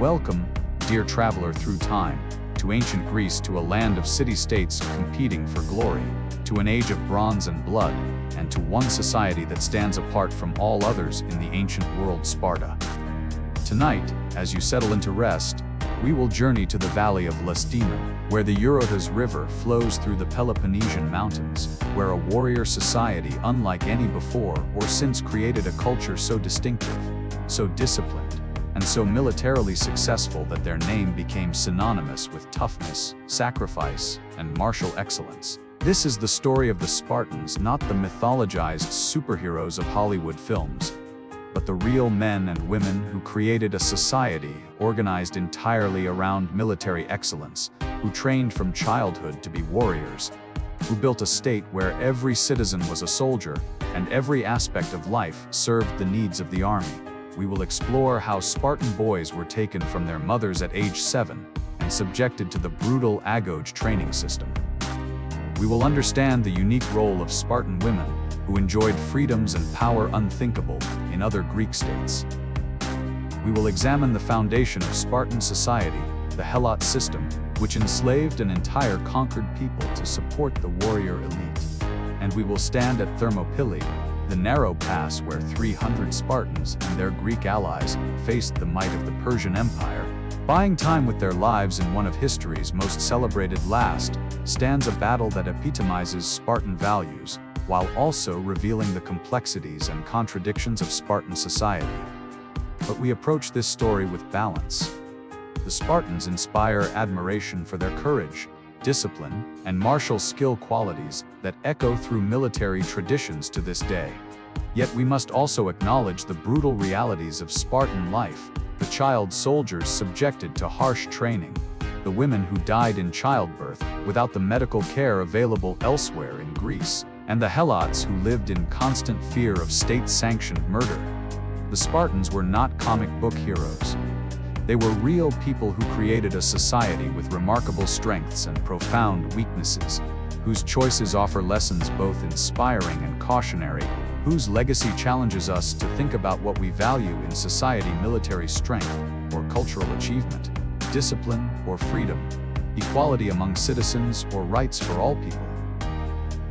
Welcome, dear traveler through time, to ancient Greece, to a land of city-states competing for glory, to an age of bronze and blood, and to one society that stands apart from all others in the ancient world, Sparta. Tonight, as you settle into rest, we will journey to the valley of Leuctra, where the Eurotas River flows through the Peloponnesian mountains, where a warrior society unlike any before or since created a culture so distinctive, so disciplined, and so militarily successful that their name became synonymous with toughness, sacrifice, and martial excellence. This is the story of the Spartans, not the mythologized superheroes of Hollywood films, but the real men and women who created a society organized entirely around military excellence, who trained from childhood to be warriors, who built a state where every citizen was a soldier and every aspect of life served the needs of the army. We will explore how Spartan boys were taken from their mothers at age 7 and subjected to the brutal Agoge training system. We will understand the unique role of Spartan women who enjoyed freedoms and power unthinkable in other Greek states. We will examine the foundation of Spartan society, the Helot system, which enslaved an entire conquered people to support the warrior elite. And we will stand at Thermopylae, the narrow pass where 300 Spartans and their Greek allies faced the might of the Persian Empire. Buying time with their lives in one of history's most celebrated last, stands a battle that epitomizes Spartan values, while also revealing the complexities and contradictions of Spartan society. But we approach this story with balance. The Spartans inspire admiration for their courage, discipline, and martial skill qualities that echo through military traditions to this day. Yet we must also acknowledge the brutal realities of Spartan life, the child soldiers subjected to harsh training, the women who died in childbirth without the medical care available elsewhere in Greece, and the Helots who lived in constant fear of state-sanctioned murder. The Spartans were not comic book heroes. They were real people who created a society with remarkable strengths and profound weaknesses, whose choices offer lessons both inspiring and cautionary, whose legacy challenges us to think about what we value in society: military strength or cultural achievement, discipline or freedom, equality among citizens or rights for all people.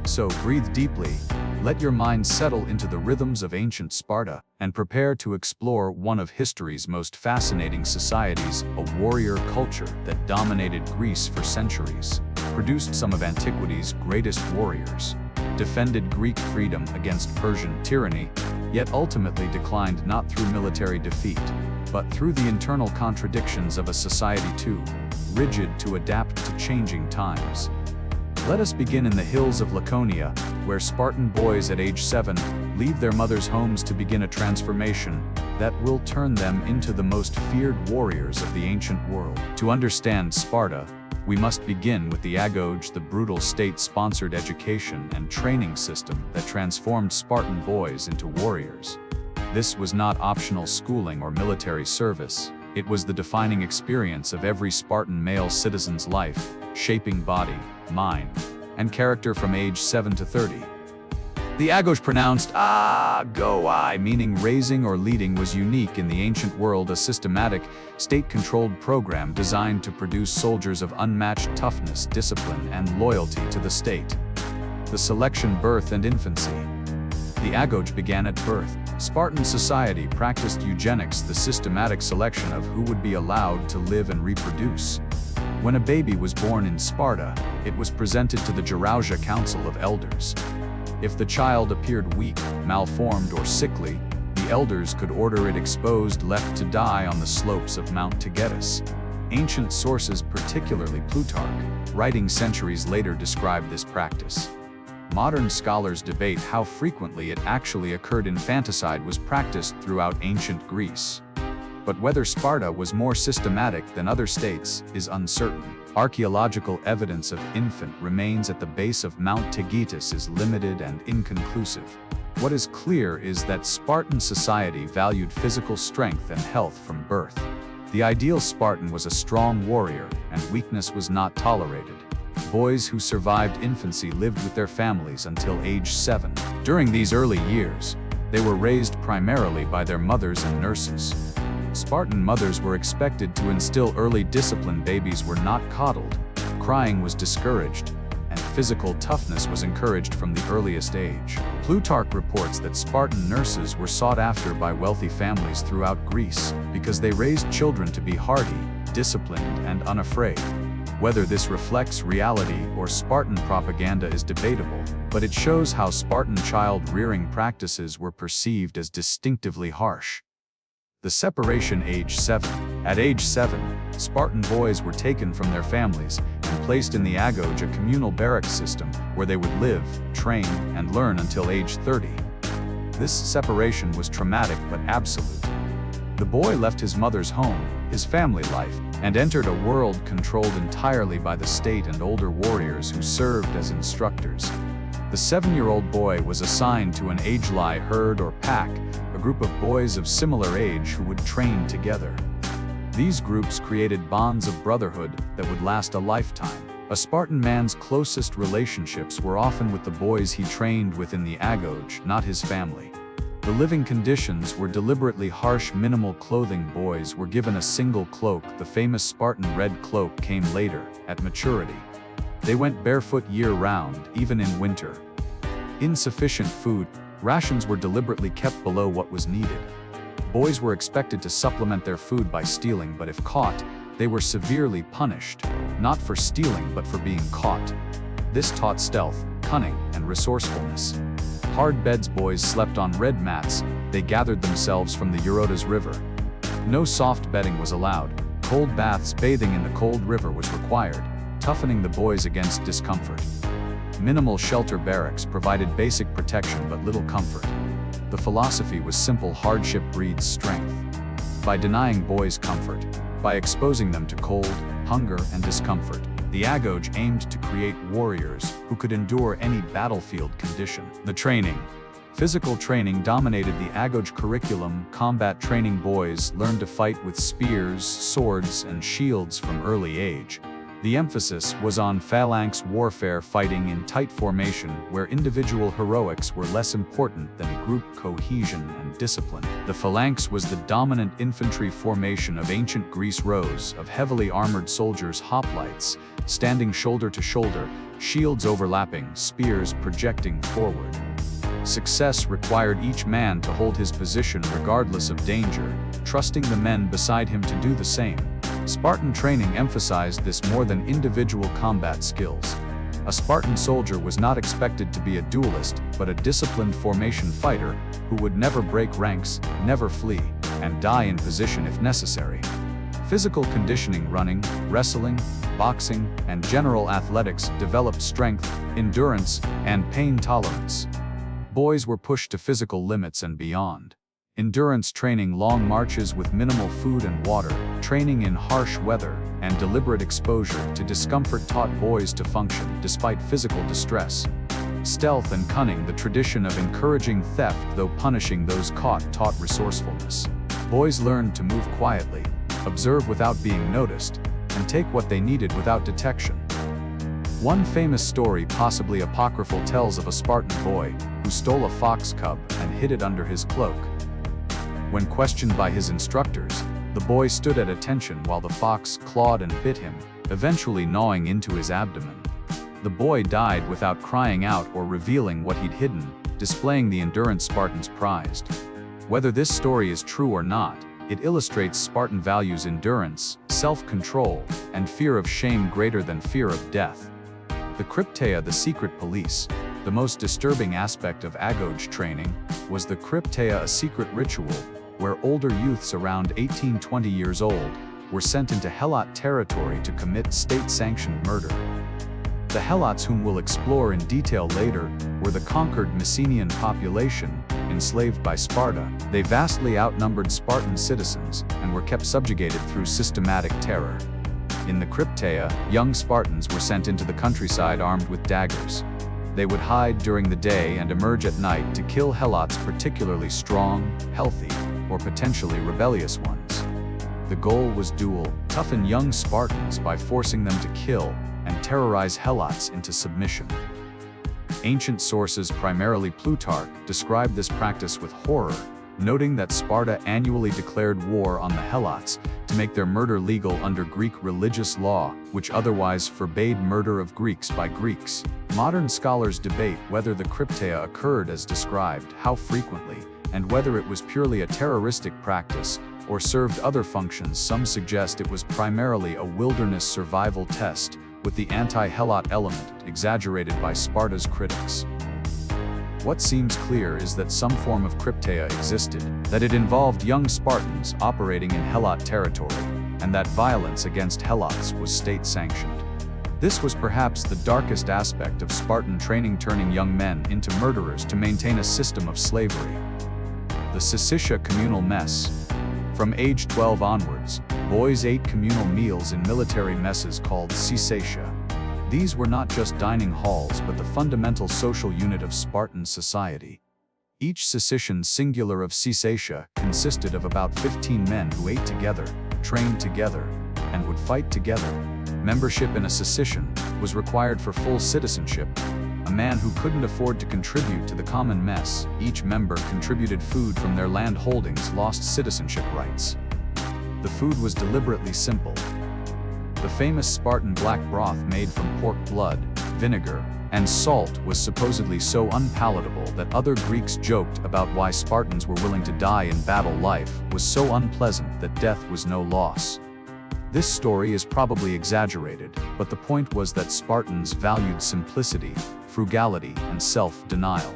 So breathe deeply, let your mind settle into the rhythms of ancient Sparta, and prepare to explore one of history's most fascinating societies, a warrior culture that dominated Greece for centuries, produced some of antiquity's greatest warriors, defended Greek freedom against Persian tyranny, yet ultimately declined not through military defeat, but through the internal contradictions of a society too rigid to adapt to changing times. Let us begin in the hills of Laconia, where Spartan boys at age 7 leave their mothers' homes to begin a transformation that will turn them into the most feared warriors of the ancient world. To understand Sparta, we must begin with the Agoge, the brutal state-sponsored education and training system that transformed Spartan boys into warriors. This was not optional schooling or military service. It was the defining experience of every Spartan male citizen's life, shaping body, mind, and character from age 7 to 30. The Agoge, pronounced Agoge, meaning raising or leading, was unique in the ancient world, a systematic, state-controlled program designed to produce soldiers of unmatched toughness, discipline, and loyalty to the state. The selection: birth and infancy. The Agoge began at birth. Spartan society practiced eugenics, the systematic selection of who would be allowed to live and reproduce. When a baby was born in Sparta, it was presented to the Gerousia Council of Elders. If the child appeared weak, malformed, or sickly, the elders could order it exposed, left to die on the slopes of Mount Taygetus. Ancient sources, particularly Plutarch, writing centuries later, describe this practice. Modern scholars debate how frequently it actually occurred. Infanticide was practiced throughout ancient Greece. But whether Sparta was more systematic than other states is uncertain. Archaeological evidence of infant remains at the base of Mount Taygetus is limited and inconclusive. What is clear is that Spartan society valued physical strength and health from birth. The ideal Spartan was a strong warrior, and weakness was not tolerated. Boys who survived infancy lived with their families until age 7. During these early years, they were raised primarily by their mothers and nurses. Spartan mothers were expected to instill early discipline. Babies were not coddled, crying was discouraged, and physical toughness was encouraged from the earliest age. Plutarch reports that Spartan nurses were sought after by wealthy families throughout Greece because they raised children to be hardy, disciplined, and unafraid. Whether this reflects reality or Spartan propaganda is debatable, but it shows how Spartan child-rearing practices were perceived as distinctively harsh. The separation age 7. At age 7, Spartan boys were taken from their families and placed in the Agoge, a communal barracks system where they would live, train, and learn until age 30. This separation was traumatic but absolute. The boy left his mother's home, his family life, and entered a world controlled entirely by the state and older warriors who served as instructors. The 7-year-old boy was assigned to an age-lie herd or pack, a group of boys of similar age who would train together. These groups created bonds of brotherhood that would last a lifetime. A Spartan man's closest relationships were often with the boys he trained with in the Agoge, not his family. The living conditions were deliberately harsh. Minimal clothing. Boys were given a single cloak. The famous Spartan red cloak came later, at maturity. They went barefoot year-round, even in winter. Insufficient food. Rations were deliberately kept below what was needed. Boys were expected to supplement their food by stealing, but if caught, they were severely punished, not for stealing but for being caught. This taught stealth, cunning, and resourcefulness. Hard beds. Boys slept on red mats. They gathered themselves from the Eurotas River. No soft bedding was allowed. Cold baths. Bathing in the cold river was required, toughening the boys against discomfort. Minimal shelter. Barracks provided basic protection but little comfort. The philosophy was simple: hardship breeds strength. By denying boys comfort, by exposing them to cold, hunger, and discomfort, the Agoge aimed to create warriors who could endure any battlefield condition. The training. Physical training dominated the Agoge curriculum. Combat training. Boys learned to fight with spears, swords, and shields from early age. The emphasis was on phalanx warfare, fighting in tight formation where individual heroics were less important than group cohesion and discipline. The phalanx was the dominant infantry formation of ancient Greece. Rows of heavily armored soldiers, hoplites, standing shoulder to shoulder, shields overlapping, spears projecting forward. Success required each man to hold his position regardless of danger, trusting the men beside him to do the same. Spartan training emphasized this more than individual combat skills. A Spartan soldier was not expected to be a duelist, but a disciplined formation fighter who would never break ranks, never flee, and die in position if necessary. Physical conditioning. Running, wrestling, boxing, and general athletics developed strength, endurance, and pain tolerance. Boys were pushed to physical limits and beyond. Endurance training. Long marches with minimal food and water, training in harsh weather, and deliberate exposure to discomfort taught boys to function despite physical distress. Stealth and cunning. The tradition of encouraging theft though punishing those caught taught resourcefulness. Boys learned to move quietly, observe without being noticed, and take what they needed without detection. One famous story, possibly apocryphal, tells of a Spartan boy who stole a fox cub and hid it under his cloak. When questioned by his instructors, the boy stood at attention while the fox clawed and bit him, eventually gnawing into his abdomen. The boy died without crying out or revealing what he'd hidden, displaying the endurance Spartans prized. Whether this story is true or not, it illustrates Spartan values: endurance, self-control, and fear of shame greater than fear of death. The Krypteia, the secret police. The most disturbing aspect of Agoge training was the Krypteia, a secret ritual where older youths around 18-20 years old were sent into Helot territory to commit state-sanctioned murder. The Helots, whom we'll explore in detail later, were the conquered Messenian population, enslaved by Sparta. They vastly outnumbered Spartan citizens and were kept subjugated through systematic terror. In the Krypteia, young Spartans were sent into the countryside armed with daggers. They would hide during the day and emerge at night to kill Helots, particularly strong, healthy, or potentially rebellious ones. The goal was dual: toughen young Spartans by forcing them to kill, and terrorize Helots into submission. Ancient sources, primarily Plutarch, describe this practice with horror, noting that Sparta annually declared war on the Helots to make their murder legal under Greek religious law, which otherwise forbade murder of Greeks by Greeks. Modern scholars debate whether the Krypteia occurred as described, how frequently, and whether it was purely a terroristic practice or served other functions. Some suggest it was primarily a wilderness survival test, with the anti-Helot element exaggerated by Sparta's critics. What seems clear is that some form of Krypteia existed, that it involved young Spartans operating in Helot territory, and that violence against Helots was state-sanctioned. This was perhaps the darkest aspect of Spartan training, turning young men into murderers to maintain a system of slavery. The Syssitia communal mess. From age 12 onwards, boys ate communal meals in military messes called Syssitia. These were not just dining halls but the fundamental social unit of Spartan society. Each Syssitian singular of Syssitia consisted of about 15 men who ate together, trained together, and would fight together. Membership in a Syssitian was required for full citizenship. A man who couldn't afford to contribute to the common mess, each member contributed food from their land holdings, lost citizenship rights. The food was deliberately simple. The famous Spartan black broth made from pork blood, vinegar, and salt was supposedly so unpalatable that other Greeks joked about why Spartans were willing to die in battle. Life was so unpleasant that death was no loss. This story is probably exaggerated, but the point was that Spartans valued simplicity, frugality, and self-denial.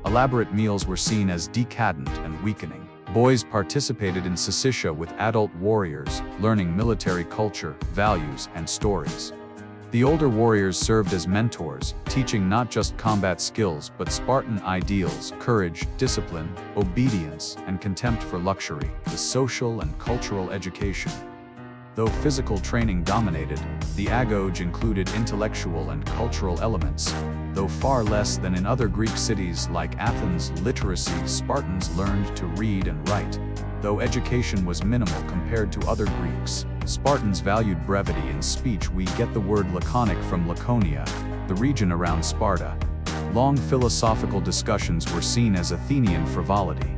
Elaborate meals were seen as decadent and weakening. Boys participated in Syssitia with adult warriors, learning military culture, values, and stories. The older warriors served as mentors, teaching not just combat skills but Spartan ideals, courage, discipline, obedience, and contempt for luxury, the social and cultural education. Though physical training dominated, the Agoge included intellectual and cultural elements. Though far less than in other Greek cities like Athens, literacy, Spartans learned to read and write. Though education was minimal compared to other Greeks, Spartans valued brevity in speech. We get the word laconic from Laconia, the region around Sparta. Long philosophical discussions were seen as Athenian frivolity.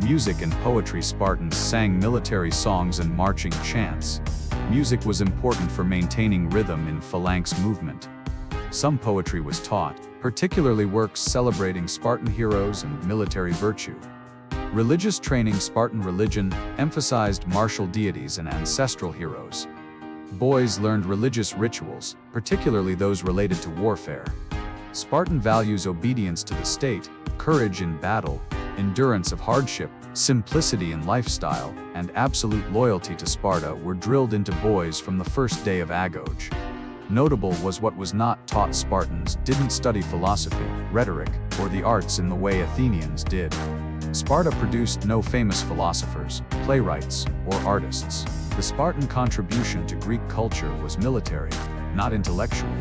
Music and poetry. Spartans sang military songs and marching chants. Music was important for maintaining rhythm in phalanx movement. Some poetry was taught, particularly works celebrating Spartan heroes and military virtue. Religious training. Spartan religion emphasized martial deities and ancestral heroes. Boys learned religious rituals, particularly those related to warfare. Spartan values obedience to the state, courage in battle, endurance of hardship, simplicity in lifestyle, and absolute loyalty to Sparta were drilled into boys from the first day of Agoge. Notable was what was not taught. Spartans didn't study philosophy, rhetoric, or the arts in the way Athenians did. Sparta produced no famous philosophers, playwrights, or artists. The Spartan contribution to Greek culture was military, not intellectual.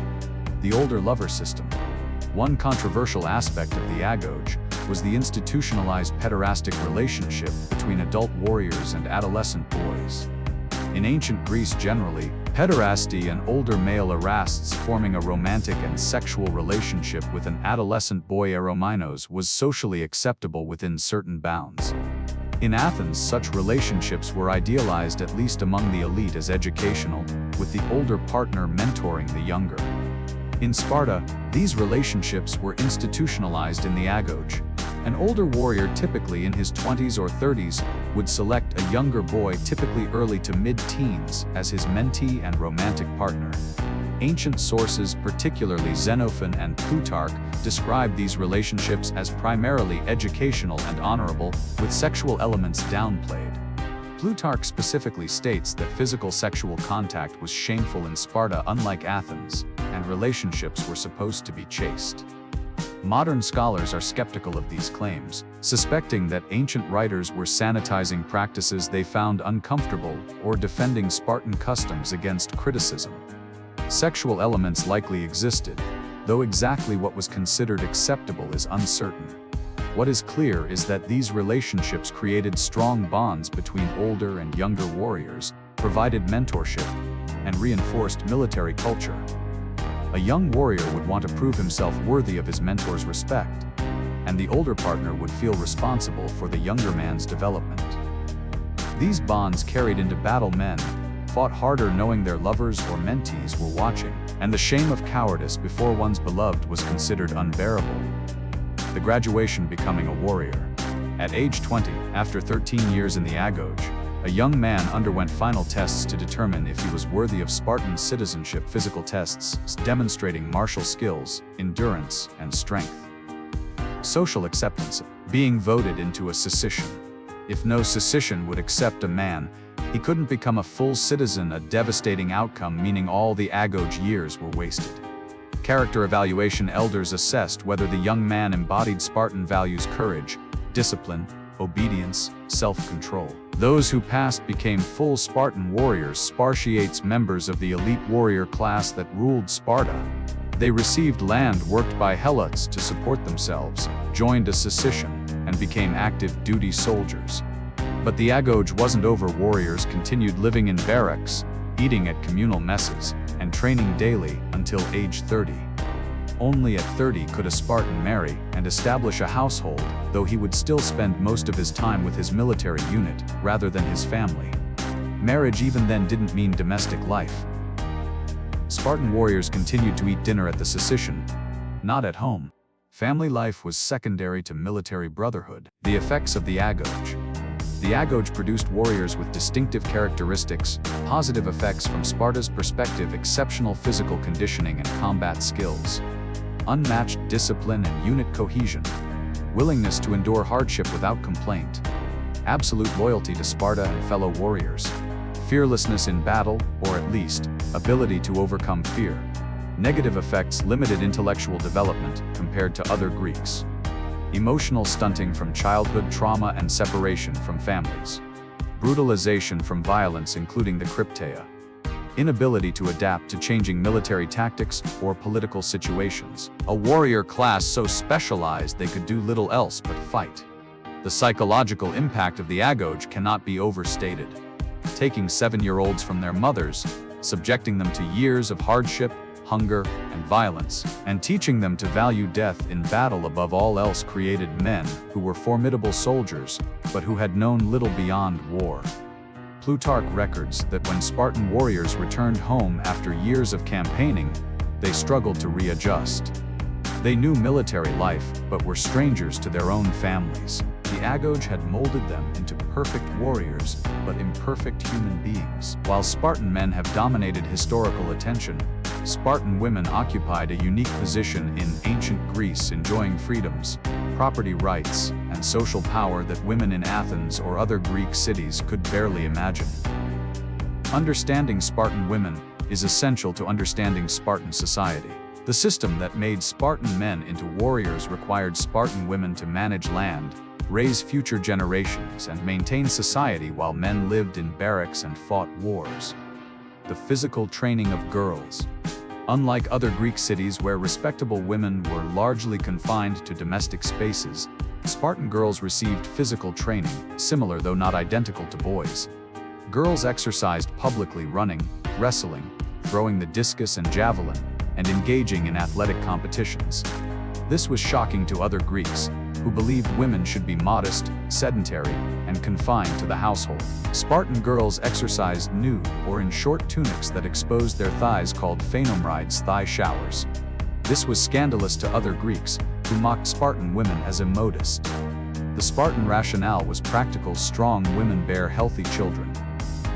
The older lover system. One controversial aspect of the Agoge was the institutionalized pederastic relationship between adult warriors and adolescent boys. In ancient Greece generally, pederasty, an older male Erastes forming a romantic and sexual relationship with an adolescent boy Erominos was socially acceptable within certain bounds. In Athens, such relationships were idealized, at least among the elite, as educational, with the older partner mentoring the younger. In Sparta, these relationships were institutionalized in the Agoge. An older warrior, typically in his 20s or 30s, would select a younger boy, typically early to mid-teens, as his mentee and romantic partner. Ancient sources, particularly Xenophon and Plutarch, describe these relationships as primarily educational and honorable, with sexual elements downplayed. Plutarch specifically states that physical sexual contact was shameful in Sparta, unlike Athens, and relationships were supposed to be chaste. Modern scholars are skeptical of these claims, suspecting that ancient writers were sanitizing practices they found uncomfortable or defending Spartan customs against criticism. Sexual elements likely existed, though exactly what was considered acceptable is uncertain. What is clear is that these relationships created strong bonds between older and younger warriors, provided mentorship, and reinforced military culture. A young warrior would want to prove himself worthy of his mentor's respect. and the older partner would feel responsible for the younger man's development. These bonds carried into battle. Men fought harder knowing their lovers or mentees were watching, and the shame of cowardice before one's beloved was considered unbearable. The graduation becoming a warrior. At age 20, after 13 years in the Agoge, a young man underwent final tests to determine if he was worthy of Spartan citizenship. Physical tests demonstrating martial skills, endurance, and strength. Social acceptance, being voted into a society. If no society would accept a man, he couldn't become a full citizen, a devastating outcome, meaning all the Agoge years were wasted. Character evaluation. Elders assessed whether the young man embodied Spartan values: courage, discipline, obedience, self-control. Those who passed became full Spartan warriors. Spartiates, members of the elite warrior class that ruled Sparta. They received land worked by Helots to support themselves, joined a society, and became active duty soldiers. But the Agoge wasn't over. Warriors continued living in barracks, eating at communal messes, and training daily until age 30. Only at 30 could a Spartan marry and establish a household, though he would still spend most of his time with his military unit rather than his family. Marriage even then didn't mean domestic life. Spartan warriors continued to eat dinner at the society, not at home. Family life was secondary to military brotherhood. The effects of the Agoge. The Agoge produced warriors with distinctive characteristics, positive effects from Sparta's perspective: exceptional physical conditioning and combat skills, unmatched discipline and unit cohesion, willingness to endure hardship without complaint, absolute loyalty to Sparta and fellow warriors, fearlessness in battle, or at least, ability to overcome fear. Negative effects: limited intellectual development compared to other Greeks. Emotional stunting from childhood trauma and separation from families. Brutalization from violence including the Krypteia. Inability to adapt to changing military tactics or political situations. A warrior class so specialized they could do little else but fight. The psychological impact of the Agoge cannot be overstated. Taking 7-year-olds from their mothers, subjecting them to years of hardship, hunger, and violence, and teaching them to value death in battle above all else created men who were formidable soldiers, but who had known little beyond war. Plutarch records that when Spartan warriors returned home after years of campaigning, they struggled to readjust. They knew military life, but were strangers to their own families. The Agoge had molded them into perfect warriors, but imperfect human beings. While Spartan men have dominated historical attention, Spartan women occupied a unique position in ancient Greece, enjoying freedoms, property rights, and social power that women in Athens or other Greek cities could barely imagine. Understanding Spartan women is essential to understanding Spartan society. The system that made Spartan men into warriors required Spartan women to manage land, raise future generations, and maintain society while men lived in barracks and fought wars. The physical training of girls. Unlike other Greek cities where respectable women were largely confined to domestic spaces, Spartan girls received physical training, similar though not identical to boys. Girls exercised publicly, running, wrestling, throwing the discus and javelin, and engaging in athletic competitions. This was shocking to other Greeks, who believed women should be modest, sedentary, and confined to the household. Spartan girls exercised nude or in short tunics that exposed their thighs, called phanomrides, thigh showers. This was scandalous to other Greeks, who mocked Spartan women as immodest. The Spartan rationale was practical: strong women bear healthy children.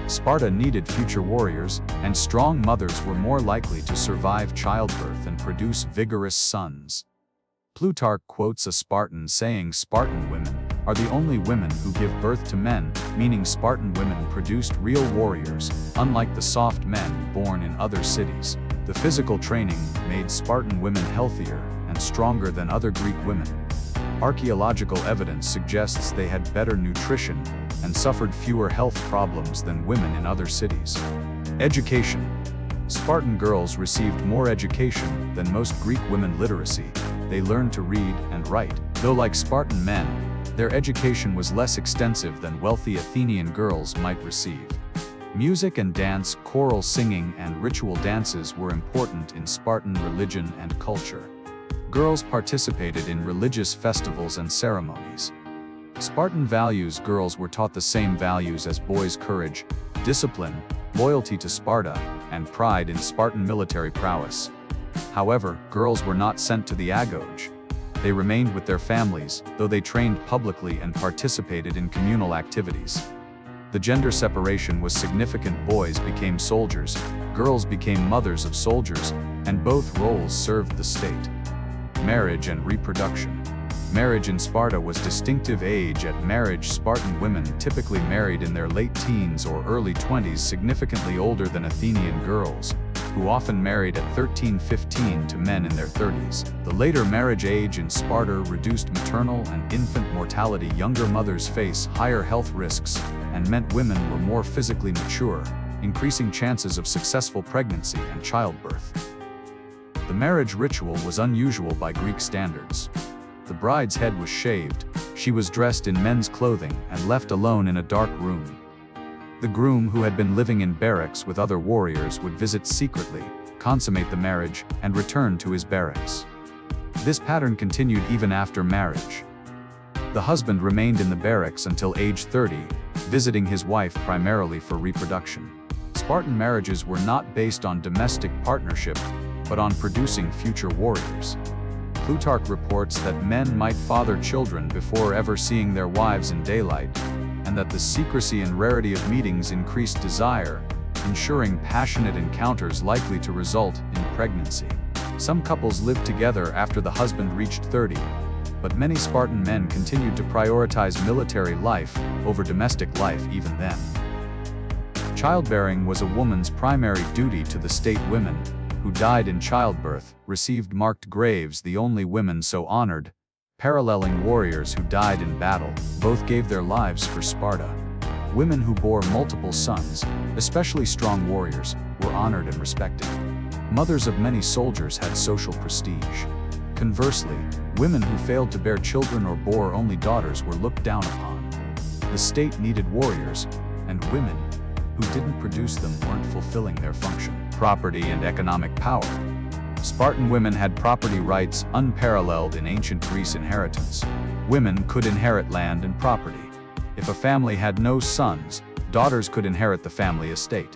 Sparta needed future warriors, and strong mothers were more likely to survive childbirth and produce vigorous sons. Plutarch quotes a Spartan saying, "Spartan women are the only women who give birth to men," meaning Spartan women produced real warriors, unlike the soft men born in other cities. The physical training made Spartan women healthier and stronger than other Greek women. Archaeological evidence suggests they had better nutrition and suffered fewer health problems than women in other cities. Education. Spartan girls received more education than most Greek women. Literacy. They learned to read and write, though like Spartan men, their education was less extensive than wealthy Athenian girls might receive. Music and dance, choral singing and ritual dances were important in Spartan religion and culture. Girls participated in religious festivals and ceremonies. Spartan values: girls were taught the same values as boys: courage, discipline, loyalty to Sparta, and pride in Spartan military prowess. However, girls were not sent to the Agoge. They remained with their families, though they trained publicly and participated in communal activities. The gender separation was significant: boys became soldiers, girls became mothers of soldiers, and both roles served the state. Marriage and reproduction. Marriage in Sparta was distinctive. Age at marriage: Spartan women typically married in their late teens or early 20s, significantly older than Athenian girls, who often married at 13-15 to men in their 30s. The later marriage age in Sparta reduced maternal and infant mortality. Younger mothers face higher health risks and meant women were more physically mature, increasing chances of successful pregnancy and childbirth. The marriage ritual was unusual by Greek standards. The bride's head was shaved, she was dressed in men's clothing and left alone in a dark room. The groom, who had been living in barracks with other warriors, would visit secretly, consummate the marriage, and return to his barracks. This pattern continued even after marriage. The husband remained in the barracks until age 30, visiting his wife primarily for reproduction. Spartan marriages were not based on domestic partnership, but on producing future warriors. Plutarch reports that men might father children before ever seeing their wives in daylight, and that the secrecy and rarity of meetings increased desire, ensuring passionate encounters likely to result in pregnancy. Some couples lived together after the husband reached 30, but many Spartan men continued to prioritize military life over domestic life even then. Childbearing was a woman's primary duty to the state. Women who died in childbirth received marked graves, the only women so honored, paralleling warriors who died in battle. Both gave their lives for Sparta. Women who bore multiple sons, especially strong warriors, were honored and respected. Mothers of many soldiers had social prestige. Conversely, women who failed to bear children or bore only daughters were looked down upon. The state needed warriors, and women who didn't produce them weren't fulfilling their function. Property and economic power. Spartan women had property rights unparalleled in ancient Greece. Inheritance. Women could inherit land and property. If a family had no sons, daughters could inherit the family estate.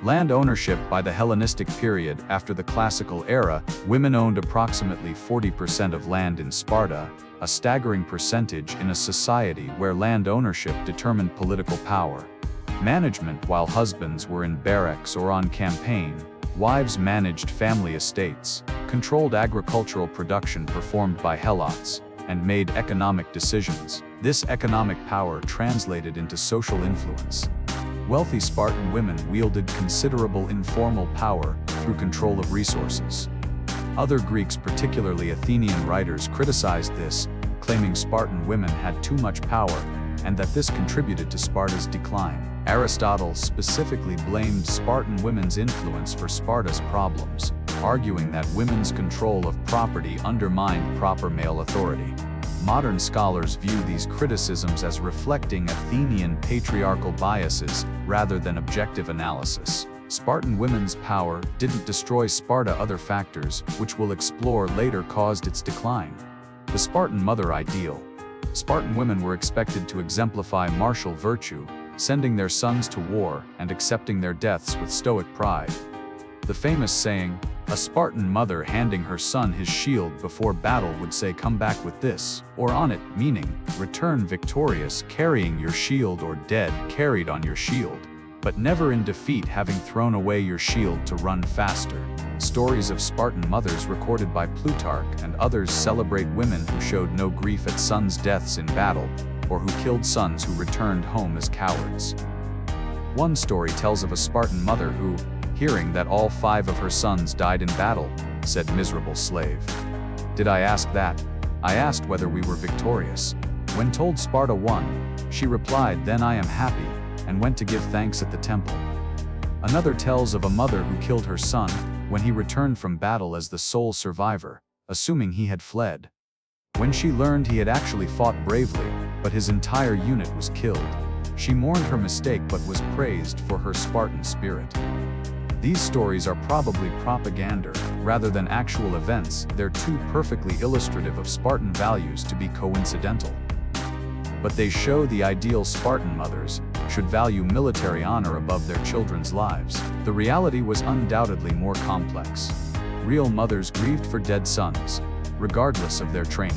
Land ownership. By the Hellenistic period, after the classical era, women owned approximately 40% of land in Sparta, a staggering percentage in a society where land ownership determined political power. Management. While husbands were in barracks or on campaign, wives managed family estates, controlled agricultural production performed by helots, and made economic decisions. This economic power translated into social influence. Wealthy Spartan women wielded considerable informal power through control of resources. Other Greeks, particularly Athenian writers, criticized this, claiming Spartan women had too much power, and that this contributed to Sparta's decline. Aristotle specifically blamed Spartan women's influence for Sparta's problems, arguing that women's control of property undermined proper male authority. Modern scholars view these criticisms as reflecting Athenian patriarchal biases rather than objective analysis. Spartan women's power didn't destroy Sparta. Other factors, which we'll explore later, caused its decline. The Spartan mother ideal. Spartan women were expected to exemplify martial virtue, sending their sons to war and accepting their deaths with stoic pride. The famous saying, "A Spartan mother handing her son his shield before battle would say, 'Come back with this,' or on it," meaning, return victorious carrying your shield, or dead carried on your shield, but never in defeat having thrown away your shield to run faster. Stories of Spartan mothers recorded by Plutarch and others celebrate women who showed no grief at sons' deaths in battle, or who killed sons who returned home as cowards. One story tells of a Spartan mother who, hearing that all 5 of her sons died in battle, said, "Miserable slave. Did I ask that? I asked whether we were victorious." When told Sparta won, she replied, "Then I am happy," and went to give thanks at the temple. Another tells of a mother who killed her son when he returned from battle as the sole survivor, assuming he had fled. When she learned he had actually fought bravely, but his entire unit was killed, she mourned her mistake but was praised for her Spartan spirit. These stories are probably propaganda, rather than actual events. They're too perfectly illustrative of Spartan values to be coincidental. But they show the ideal Spartan mothers should value military honor above their children's lives. The reality was undoubtedly more complex. Real mothers grieved for dead sons, regardless of their training.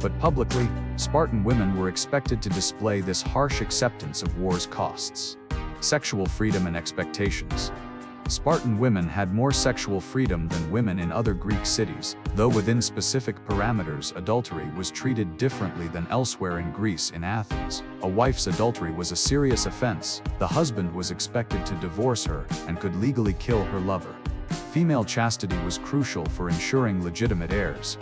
But publicly, Spartan women were expected to display this harsh acceptance of war's costs. Sexual freedom and expectations. Spartan women had more sexual freedom than women in other Greek cities, though within specific parameters adultery was treated differently than elsewhere in Greece. In Athens, a wife's adultery was a serious offense. The husband was expected to divorce her and could legally kill her lover. Female chastity was crucial for ensuring legitimate heirs.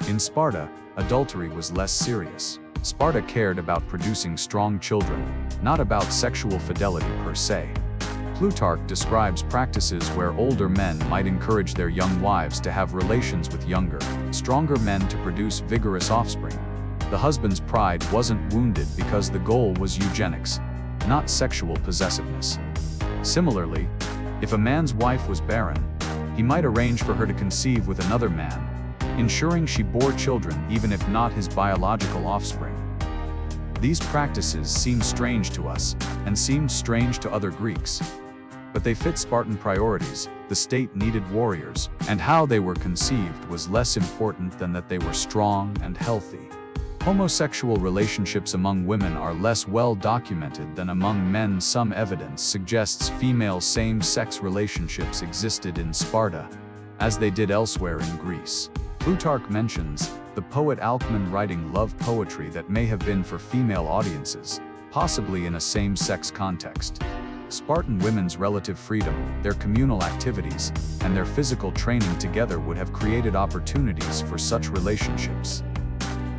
In Sparta, adultery was less serious. Sparta cared about producing strong children, not about sexual fidelity per se. Plutarch describes practices where older men might encourage their young wives to have relations with younger, stronger men to produce vigorous offspring. The husband's pride wasn't wounded because the goal was eugenics, not sexual possessiveness. Similarly, if a man's wife was barren, he might arrange for her to conceive with another man, ensuring she bore children even if not his biological offspring. These practices seem strange to us, and seemed strange to other Greeks. But they fit Spartan priorities. The state needed warriors, and how they were conceived was less important than that they were strong and healthy. Homosexual relationships among women are less well documented than among men. Some evidence suggests female same-sex relationships existed in Sparta, as they did elsewhere in Greece. Plutarch mentions the poet Alcman writing love poetry that may have been for female audiences, possibly in a same-sex context. Spartan women's relative freedom, their communal activities, and their physical training together would have created opportunities for such relationships.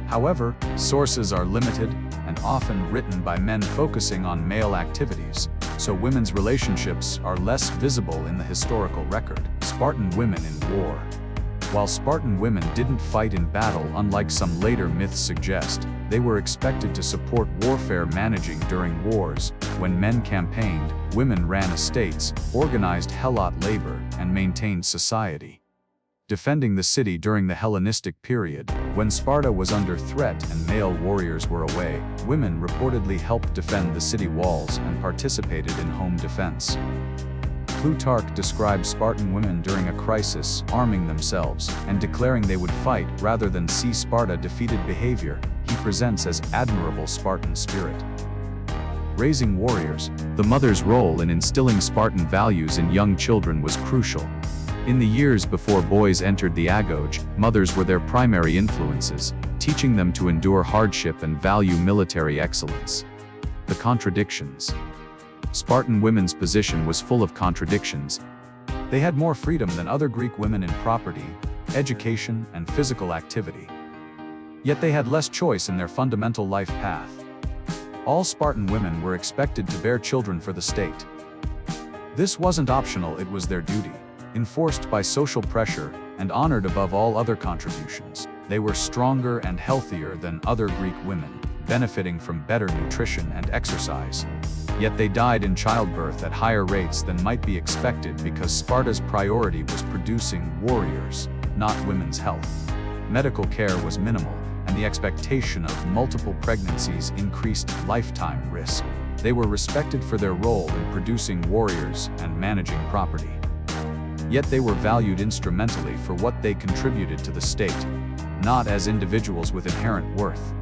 However, sources are limited and often written by men focusing on male activities, so women's relationships are less visible in the historical record. Spartan women in war. While Spartan women didn't fight in battle, unlike some later myths suggest, they were expected to support warfare, managing during wars. When men campaigned, women ran estates, organized Helot labor, and maintained society. Defending the city during the Hellenistic period, when Sparta was under threat and male warriors were away, women reportedly helped defend the city walls and participated in home defense. Plutarch describes Spartan women during a crisis, arming themselves and declaring they would fight rather than see Sparta defeated. Behavior he presents as admirable Spartan spirit. Raising warriors, the mother's role in instilling Spartan values in young children was crucial. In the years before boys entered the Agoge, mothers were their primary influences, teaching them to endure hardship and value military excellence. The contradictions. Spartan women's position was full of contradictions. They had more freedom than other Greek women in property, education, and physical activity. Yet they had less choice in their fundamental life path. All Spartan women were expected to bear children for the state. This wasn't optional, it was their duty, enforced by social pressure and honored above all other contributions. They were stronger and healthier than other Greek women, benefiting from better nutrition and exercise. Yet they died in childbirth at higher rates than might be expected because Sparta's priority was producing warriors, not women's health. Medical care was minimal, and the expectation of multiple pregnancies increased lifetime risk. They were respected for their role in producing warriors and managing property. Yet they were valued instrumentally for what they contributed to the state, not as individuals with inherent worth.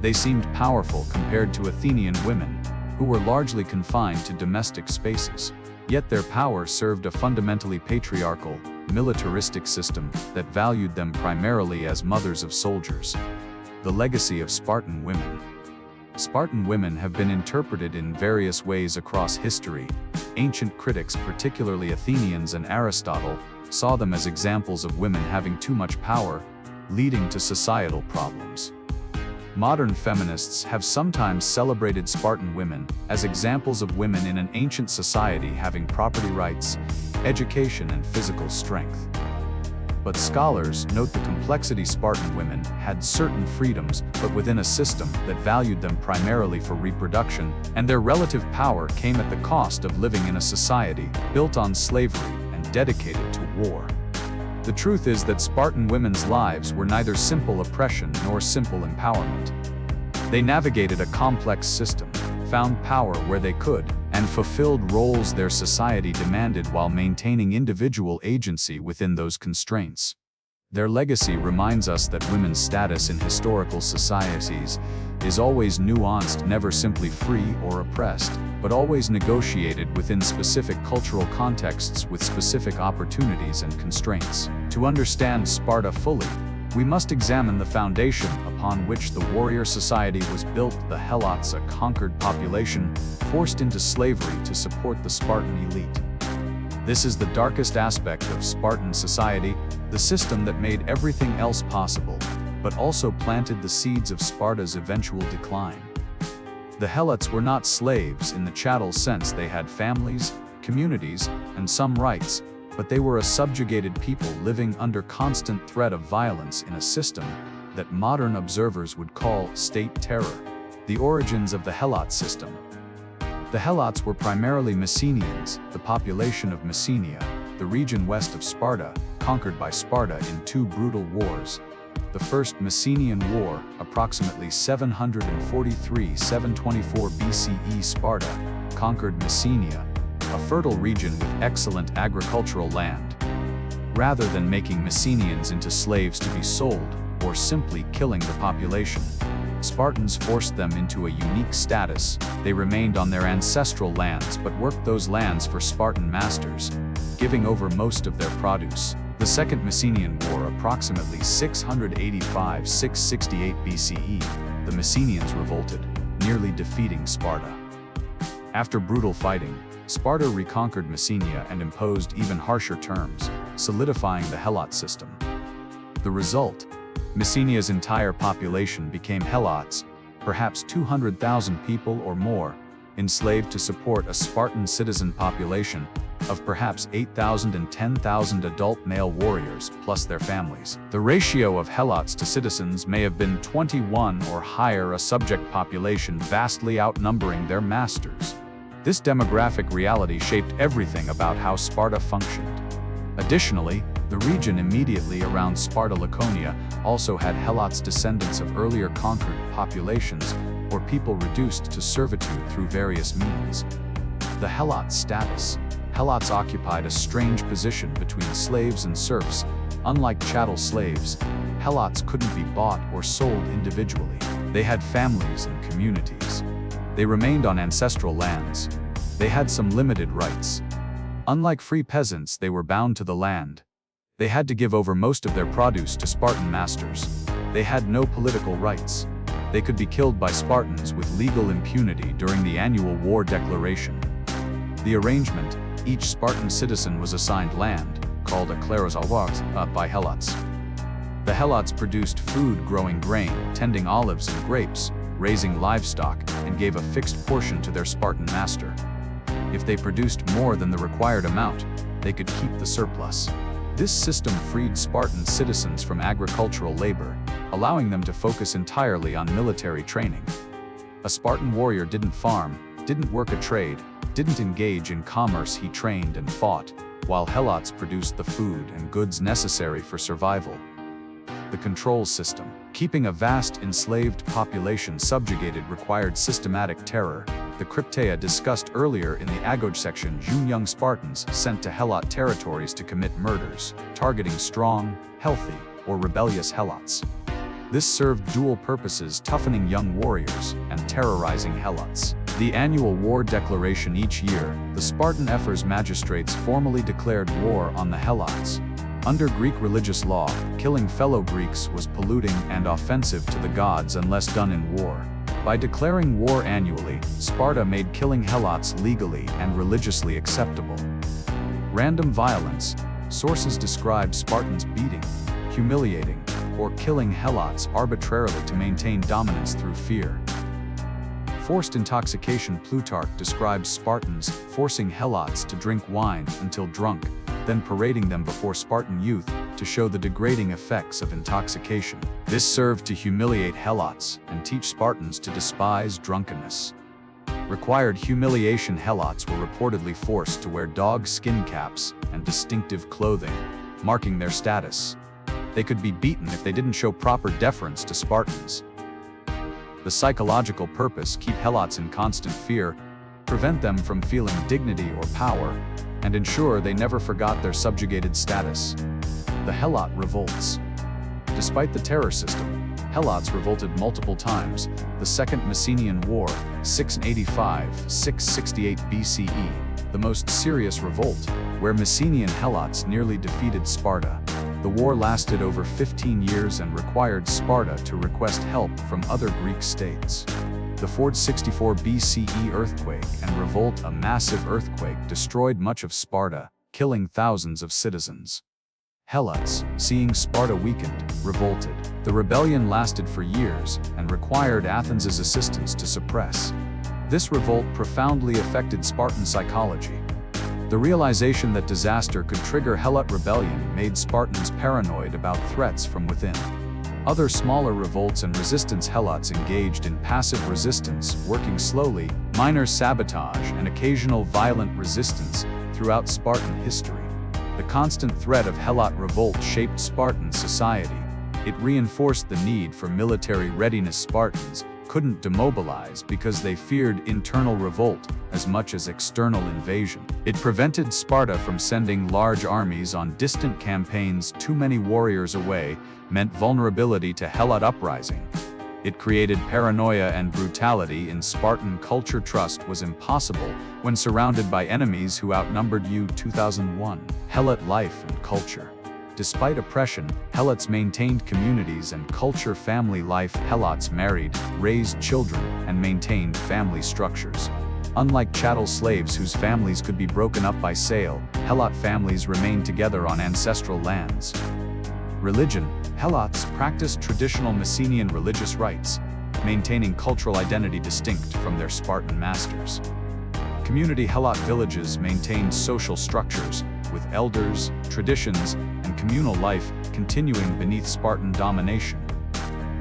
They seemed powerful compared to Athenian women, who were largely confined to domestic spaces. Yet their power served a fundamentally patriarchal, militaristic system that valued them primarily as mothers of soldiers. The legacy of Spartan women. Spartan women have been interpreted in various ways across history. Ancient critics, particularly Athenians and Aristotle, saw them as examples of women having too much power, leading to societal problems. Modern feminists have sometimes celebrated Spartan women as examples of women in an ancient society having property rights, education, and physical strength. But scholars note the complexity. Spartan women had certain freedoms, but within a system that valued them primarily for reproduction, and their relative power came at the cost of living in a society built on slavery and dedicated to war. The truth is that Spartan women's lives were neither simple oppression nor simple empowerment. They navigated a complex system, found power where they could, and fulfilled roles their society demanded while maintaining individual agency within those constraints. Their legacy reminds us that women's status in historical societies is always nuanced, never simply free or oppressed, but always negotiated within specific cultural contexts with specific opportunities and constraints. To understand Sparta fully, we must examine the foundation upon which the warrior society was built. The Helots, a conquered population, forced into slavery to support the Spartan elite. This is the darkest aspect of Spartan society, the system that made everything else possible, but also planted the seeds of Sparta's eventual decline. The Helots were not slaves in the chattel sense. They had families, communities, and some rights, but they were a subjugated people living under constant threat of violence in a system that modern observers would call state terror. The origins of the Helot system. The Helots were primarily Messenians, the population of Messenia, the region west of Sparta, conquered by Sparta in two brutal wars. The First Messenian War, approximately 743–724 BCE. Sparta conquered Messenia, a fertile region with excellent agricultural land. Rather than making Messenians into slaves to be sold, or simply killing the population, Spartans forced them into a unique status. They remained on their ancestral lands but worked those lands for Spartan masters, giving over most of their produce. The Second Messenian War, approximately 685–668 BCE, the Messenians revolted, nearly defeating Sparta. After brutal fighting, Sparta reconquered Messenia and imposed even harsher terms, solidifying the Helot system. The result? Messenia's entire population became Helots, perhaps 200,000 people or more, enslaved to support a Spartan citizen population of perhaps 8,000 and 10,000 adult male warriors plus their families. The ratio of Helots to citizens may have been 21 or higher, a subject population vastly outnumbering their masters. This demographic reality shaped everything about how Sparta functioned. Additionally, the region immediately around Sparta, Laconia, also had Helots, descendants of earlier conquered populations, or people reduced to servitude through various means. The Helot status. Helots occupied a strange position between slaves and serfs. Unlike chattel slaves, Helots couldn't be bought or sold individually. They had families and communities. They remained on ancestral lands. They had some limited rights. Unlike free peasants, they were bound to the land. They had to give over most of their produce to Spartan masters. They had no political rights. They could be killed by Spartans with legal impunity during the annual war declaration. The arrangement: each Spartan citizen was assigned land, called a kleros by Helots. The Helots produced food, growing grain, tending olives and grapes, raising livestock, and gave a fixed portion to their Spartan master. If they produced more than the required amount, they could keep the surplus. This system freed Spartan citizens from agricultural labor, allowing them to focus entirely on military training. A Spartan warrior didn't farm, didn't work a trade, didn't engage in commerce. He trained and fought, while Helots produced the food and goods necessary for survival. The control system. Keeping a vast enslaved population subjugated required systematic terror. The Krypteia discussed earlier in the Agoge section. Young Spartans sent to Helot territories to commit murders, targeting strong, healthy, or rebellious Helots. This served dual purposes: toughening young warriors and terrorizing Helots. The annual war declaration. Each year, the Spartan Ephors magistrates formally declared war on the Helots. Under Greek religious law, killing fellow Greeks was polluting and offensive to the gods unless done in war. By declaring war annually, Sparta made killing Helots legally and religiously acceptable. Random violence. Sources describe Spartans beating, humiliating, or killing Helots arbitrarily to maintain dominance through fear. Forced intoxication. Plutarch describes Spartans forcing Helots to drink wine until drunk, then parading them before Spartan youth to show the degrading effects of intoxication. This served to humiliate Helots and teach Spartans to despise drunkenness. Required humiliation Helots were reportedly forced to wear dog skin caps and distinctive clothing, marking their status. They could be beaten if they didn't show proper deference to Spartans. The psychological purpose: keep Helots in constant fear, prevent them from feeling dignity or power, and ensure they never forgot their subjugated status. The Helot revolts. Despite the terror system, Helots revolted multiple times. The Second Messenian War, 685-668 BCE, the most serious revolt, where Messenian Helots nearly defeated Sparta. The war lasted over 15 years and required Sparta to request help from other Greek states. The 464 BCE earthquake and revolt, a massive earthquake, destroyed much of Sparta, killing thousands of citizens. Helots, seeing Sparta weakened, revolted. The rebellion lasted for years and required Athens' assistance to suppress. This revolt profoundly affected Spartan psychology. The realization that disaster could trigger Helot rebellion made Spartans paranoid about threats from within. Other smaller revolts and resistance Helots engaged in passive resistance, working slowly, minor sabotage, and occasional violent resistance throughout Spartan history. The constant threat of Helot revolt shaped Spartan society. It reinforced the need for military readiness. Spartans couldn't demobilize because they feared internal revolt as much as external invasion. It prevented Sparta from sending large armies on distant campaigns. Too many warriors away meant vulnerability to Helot uprising. It created paranoia and brutality in Spartan culture. Trust was impossible when surrounded by enemies who outnumbered you. 2001. Helot life and culture. Despite oppression, Helots maintained communities and culture. Family life. Helots married, raised children, and maintained family structures. Unlike chattel slaves whose families could be broken up by sale, Helot families remained together on ancestral lands. Religion. Helots practiced traditional Messenian religious rites, maintaining cultural identity distinct from their Spartan masters. Community. Helot villages maintained social structures, with elders, traditions, and communal life continuing beneath Spartan domination.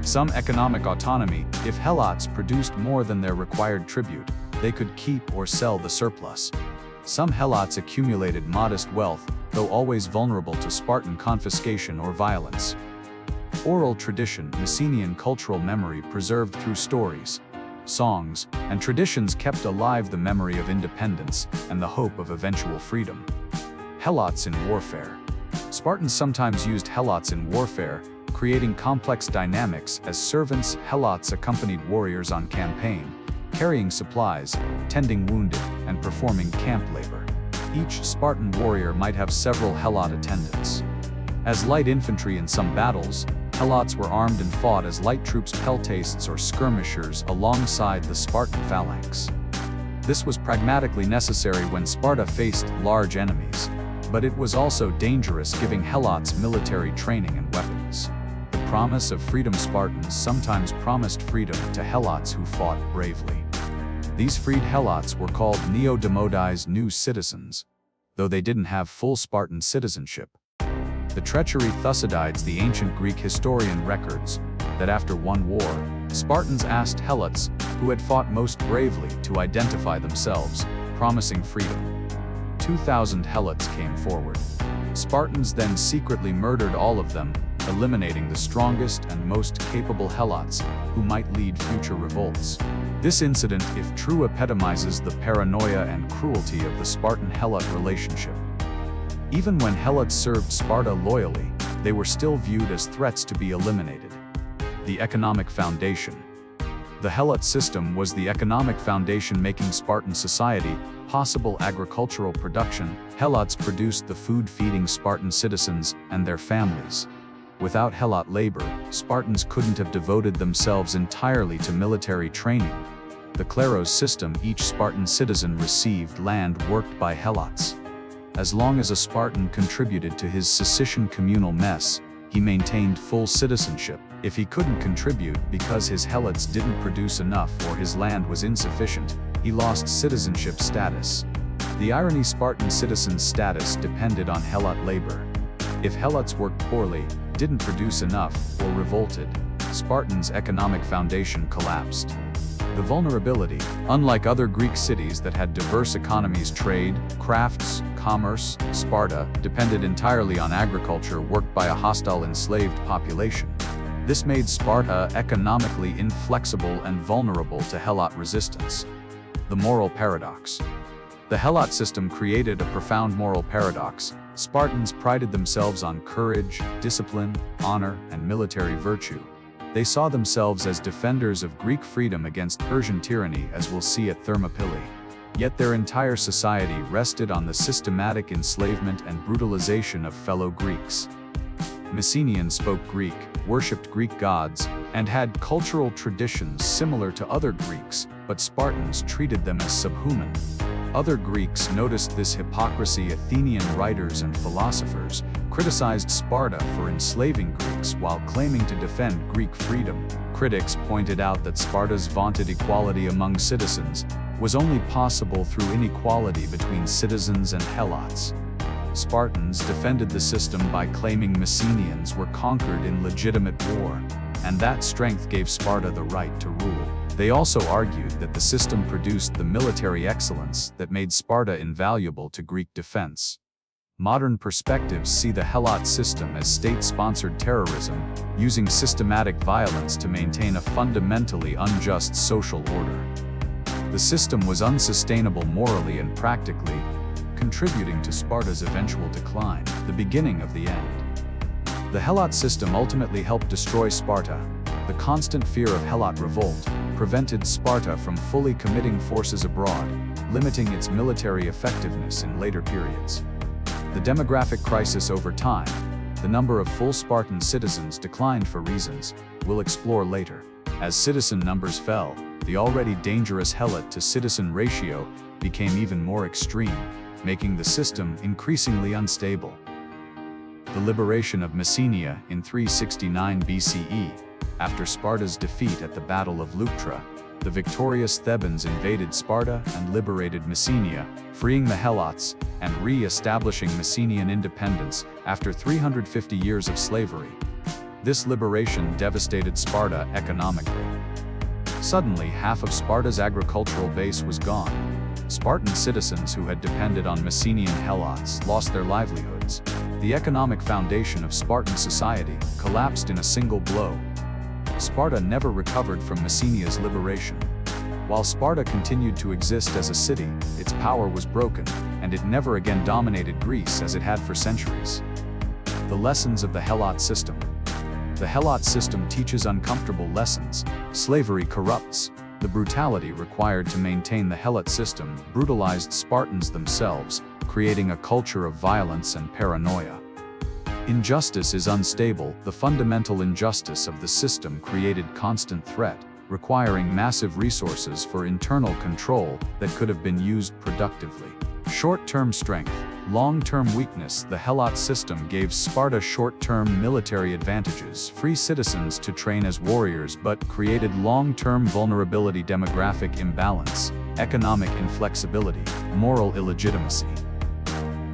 Some economic autonomy. If Helots produced more than their required tribute, they could keep or sell the surplus. Some Helots accumulated modest wealth, though always vulnerable to Spartan confiscation or violence. Oral tradition. Messenian cultural memory preserved through stories, songs, and traditions kept alive the memory of independence and the hope of eventual freedom. Helots in warfare. Spartans sometimes used Helots in warfare, creating complex dynamics as servants. Helots accompanied warriors on campaign, carrying supplies, tending wounded, and performing camp labor. Each Spartan warrior might have several Helot attendants. As light infantry in some battles, Helots were armed and fought as light troops, peltastes, or skirmishers alongside the Spartan phalanx. This was pragmatically necessary when Sparta faced large enemies, but it was also dangerous, giving Helots military training and weapons. The promise of freedom. Spartans sometimes promised freedom to Helots who fought bravely. These freed Helots were called neo-demodides, new citizens, though they didn't have full Spartan citizenship. The treachery. Thucydides, the ancient Greek historian, records that after one war, Spartans asked Helots, who had fought most bravely, to identify themselves, promising freedom. 2,000 Helots came forward. Spartans then secretly murdered all of them, eliminating the strongest and most capable Helots, who might lead future revolts. This incident, if true, epitomizes the paranoia and cruelty of the Spartan-Helot relationship. Even when Helots served Sparta loyally, they were still viewed as threats to be eliminated. The economic foundation. The Helot system was the economic foundation making Spartan society possible. Agricultural production. Helots produced the food feeding Spartan citizens and their families. Without Helot labor, Spartans couldn't have devoted themselves entirely to military training. The kleros system. Each Spartan citizen received land worked by Helots. As long as a Spartan contributed to his Sicilian communal mess, he maintained full citizenship. If he couldn't contribute because his Helots didn't produce enough or his land was insufficient, he lost citizenship status. The irony: Spartan citizens' status depended on Helot labor. If Helots worked poorly, didn't produce enough, or revolted, Spartan's economic foundation collapsed. The vulnerability, unlike other Greek cities that had diverse economies, trade, crafts, commerce, Sparta depended entirely on agriculture worked by a hostile enslaved population. This made Sparta economically inflexible and vulnerable to Helot resistance. The moral paradox. The Helot system created a profound moral paradox. Spartans prided themselves on courage, discipline, honor, and military virtue. They saw themselves as defenders of Greek freedom against Persian tyranny, as we'll see at Thermopylae. Yet their entire society rested on the systematic enslavement and brutalization of fellow Greeks. Messenians spoke Greek, worshipped Greek gods, and had cultural traditions similar to other Greeks, but Spartans treated them as subhuman. Other Greeks noticed this hypocrisy. Athenian writers and philosophers criticized Sparta for enslaving Greeks while claiming to defend Greek freedom. Critics pointed out that Sparta's vaunted equality among citizens was only possible through inequality between citizens and Helots. Spartans defended the system by claiming Messenians were conquered in legitimate war, and that strength gave Sparta the right to rule. They also argued that the system produced the military excellence that made Sparta invaluable to Greek defense. Modern perspectives see the Helot system as state-sponsored terrorism, using systematic violence to maintain a fundamentally unjust social order. The system was unsustainable morally and practically, contributing to Sparta's eventual decline, the beginning of the end. The Helot system ultimately helped destroy Sparta. The constant fear of Helot revolt prevented Sparta from fully committing forces abroad, limiting its military effectiveness in later periods. The demographic crisis over time, the number of full Spartan citizens declined for reasons we'll explore later. As citizen numbers fell, the already dangerous Helot to citizen ratio became even more extreme, making the system increasingly unstable. The liberation of Messenia in 369 BCE. After Sparta's defeat at the Battle of Leuctra, the victorious Thebans invaded Sparta and liberated Messenia, freeing the Helots and re-establishing Messenian independence after 350 years of slavery. This liberation devastated Sparta economically. Suddenly, half of Sparta's agricultural base was gone. Spartan citizens who had depended on Messenian Helots lost their livelihoods. The economic foundation of Spartan society collapsed in a single blow. Sparta never recovered from Messenia's liberation. While Sparta continued to exist as a city, its power was broken, and it never again dominated Greece as it had for centuries. The lessons of the Helot system. The Helot system teaches uncomfortable lessons. Slavery corrupts. The brutality required to maintain the Helot system brutalized Spartans themselves, creating a culture of violence and paranoia. Injustice is unstable. The fundamental injustice of the system created constant threat, requiring massive resources for internal control that could have been used productively. Short-term strength, long-term weakness. The Helot system gave Sparta short-term military advantages, free citizens to train as warriors, but created long-term vulnerability, demographic imbalance, economic inflexibility, moral illegitimacy.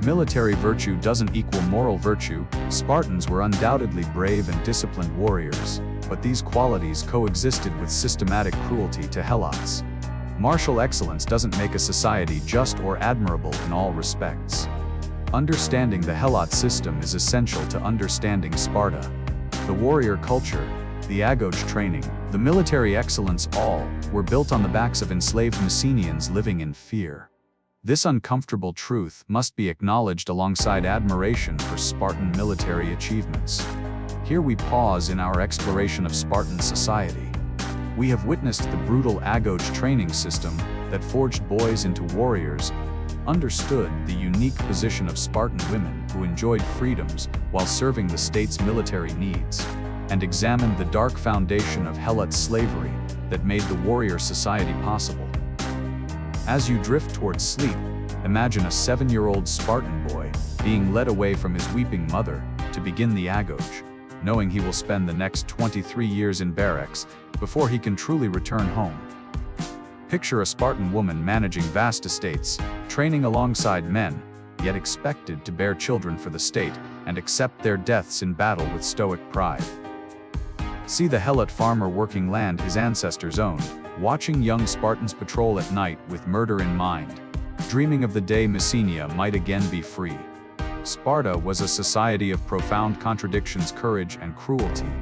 Military virtue doesn't equal moral virtue. Spartans were undoubtedly brave and disciplined warriors, but these qualities coexisted with systematic cruelty to Helots. Martial excellence doesn't make a society just or admirable in all respects. Understanding the Helot system is essential to understanding Sparta. The warrior culture, the Agoge training, the military excellence, all were built on the backs of enslaved Messenians living in fear. This uncomfortable truth must be acknowledged alongside admiration for Spartan military achievements. Here we pause in our exploration of Spartan society. We have witnessed the brutal Agoge training system that forged boys into warriors, understood the unique position of Spartan women who enjoyed freedoms while serving the state's military needs, and examined the dark foundation of Helot slavery that made the warrior society possible. As you drift towards sleep, imagine a 7-year-old Spartan boy being led away from his weeping mother to begin the Agoge, knowing he will spend the next 23 years in barracks before he can truly return home. Picture a Spartan woman managing vast estates, training alongside men, yet expected to bear children for the state, and accept their deaths in battle with stoic pride. See the Helot farmer working land his ancestors owned, watching young Spartans patrol at night with murder in mind, dreaming of the day Messenia might again be free. Sparta was a society of profound contradictions, courage and cruelty,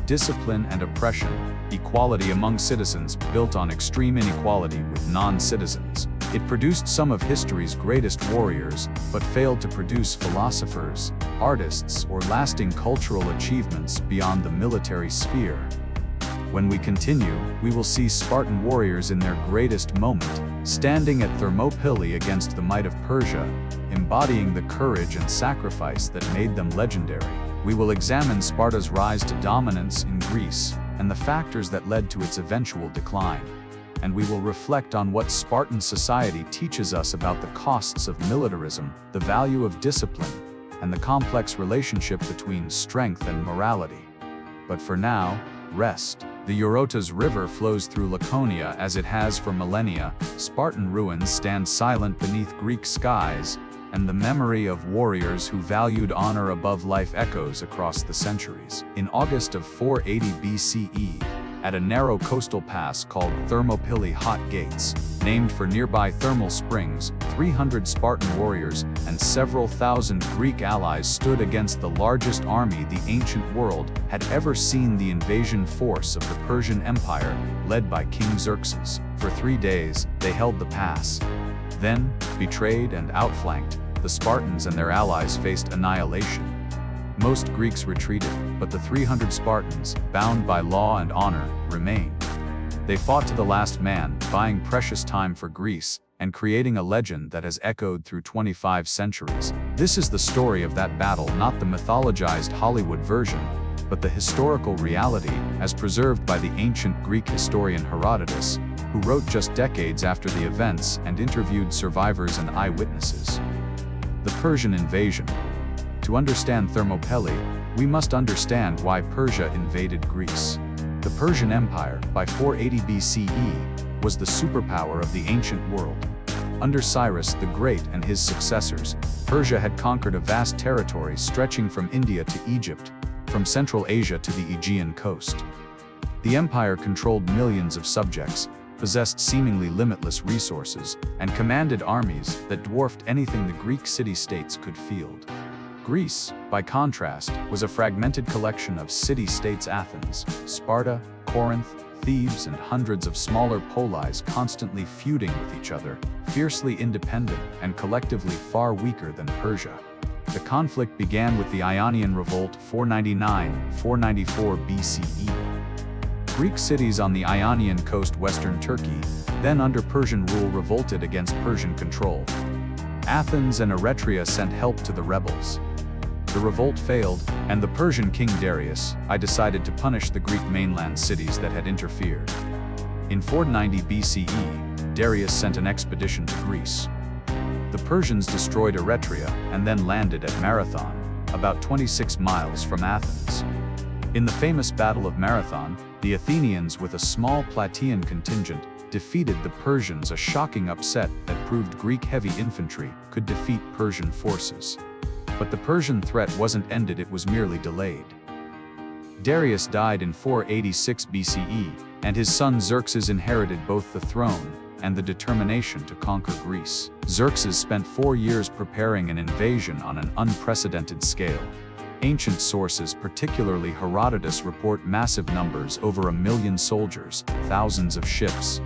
discipline and oppression, equality among citizens built on extreme inequality with non-citizens. It produced some of history's greatest warriors, but failed to produce philosophers, artists, or lasting cultural achievements beyond the military sphere. When we continue, we will see Spartan warriors in their greatest moment, standing at Thermopylae against the might of Persia, embodying the courage and sacrifice that made them legendary. We will examine Sparta's rise to dominance in Greece and the factors that led to its eventual decline. And we will reflect on what Spartan society teaches us about the costs of militarism, the value of discipline, and the complex relationship between strength and morality. But for now, rest. The Eurotas River flows through Laconia as it has for millennia. Spartan ruins stand silent beneath Greek skies, and the memory of warriors who valued honor above life echoes across the centuries. In August of 480 BCE, at a narrow coastal pass called Thermopylae Hot Gates, named for nearby thermal springs, 300 Spartan warriors and several thousand Greek allies stood against the largest army the ancient world had ever seen. The invasion force of the Persian Empire, led by King Xerxes. For 3 days, they held the pass. Then, betrayed and outflanked, the Spartans and their allies faced annihilation. Most Greeks retreated, but the 300 Spartans, bound by law and honor, remained. They fought to the last man, buying precious time for Greece, and creating a legend that has echoed through 25 centuries. This is the story of that battle, not the mythologized Hollywood version, but the historical reality, as preserved by the ancient Greek historian Herodotus, who wrote just decades after the events and interviewed survivors and eyewitnesses. The Persian invasion. To understand Thermopylae, we must understand why Persia invaded Greece. The Persian Empire, by 480 BCE, was the superpower of the ancient world. Under Cyrus the Great and his successors, Persia had conquered a vast territory stretching from India to Egypt, from Central Asia to the Aegean coast. The empire controlled millions of subjects, possessed seemingly limitless resources, and commanded armies that dwarfed anything the Greek city-states could field. Greece, by contrast, was a fragmented collection of city-states: Athens, Sparta, Corinth, Thebes, and hundreds of smaller polis constantly feuding with each other, fiercely independent and collectively far weaker than Persia. The conflict began with the Ionian Revolt 499–494 BCE. Greek cities on the Ionian coast, western Turkey, then under Persian rule, revolted against Persian control. Athens and Eretria sent help to the rebels. The revolt failed, and the Persian king Darius I decided to punish the Greek mainland cities that had interfered. In 490 BCE, Darius sent an expedition to Greece. The Persians destroyed Eretria and then landed at Marathon, about 26 miles from Athens. In the famous Battle of Marathon, the Athenians, with a small Plataean contingent, defeated the Persians, a shocking upset that proved Greek heavy infantry could defeat Persian forces. But the Persian threat wasn't ended, it was merely delayed. Darius died in 486 BCE, and his son Xerxes inherited both the throne and the determination to conquer Greece. Xerxes spent 4 years preparing an invasion on an unprecedented scale. Ancient sources, particularly Herodotus, report massive numbers, over 1 million soldiers, thousands of ships.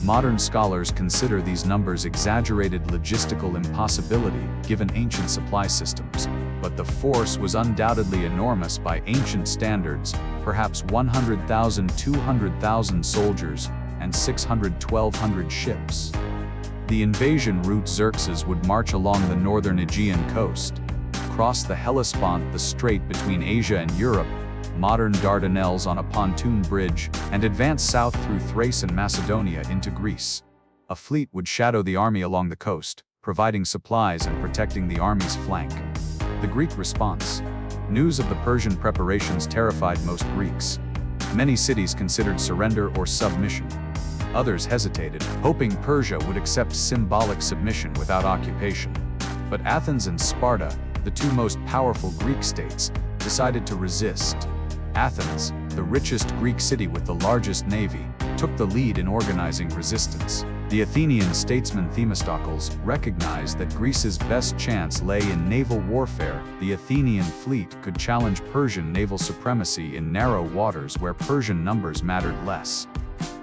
Modern scholars consider these numbers exaggerated logistical impossibility given ancient supply systems, but the force was undoubtedly enormous by ancient standards, perhaps 100,000, 200,000 soldiers, and 600–1,200 ships. The invasion route: Xerxes would march along the northern Aegean coast, cross the Hellespont, the strait between Asia and Europe, modern Dardanelles, on a pontoon bridge, and advance south through Thrace and Macedonia into Greece. A fleet would shadow the army along the coast, providing supplies and protecting the army's flank. The Greek response. News of the Persian preparations terrified most Greeks. Many cities considered surrender or submission. Others hesitated, hoping Persia would accept symbolic submission without occupation. But Athens and Sparta, the two most powerful Greek states, decided to resist. Athens, the richest Greek city with the largest navy, took the lead in organizing resistance. The Athenian statesman Themistocles recognized that Greece's best chance lay in naval warfare. The Athenian fleet could challenge Persian naval supremacy in narrow waters where Persian numbers mattered less.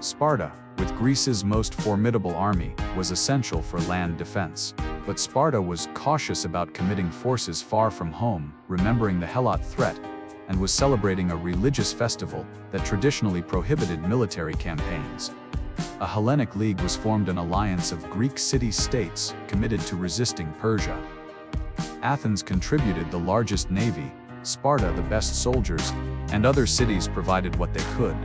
Sparta, with Greece's most formidable army, was essential for land defense. But Sparta was cautious about committing forces far from home, remembering the Helot threat, and was celebrating a religious festival that traditionally prohibited military campaigns. A Hellenic League was formed, an alliance of Greek city-states committed to resisting Persia. Athens contributed the largest navy, Sparta the best soldiers, and other cities provided what they could.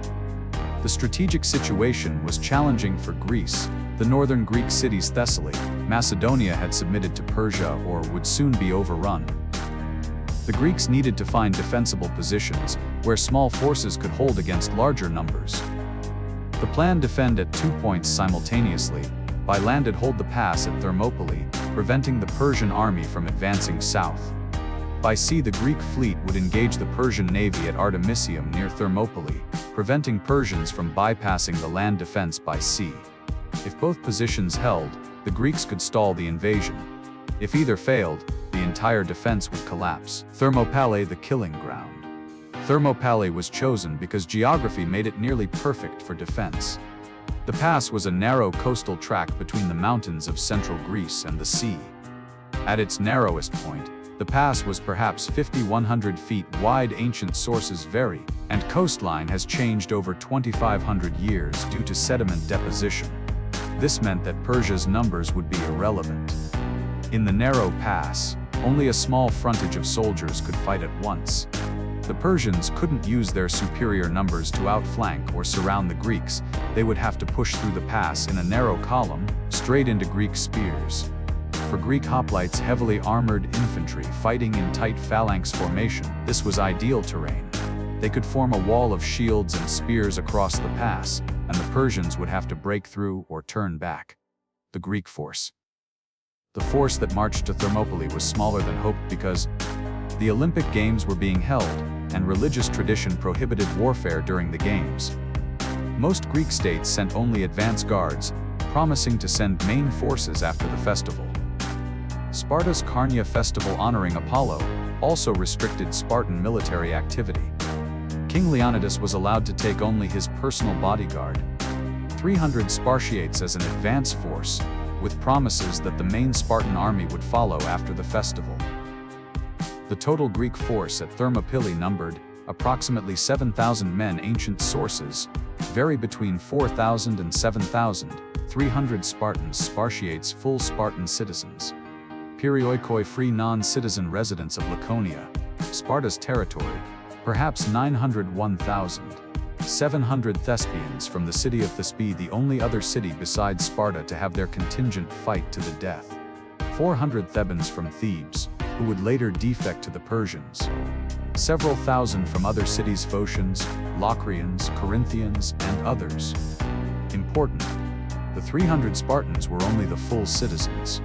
The strategic situation was challenging for Greece. The northern Greek cities Thessaly, Macedonia had submitted to Persia or would soon be overrun. The Greeks needed to find defensible positions where small forces could hold against larger numbers. The plan defend at 2 points simultaneously. By land it hold the pass at Thermopylae, preventing the Persian army from advancing south. By sea the Greek fleet would engage the Persian navy at Artemisium near Thermopylae, preventing Persians from bypassing the land defense by sea. If both positions held, the Greeks could stall the invasion. If either failed, the entire defense would collapse. Thermopylae, the killing ground. Thermopylae was chosen because geography made it nearly perfect for defense. The pass was a narrow coastal tract between the mountains of central Greece and the sea. At its narrowest point, the pass was perhaps 5,100 feet wide. Ancient sources vary, and coastline has changed over 2,500 years due to sediment deposition. This meant that Persia's numbers would be irrelevant. In the narrow pass, only a small frontage of soldiers could fight at once. The Persians couldn't use their superior numbers to outflank or surround the Greeks. They would have to push through the pass in a narrow column, straight into Greek spears. For Greek hoplites, heavily armored infantry fighting in tight phalanx formation, this was ideal terrain. They could form a wall of shields and spears across the pass, and the Persians would have to break through or turn back. The Greek force. The force that marched to Thermopylae was smaller than hoped because the Olympic Games were being held, and religious tradition prohibited warfare during the Games. Most Greek states sent only advance guards, promising to send main forces after the festival. Sparta's Carnia festival honoring Apollo also restricted Spartan military activity. King Leonidas was allowed to take only his personal bodyguard, 300 Spartiates as an advance force, with promises that the main Spartan army would follow after the festival. The total Greek force at Thermopylae numbered approximately 7,000 men. Ancient sources vary between 4,000 and 7,300 Spartans, Spartiates, full Spartan citizens. Perioikoi, free non-citizen residents of Laconia, Sparta's territory, perhaps 901,000. 700 Thespians from the city of Thespi, the only other city besides Sparta to have their contingent fight to the death. 400 Thebans from Thebes, who would later defect to the Persians. Several thousand from other cities, Phocians, Locrians, Corinthians, and others. Important, the 300 Spartans were only the full citizens.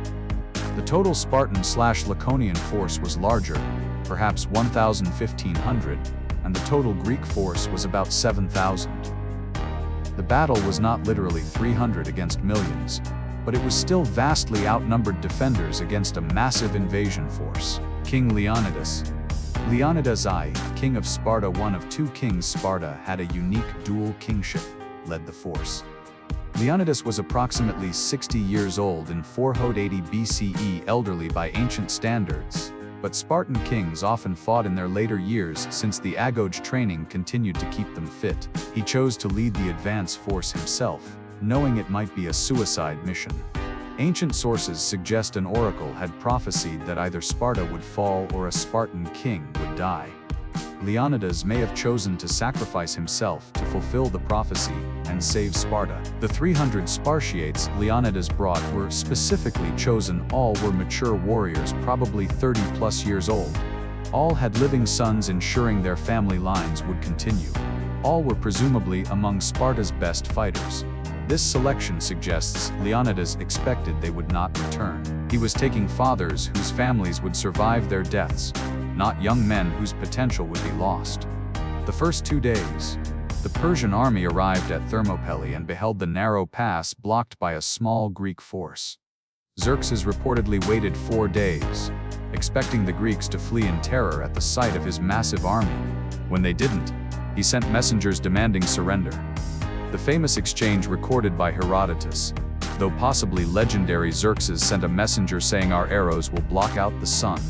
The total Spartan/Laconian force was larger, perhaps 1,000–1,500, and the total Greek force was about 7,000. The battle was not literally 300 against millions, but it was still vastly outnumbered defenders against a massive invasion force. King Leonidas. Leonidas I, king of Sparta, one of two kings. Sparta had a unique dual kingship, led the force. Leonidas was approximately 60 years old in 480 BCE, elderly by ancient standards, but Spartan kings often fought in their later years since the Agoge training continued to keep them fit. He chose to lead the advance force himself, knowing it might be a suicide mission. Ancient sources suggest an oracle had prophesied that either Sparta would fall or a Spartan king would die. Leonidas may have chosen to sacrifice himself to fulfill the prophecy and save Sparta. The 300 Spartiates Leonidas brought were specifically chosen. All were mature warriors, probably 30+ years old. All had living sons, ensuring their family lines would continue. All were presumably among Sparta's best fighters. This selection suggests Leonidas expected they would not return. He was taking fathers whose families would survive their deaths, not young men whose potential would be lost. The first 2 days, the Persian army arrived at Thermopylae and beheld the narrow pass blocked by a small Greek force. Xerxes reportedly waited 4 days, expecting the Greeks to flee in terror at the sight of his massive army. When they didn't, he sent messengers demanding surrender. The famous exchange recorded by Herodotus, though possibly legendary, Xerxes sent a messenger saying, "Our arrows will block out the sun."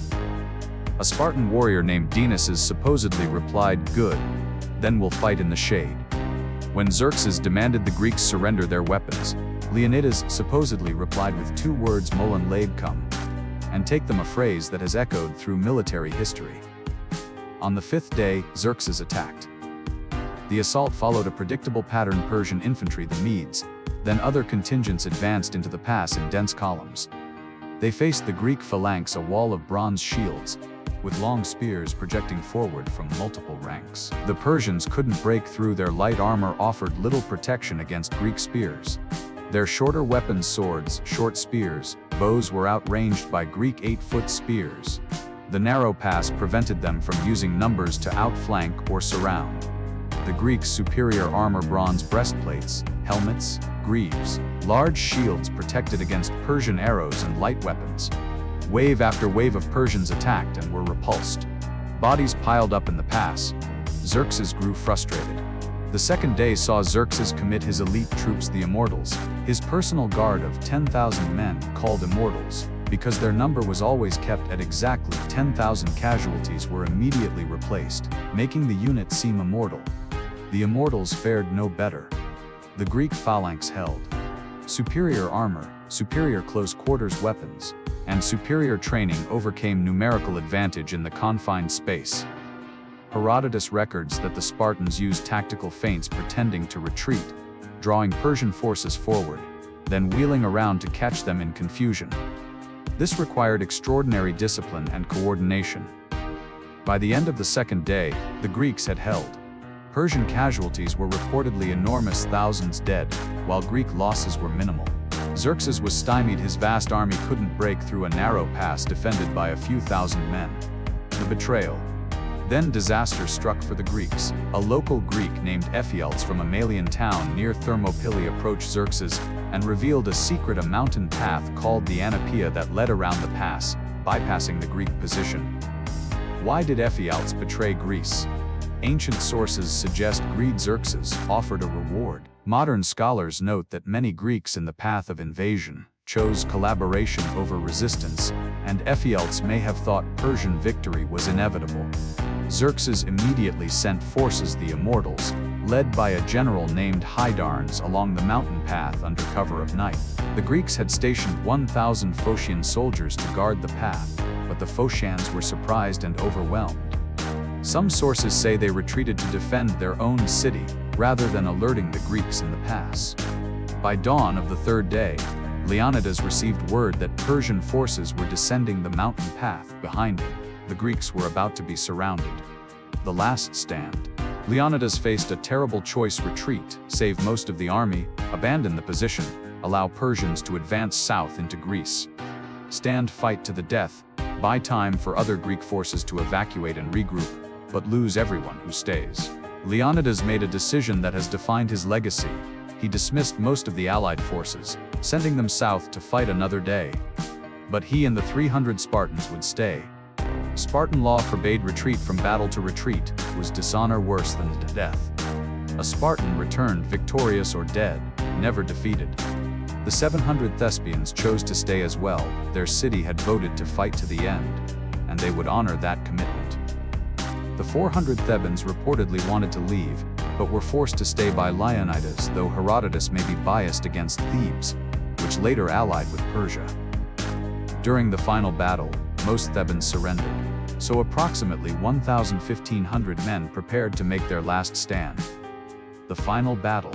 A Spartan warrior named Dionysus supposedly replied, "Good, then we'll fight in the shade." When Xerxes demanded the Greeks surrender their weapons, Leonidas supposedly replied with 2 words, "Molon labe come," and take them, a phrase that has echoed through military history. On the 5th day, Xerxes attacked. The assault followed a predictable pattern: Persian infantry, the Medes, then other contingents advanced into the pass in dense columns. They faced the Greek phalanx, a wall of bronze shields, with long spears projecting forward from multiple ranks. The Persians couldn't break through. Their light armor offered little protection against Greek spears. Their shorter weapons, swords, short spears, bows, were outranged by Greek 8-foot spears. The narrow pass prevented them from using numbers to outflank or surround. The Greeks' superior armor, bronze breastplates, helmets, greaves, large shields protected against Persian arrows and light weapons. Wave after wave of Persians attacked and were repulsed. Bodies piled up in the pass. Xerxes grew frustrated. The second day saw Xerxes commit his elite troops, the Immortals, his personal guard of 10,000 men, called Immortals, because their number was always kept at exactly 10,000 casualties, were immediately replaced, making the unit seem immortal. The Immortals fared no better. The Greek phalanx held superior armor, superior close quarters weapons, and superior training overcame numerical advantage in the confined space. Herodotus records that the Spartans used tactical feints pretending to retreat, drawing Persian forces forward, then wheeling around to catch them in confusion. This required extraordinary discipline and coordination. By the end of the second day, the Greeks had held. Persian casualties were reportedly enormous, thousands dead, while Greek losses were minimal. Xerxes was stymied. His vast army couldn't break through a narrow pass defended by a few thousand men. The betrayal. Then disaster struck for the Greeks. A local Greek named Ephors from a Malian town near Thermopylae approached Xerxes and revealed a secret, a mountain path called the Anapeia that led around the pass, bypassing the Greek position. Why did Ephors betray Greece? Ancient sources suggest greed. Xerxes offered a reward. Modern scholars note that many Greeks in the path of invasion chose collaboration over resistance, and Ephors may have thought Persian victory was inevitable. Xerxes immediately sent forces, the Immortals, led by a general named Hydarnes, along the mountain path under cover of night. The Greeks had stationed 1,000 Phocian soldiers to guard the path, but the Phocians were surprised and overwhelmed. Some sources say they retreated to defend their own city, rather than alerting the Greeks in the pass. By dawn of the third day, Leonidas received word that Persian forces were descending the mountain path behind him. The Greeks were about to be surrounded. The last stand. Leonidas faced a terrible choice: retreat, save most of the army, abandon the position, allow Persians to advance south into Greece. Stand, fight to the death, buy time for other Greek forces to evacuate and regroup, but lose everyone who stays. Leonidas made a decision that has defined his legacy. He dismissed most of the allied forces, sending them south to fight another day. But he and the 300 Spartans would stay. Spartan law forbade retreat. From battle to retreat was dishonor worse than death. A Spartan returned victorious or dead, never defeated. The 700 Thespians chose to stay as well. Their city had voted to fight to the end, and they would honor that commitment. The 400 Thebans reportedly wanted to leave, but were forced to stay by Leonidas, though Herodotus may be biased against Thebes, which later allied with Persia. During the final battle, most Thebans surrendered, so approximately 1,500 men prepared to make their last stand. The final battle.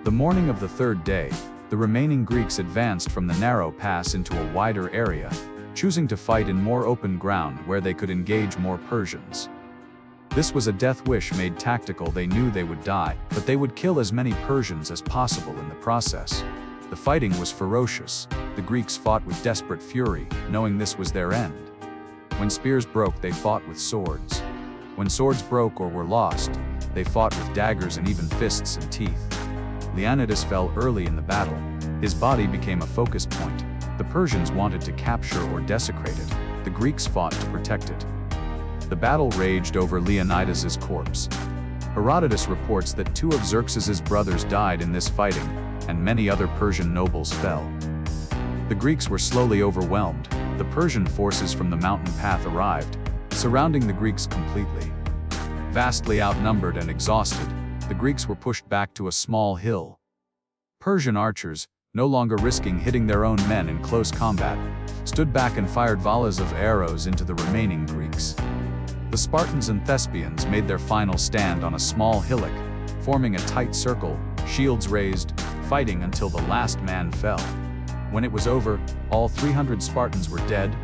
The morning of the third day, the remaining Greeks advanced from the narrow pass into a wider area, choosing to fight in more open ground where they could engage more Persians. This was a death wish made tactical. They knew they would die, but they would kill as many Persians as possible in the process. The fighting was ferocious. The Greeks fought with desperate fury, knowing this was their end. When spears broke, they fought with swords. When swords broke or were lost, they fought with daggers and even fists and teeth. Leonidas fell early in the battle. His body became a focus point. The Persians wanted to capture or desecrate it. The Greeks fought to protect it. The battle raged over Leonidas's corpse. Herodotus reports that 2 of Xerxes's brothers died in this fighting, and many other Persian nobles fell. The Greeks were slowly overwhelmed. The Persian forces from the mountain path arrived, surrounding the Greeks completely. Vastly outnumbered and exhausted, the Greeks were pushed back to a small hill. Persian archers, no longer risking hitting their own men in close combat, stood back and fired volleys of arrows into the remaining Greeks. The Spartans and Thespians made their final stand on a small hillock, forming a tight circle, shields raised, fighting until the last man fell. When it was over, all 300 Spartans were dead,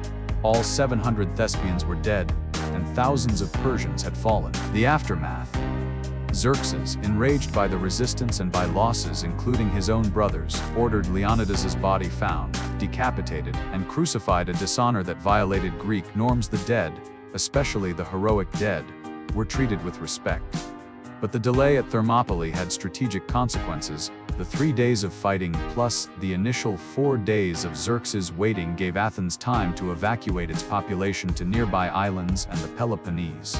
all 700 Thespians were dead, and thousands of Persians had fallen. The aftermath. Xerxes, enraged by the resistance and by losses including his own brothers, ordered Leonidas's body found, decapitated, and crucified, a dishonor that violated Greek norms. The dead, especially the heroic dead, were treated with respect. But the delay at Thermopylae had strategic consequences. The 3 days of fighting plus the initial 4 days of Xerxes' waiting gave Athens time to evacuate its population to nearby islands and the Peloponnese.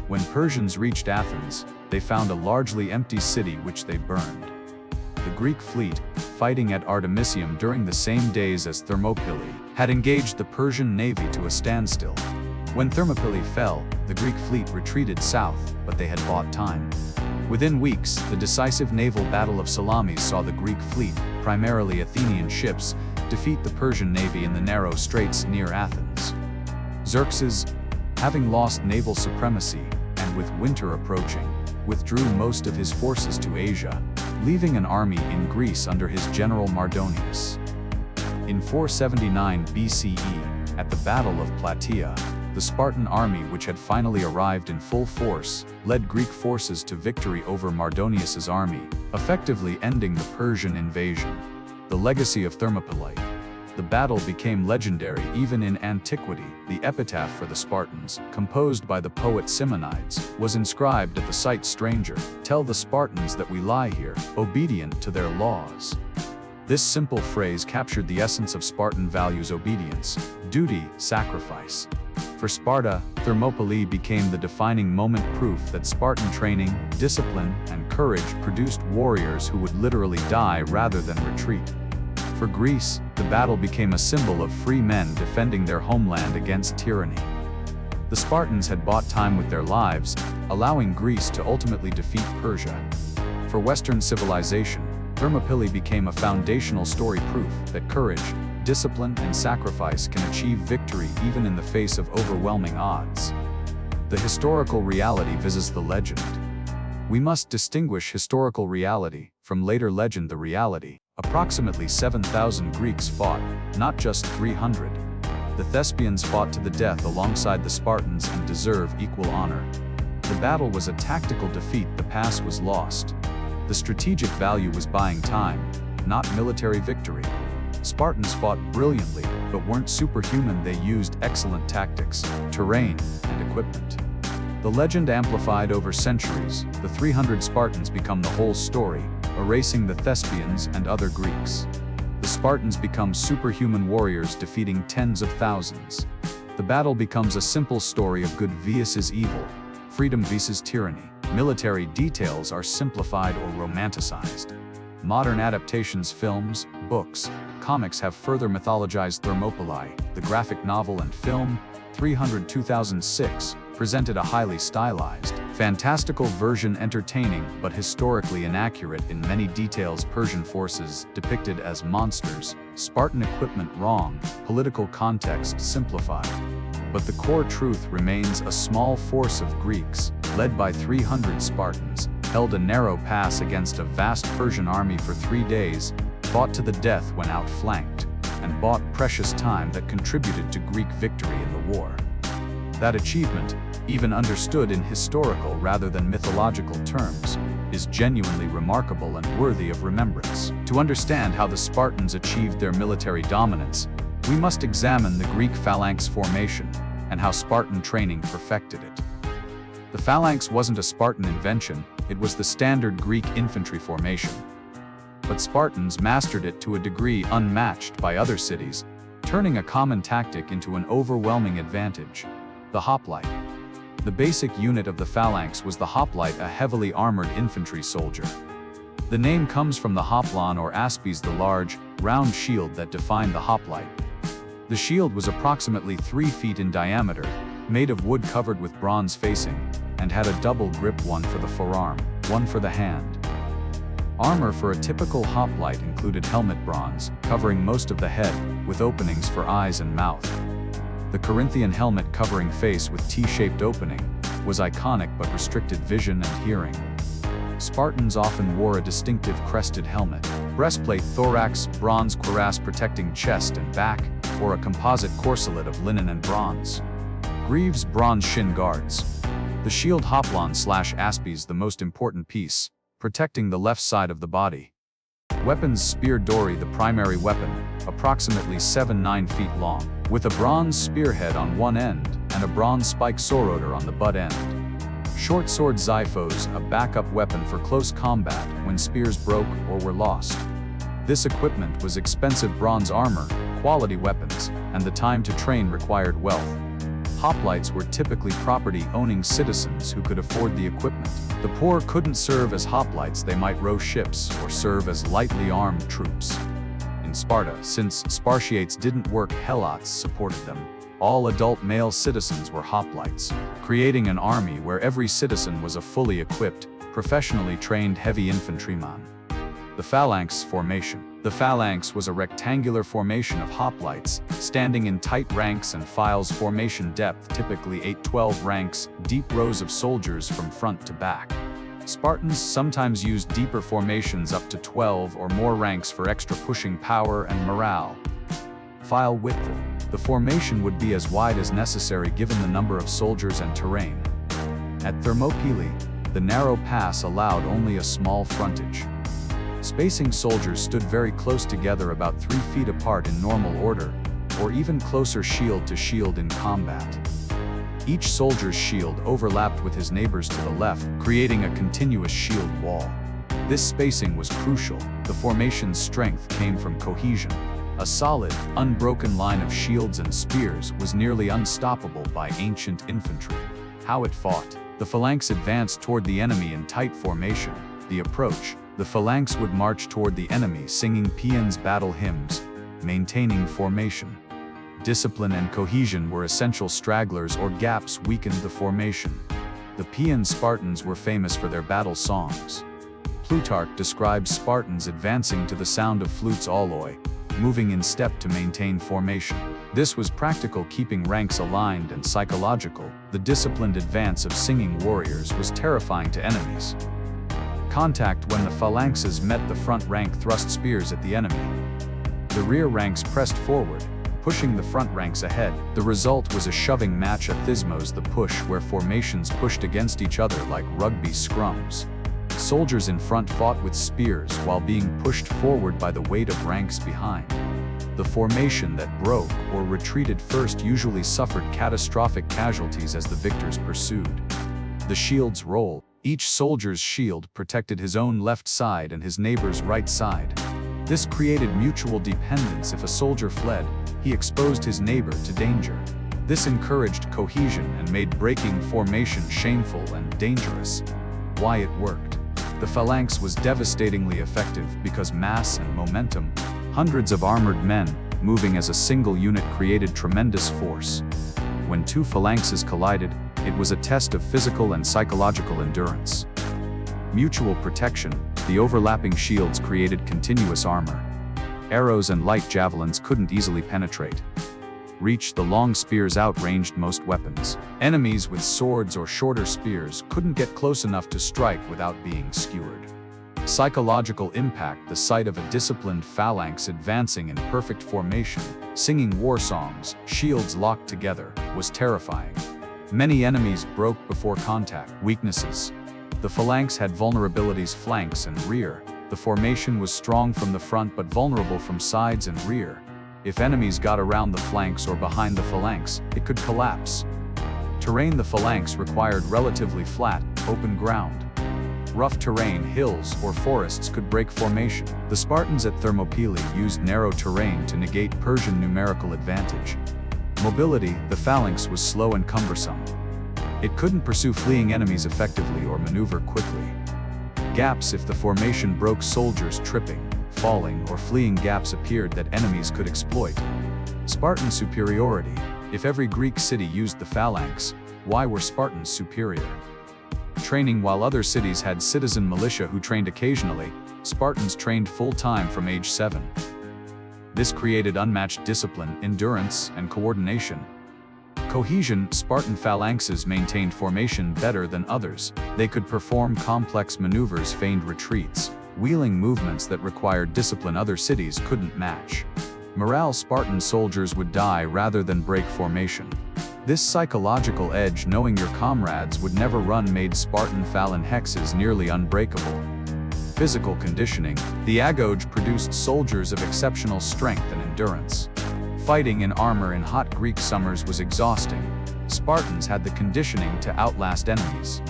When Persians reached Athens, they found a largely empty city which they burned. The Greek fleet, fighting at Artemisium during the same days as Thermopylae, had engaged the Persian navy to a standstill. When Thermopylae fell, the Greek fleet retreated south, but they had bought time. Within weeks, the decisive naval battle of Salamis saw the Greek fleet, primarily Athenian ships, defeat the Persian navy in the narrow straits near Athens. Xerxes, having lost naval supremacy, and with winter approaching, withdrew most of his forces to Asia, leaving an army in Greece under his general Mardonius. In 479 BCE, at the Battle of Plataea, the Spartan army, which had finally arrived in full force, led Greek forces to victory over Mardonius's army, effectively ending the Persian invasion. The legacy of Thermopylae. The battle became legendary even in antiquity. The epitaph for the Spartans, composed by the poet Simonides, was inscribed at the site. Stranger, tell the Spartans that we lie here, obedient to their laws. This simple phrase captured the essence of Spartan values: obedience, duty, sacrifice. For Sparta, Thermopylae became the defining moment, proof that Spartan training, discipline, and courage produced warriors who would literally die rather than retreat. For Greece, the battle became a symbol of free men defending their homeland against tyranny. The Spartans had bought time with their lives, allowing Greece to ultimately defeat Persia. For Western civilization, Thermopylae became a foundational story, proof that courage, discipline, and sacrifice can achieve victory even in the face of overwhelming odds. The historical reality versus the legend. We must distinguish historical reality from later legend. The reality: approximately 7,000 Greeks fought, not just 300. The Thespians fought to the death alongside the Spartans and deserve equal honor. The battle was a tactical defeat. The pass was lost. The strategic value was buying time, not military victory. Spartans fought brilliantly, but weren't superhuman. They used excellent tactics, terrain, and equipment. The legend amplified over centuries. The 300 Spartans become the whole story, erasing the Thespians and other Greeks. The Spartans become superhuman warriors, defeating tens of thousands. The battle becomes a simple story of good versus evil, freedom versus tyranny. Military details are simplified or romanticized. Modern adaptations, films, books, comics have further mythologized Thermopylae. The graphic novel and film, 300 2006, presented a highly stylized, fantastical version, entertaining but historically inaccurate in many details. Persian forces depicted as monsters, Spartan equipment wrong, political context simplified. But the core truth remains: a small force of Greeks, led by 300 Spartans, held a narrow pass against a vast Persian army for 3 days, fought to the death when outflanked, and bought precious time that contributed to Greek victory in the war. That achievement, even understood in historical rather than mythological terms, is genuinely remarkable and worthy of remembrance. To understand how the Spartans achieved their military dominance, we must examine the Greek phalanx formation and how Spartan training perfected it. The phalanx wasn't a Spartan invention, it was the standard Greek infantry formation. But Spartans mastered it to a degree unmatched by other cities, turning a common tactic into an overwhelming advantage: the hoplite. The basic unit of the phalanx was the hoplite, a heavily armored infantry soldier. The name comes from the hoplon or aspes, the large, round shield that defined the hoplite. The shield was approximately 3 feet in diameter, made of wood covered with bronze facing, and had a double grip, one for the forearm, one for the hand. Armor for a typical hoplite included helmet bronze, covering most of the head, with openings for eyes and mouth. The Corinthian helmet covering face with T-shaped opening was iconic but restricted vision and hearing. Spartans often wore a distinctive crested helmet, breastplate, thorax, bronze cuirass protecting chest and back, or a composite corselet of linen and bronze. Greaves, bronze shin guards. The shield hoplon/aspes, the most important piece, protecting the left side of the body. Weapons: spear dory, the primary weapon, approximately 7-9 feet long, with a bronze spearhead on one end and a bronze spike soroder on the butt end. Short sword xiphos, a backup weapon for close combat when spears broke or were lost. This equipment was expensive bronze armor, quality weapons, and the time to train required wealth. Hoplites were typically property-owning citizens who could afford the equipment. The poor couldn't serve as hoplites, they might row ships or serve as lightly armed troops. In Sparta, since Spartiates didn't work, Helots supported them. All adult male citizens were hoplites, creating an army where every citizen was a fully equipped, professionally trained heavy infantryman. The phalanx formation. The phalanx was a rectangular formation of hoplites, standing in tight ranks and files. Formation depth, typically 8-12 ranks, deep rows of soldiers from front to back. Spartans sometimes used deeper formations up to 12 or more ranks for extra pushing power and morale. File width. The formation would be as wide as necessary given the number of soldiers and terrain. At Thermopylae, the narrow pass allowed only a small frontage. Spacing: soldiers stood very close together, about 3 feet apart in normal order, or even closer shield to shield in combat. Each soldier's shield overlapped with his neighbor's to the left, creating a continuous shield wall. This spacing was crucial. The formation's strength came from cohesion. A solid, unbroken line of shields and spears was nearly unstoppable by ancient infantry. How it fought. The phalanx advanced toward the enemy in tight formation. The approach. The phalanx would march toward the enemy singing paeans, battle hymns, maintaining formation. Discipline and cohesion were essential. Stragglers or gaps weakened the formation. The paean Spartans were famous for their battle songs. Plutarch describes Spartans advancing to the sound of flutes alloy, moving in step to maintain formation. This was practical, keeping ranks aligned, and psychological. The disciplined advance of singing warriors was terrifying to enemies. Contact: when the phalanxes met, the front rank thrust spears at the enemy. The rear ranks pressed forward, pushing the front ranks ahead. The result was a shoving match. Athismos, the push, where formations pushed against each other like rugby scrums. Soldiers in front fought with spears while being pushed forward by the weight of ranks behind. The formation that broke or retreated first usually suffered catastrophic casualties as the victors pursued. The shield's role. Each soldier's shield protected his own left side and his neighbor's right side. This created mutual dependence. If a soldier fled, he exposed his neighbor to danger. This encouraged cohesion and made breaking formation shameful and dangerous. Why it worked. The phalanx was devastatingly effective because mass and momentum. Hundreds of armored men, moving as a single unit, created tremendous force. When two phalanxes collided, it was a test of physical and psychological endurance. Mutual protection. The overlapping shields created continuous armor. Arrows and light javelins couldn't easily penetrate. Reach. The long spears outranged most weapons. Enemies with swords or shorter spears couldn't get close enough to strike without being skewered. Psychological impact. The sight of a disciplined phalanx advancing in perfect formation, singing war songs, shields locked together, was terrifying. Many enemies broke before contact. Weaknesses. The phalanx had vulnerabilities flanks and rear. The formation was strong from the front but vulnerable from sides and rear. If enemies got around the flanks or behind the phalanx, it could collapse. Terrain. The phalanx required relatively flat, open ground. Rough terrain, hills, or forests could break formation. The Spartans at Thermopylae used narrow terrain to negate Persian numerical advantage. Mobility. The phalanx was slow and cumbersome. It couldn't pursue fleeing enemies effectively or maneuver quickly. Gaps. If the formation broke, soldiers tripping, falling, or fleeing gaps appeared that enemies could exploit. Spartan superiority. If every Greek city used the phalanx, why were Spartans superior? Training. While other cities had citizen militia who trained occasionally, Spartans trained full-time from age 7. This created unmatched discipline, endurance, and coordination. Cohesion. Spartan phalanxes maintained formation better than others. They could perform complex maneuvers, feigned retreats, wheeling movements that required discipline other cities couldn't match. Morale. Spartan soldiers would die rather than break formation. This psychological edge, knowing your comrades would never run, made Spartan phalanxes nearly unbreakable. Physical conditioning. The Agoge produced soldiers of exceptional strength and endurance. Fighting in armor in hot Greek summers was exhausting. Spartans had the conditioning to outlast enemies.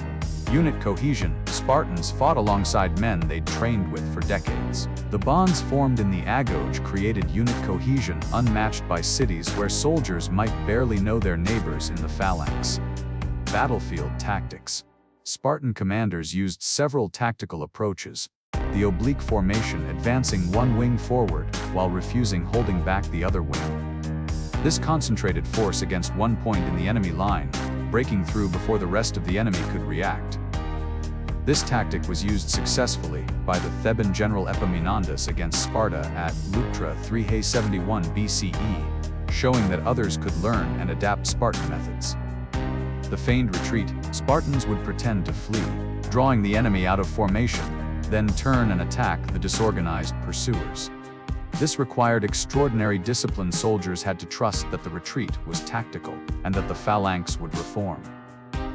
Unit cohesion. Spartans fought alongside men they'd trained with for decades. The bonds formed in the Agoge created unit cohesion unmatched by cities where soldiers might barely know their neighbors in the phalanx. Battlefield tactics. Spartan commanders used several tactical approaches. The oblique formation, advancing one wing forward while refusing holding back the other wing. This concentrated force against one point in the enemy line, breaking through before the rest of the enemy could react. This tactic was used successfully by the Theban general Epaminondas against Sparta at Leuctra 371 BCE, showing that others could learn and adapt Spartan methods. The feigned retreat. Spartans would pretend to flee, drawing the enemy out of formation, then turn and attack the disorganized pursuers. This required extraordinary discipline. Soldiers had to trust that the retreat was tactical and that the phalanx would reform.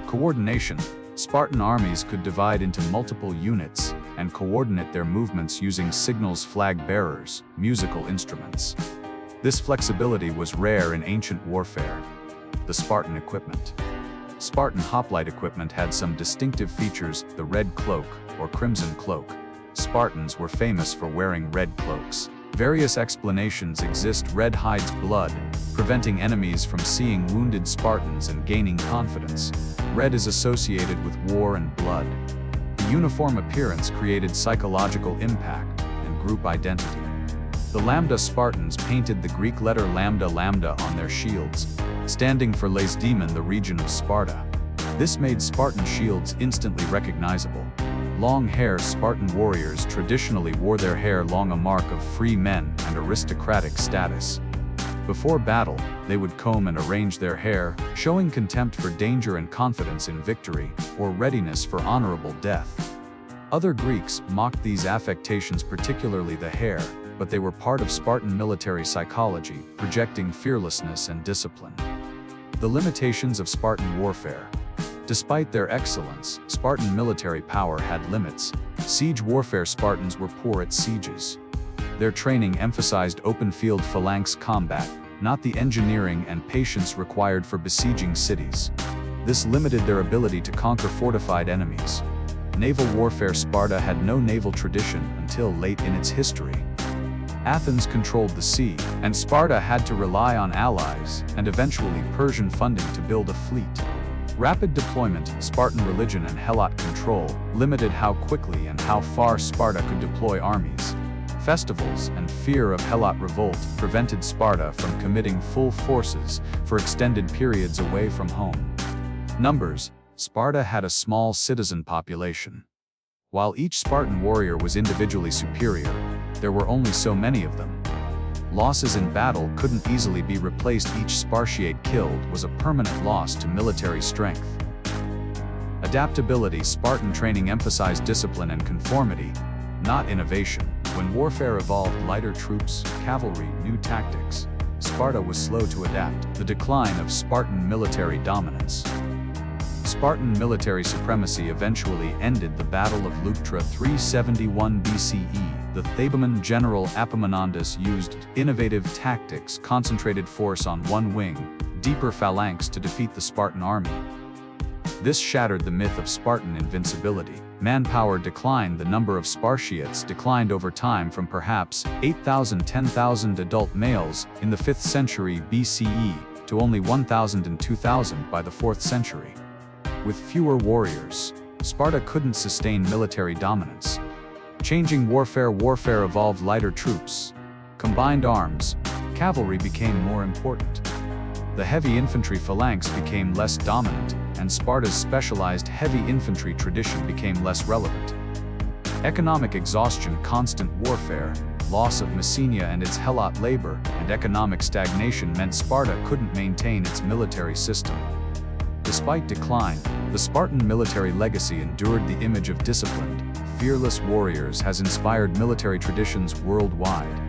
Coordination. Spartan armies could divide into multiple units and coordinate their movements using signals, flag bearers, musical instruments. This flexibility was rare in ancient warfare. The Spartan equipment. Spartan hoplite equipment had some distinctive features. The red cloak, or crimson cloak. Spartans were famous for wearing red cloaks. Various explanations exist. Red hides blood, preventing enemies from seeing wounded Spartans and gaining confidence. Red is associated with war and blood. The uniform appearance created psychological impact and group identity. The Lambda Spartans painted the Greek letter lambda on their shields, standing for Lacedaemon, the region of Sparta. This made Spartan shields instantly recognizable. Long hair. Spartan warriors traditionally wore their hair long, a mark of free men and aristocratic status. Before battle, they would comb and arrange their hair, showing contempt for danger and confidence in victory, or readiness for honorable death. Other Greeks mocked these affectations, particularly the hair, but they were part of Spartan military psychology, projecting fearlessness and discipline. The limitations of Spartan warfare. Despite their excellence, Spartan military power had limits. Siege warfare. Spartans were poor at sieges. Their training emphasized open-field phalanx combat, not the engineering and patience required for besieging cities. This limited their ability to conquer fortified enemies. Naval warfare. Sparta had no naval tradition until late in its history. Athens controlled the sea, and Sparta had to rely on allies and eventually Persian funding to build a fleet. Rapid deployment. Spartan religion and Helot control limited how quickly and how far Sparta could deploy armies. Festivals and fear of Helot revolt prevented Sparta from committing full forces for extended periods away from home. Numbers. Sparta had a small citizen population. While each Spartan warrior was individually superior, there were only so many of them. Losses in battle couldn't easily be replaced. Each Spartiate killed was a permanent loss to military strength. Adaptability. Spartan training emphasized discipline and conformity, not innovation. When warfare evolved, lighter troops, cavalry, new tactics, Sparta was slow to adapt. The decline of Spartan military dominance. Spartan military supremacy eventually ended the Battle of Leuctra 371 BCE. The Theban general Epaminondas used innovative tactics, concentrated force on one wing, deeper phalanx to defeat the Spartan army. This shattered the myth of Spartan invincibility. Manpower declined. The number of Spartiates declined over time from perhaps 8,000–10,000 adult males in the 5th century BCE to only 1,000 and 2,000 by the 4th century. With fewer warriors, Sparta couldn't sustain military dominance. Changing warfare evolved lighter troops. Combined arms, cavalry became more important. The heavy infantry phalanx became less dominant, and Sparta's specialized heavy infantry tradition became less relevant. Economic exhaustion, constant warfare, loss of Messenia and its Helot labor, and economic stagnation meant Sparta couldn't maintain its military system. Despite decline, the Spartan military legacy endured. The image of disciplined, fearless warriors has inspired military traditions worldwide.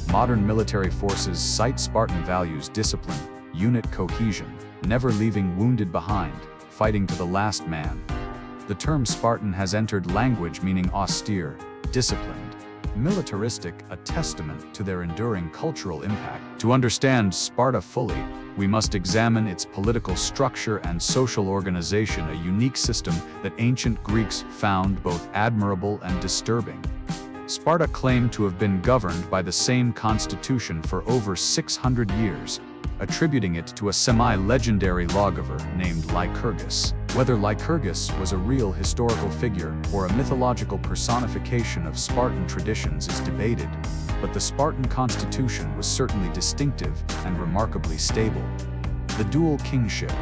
Modern military forces cite Spartan values: discipline, unit cohesion, never leaving wounded behind, fighting to the last man. The term Spartan has entered language, meaning austere, disciplined, militaristic, a testament to their enduring cultural impact. To understand Sparta fully, we must examine its political structure and social organization, a unique system that ancient Greeks found both admirable and disturbing. Sparta claimed to have been governed by the same constitution for over 600 years, attributing it to a semi-legendary lawgiver named Lycurgus. Whether Lycurgus was a real historical figure or a mythological personification of Spartan traditions is debated, but the Spartan constitution was certainly distinctive and remarkably stable. The dual kingship.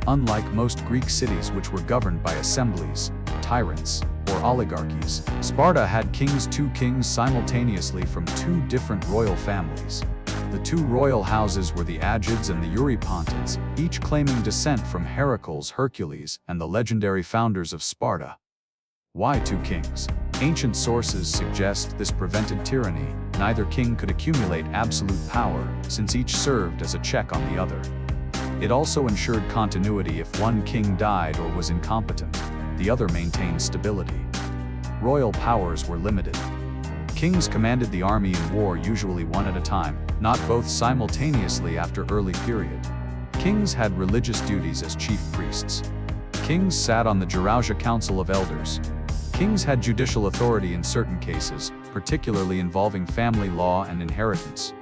Unlike most Greek cities which were governed by assemblies, tyrants, or oligarchies, Sparta had two kings simultaneously from two different royal families. The two royal houses were the Agids and the Eurypontids, each claiming descent from Heracles, Hercules, and the legendary founders of Sparta. Why two kings? Ancient sources suggest this prevented tyranny. Neither king could accumulate absolute power, since each served as a check on the other. It also ensured continuity. If one king died or was incompetent, the other maintained stability. Royal powers were limited. Kings commanded the army in war, usually one at a time, not both simultaneously. After early period, kings had religious duties as chief priests. Kings sat on the Gerousia Council of Elders. Kings had judicial authority in certain cases, particularly involving family law and inheritance.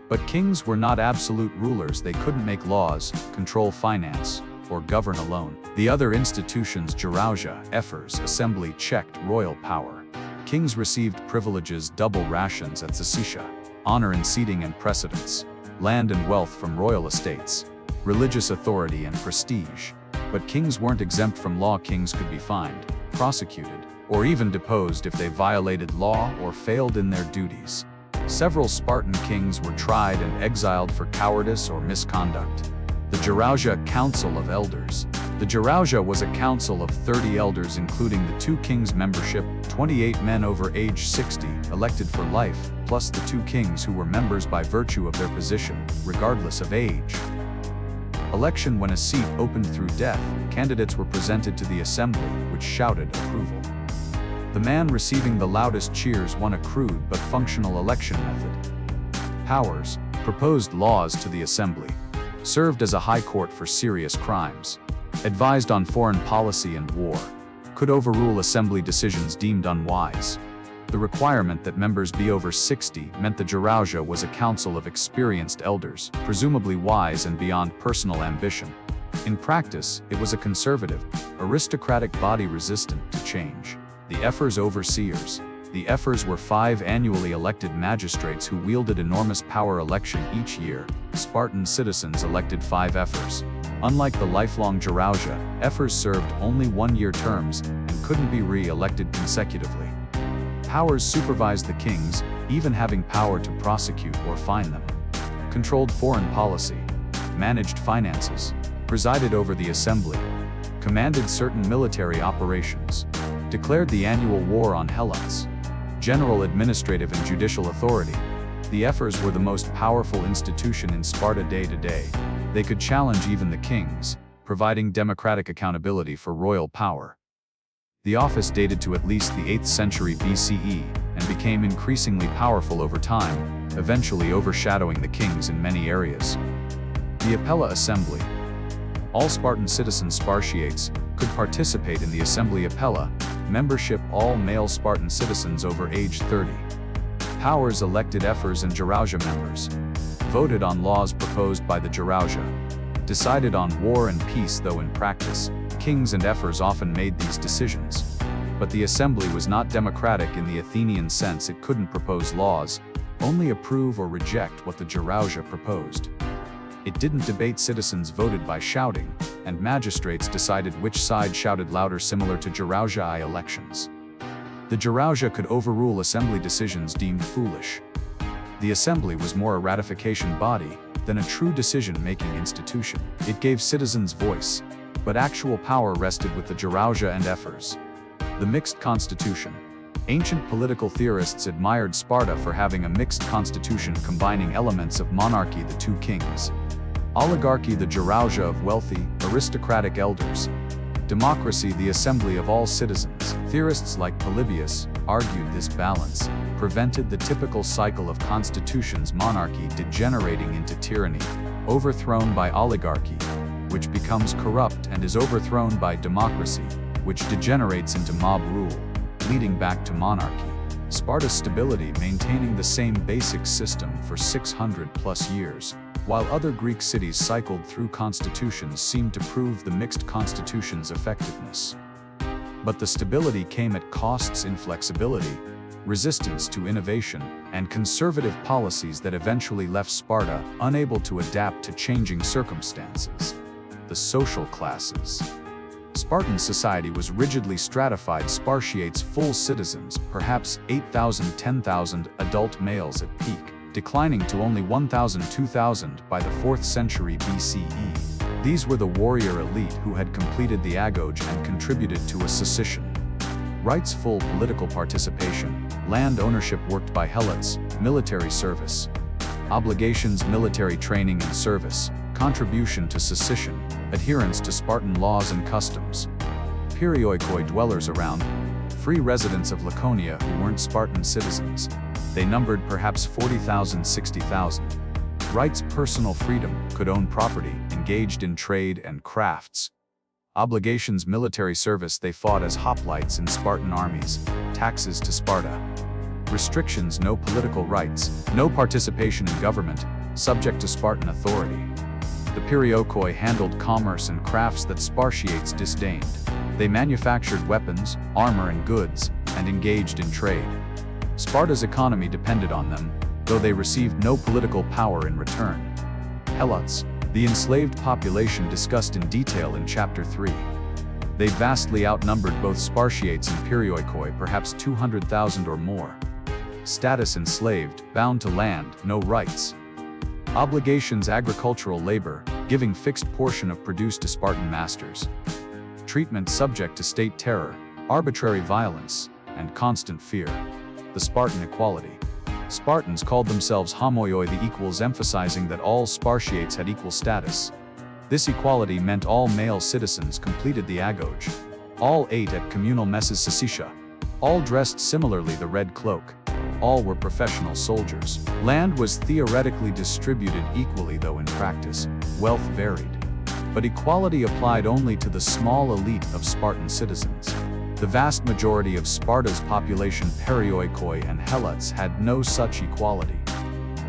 But kings were not absolute rulers. They couldn't make laws, control finance, or govern alone. The other institutions, Gerousia, Ephors, assembly, checked royal power. Kings received privileges, double rations at Sacetia, honor in seating and precedence, land and wealth from royal estates, religious authority and prestige. But kings weren't exempt from law. Kings could be fined, prosecuted, or even deposed if they violated law or failed in their duties. Several Spartan kings were tried and exiled for cowardice or misconduct. The Gerousia Council of Elders. The Gerousia was a council of 30 elders, including the two kings' membership, 28 men over age 60, elected for life, plus the two kings who were members by virtue of their position, regardless of age. Election. When a seat opened through death, candidates were presented to the assembly, which shouted approval. The man receiving the loudest cheers won. A crude but functional election method. Powers. Proposed laws to the assembly. Served as a high court for serious crimes. Advised on foreign policy and war. Could overrule assembly decisions deemed unwise. The requirement that members be over 60 meant the Gerousia was a council of experienced elders, presumably wise and beyond personal ambition. In practice, it was a conservative, aristocratic body resistant to change. The Ephors overseers. The Ephors were 5 annually elected magistrates who wielded enormous power. Election each year. Spartan citizens elected 5 Ephors. Unlike the lifelong Gerousia, Ephors served only 1-year terms and couldn't be re-elected consecutively. Powers supervised the kings, even having power to prosecute or fine them. Controlled foreign policy. Managed finances. Presided over the assembly. Commanded certain military operations. Declared the annual war on Helots. General administrative and judicial authority. The Ephors were the most powerful institution in Sparta day to day. They could challenge even the kings, providing democratic accountability for royal power. The office dated to at least the 8th century BCE and became increasingly powerful over time, eventually overshadowing the kings in many areas. The Apella Assembly. All Spartan citizen Spartiates could participate in the Assembly Apella, membership all male Spartan citizens over age 30. Powers elected Ephors and Gerousia members. Voted on laws proposed by the Gerousia. Decided on war and peace, though in practice, kings and Ephors often made these decisions. But the assembly was not democratic in the Athenian sense. It couldn't propose laws, only approve or reject what the Gerousia proposed. It didn't debate. Citizens voted by shouting, and magistrates decided which side shouted louder, similar to Gerousia elections. The Gerousia could overrule assembly decisions deemed foolish. The assembly was more a ratification body than a true decision-making institution. It gave citizens voice, but actual power rested with the Gerousia and Ephors. The mixed constitution. Ancient political theorists admired Sparta for having a mixed constitution combining elements of monarchy, the two kings; oligarchy, the Gerousia of wealthy, aristocratic elders; democracy, the assembly of all citizens. Theorists like Polybius argued this balance prevented the typical cycle of constitutions: monarchy degenerating into tyranny, overthrown by oligarchy, which becomes corrupt and is overthrown by democracy, which degenerates into mob rule, leading back to monarchy. Sparta's stability, maintaining the same basic system for 600+ years, while other Greek cities cycled through constitutions, seemed to prove the mixed constitution's effectiveness. But the stability came at costs: inflexibility, resistance to innovation, and conservative policies that eventually left Sparta unable to adapt to changing circumstances. The social classes. Spartan society was rigidly stratified. Spartiates, full citizens, perhaps 8,000, 10,000 adult males at peak, declining to only 1,000, 2,000 by the 4th century BCE. These were the warrior elite who had completed the Agoge and contributed to a succession. Rights: full political participation, land ownership worked by Helots, military service. Obligations: military training and service, contribution to succession, adherence to Spartan laws and customs. Perioikoi: dwellers around, free residents of Laconia who weren't Spartan citizens. They numbered perhaps 40,000, 60,000. Rights: personal freedom, could own property, engaged in trade and crafts. Obligations: military service, they fought as hoplites in Spartan armies. Taxes to Sparta. Restrictions: no political rights, no participation in government, subject to Spartan authority. The Perioikoi handled commerce and crafts that Spartiates disdained. They manufactured weapons, armor and goods, and engaged in trade. Sparta's economy depended on them, though they received no political power in return. Helots, the enslaved population discussed in detail in Chapter 3. They vastly outnumbered both Spartiates and Perioikoi, perhaps 200,000 or more. Status: enslaved, bound to land, no rights. Obligations: agricultural labor, giving fixed portion of produce to Spartan masters. Treatment: subject to state terror, arbitrary violence, and constant fear. The Spartan equality. Spartans called themselves homoioi, the equals, emphasizing that all Spartiates had equal status. This equality meant all male citizens completed the Agoge. All ate at communal messes sacitia. All dressed similarly, the red cloak. All were professional soldiers. Land was theoretically distributed equally, though in practice, wealth varied. But equality applied only to the small elite of Spartan citizens. The vast majority of Sparta's population, Perioikoi and Helots, had no such equality.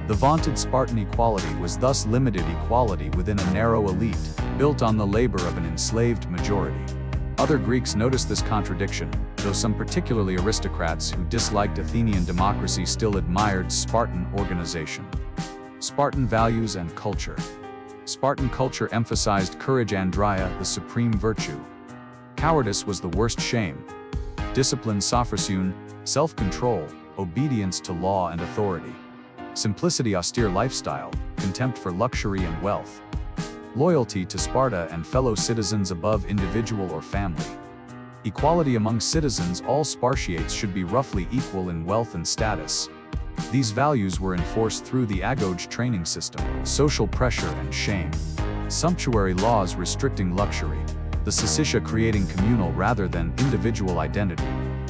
The vaunted Spartan equality was thus limited equality within a narrow elite, built on the labor of an enslaved majority. Other Greeks noticed this contradiction, though some, particularly aristocrats who disliked Athenian democracy, still admired Spartan organization. Spartan values and culture. Spartan culture emphasized courage, andria, the supreme virtue. Cowardice was the worst shame. Discipline, sophrosyne, self-control, obedience to law and authority. Simplicity, austere lifestyle, contempt for luxury and wealth. Loyalty to Sparta and fellow citizens above individual or family. Equality among citizens, all Spartiates should be roughly equal in wealth and status. These values were enforced through the Agoge training system. Social pressure and shame. Sumptuary laws restricting luxury. The Syssitia creating communal rather than individual identity.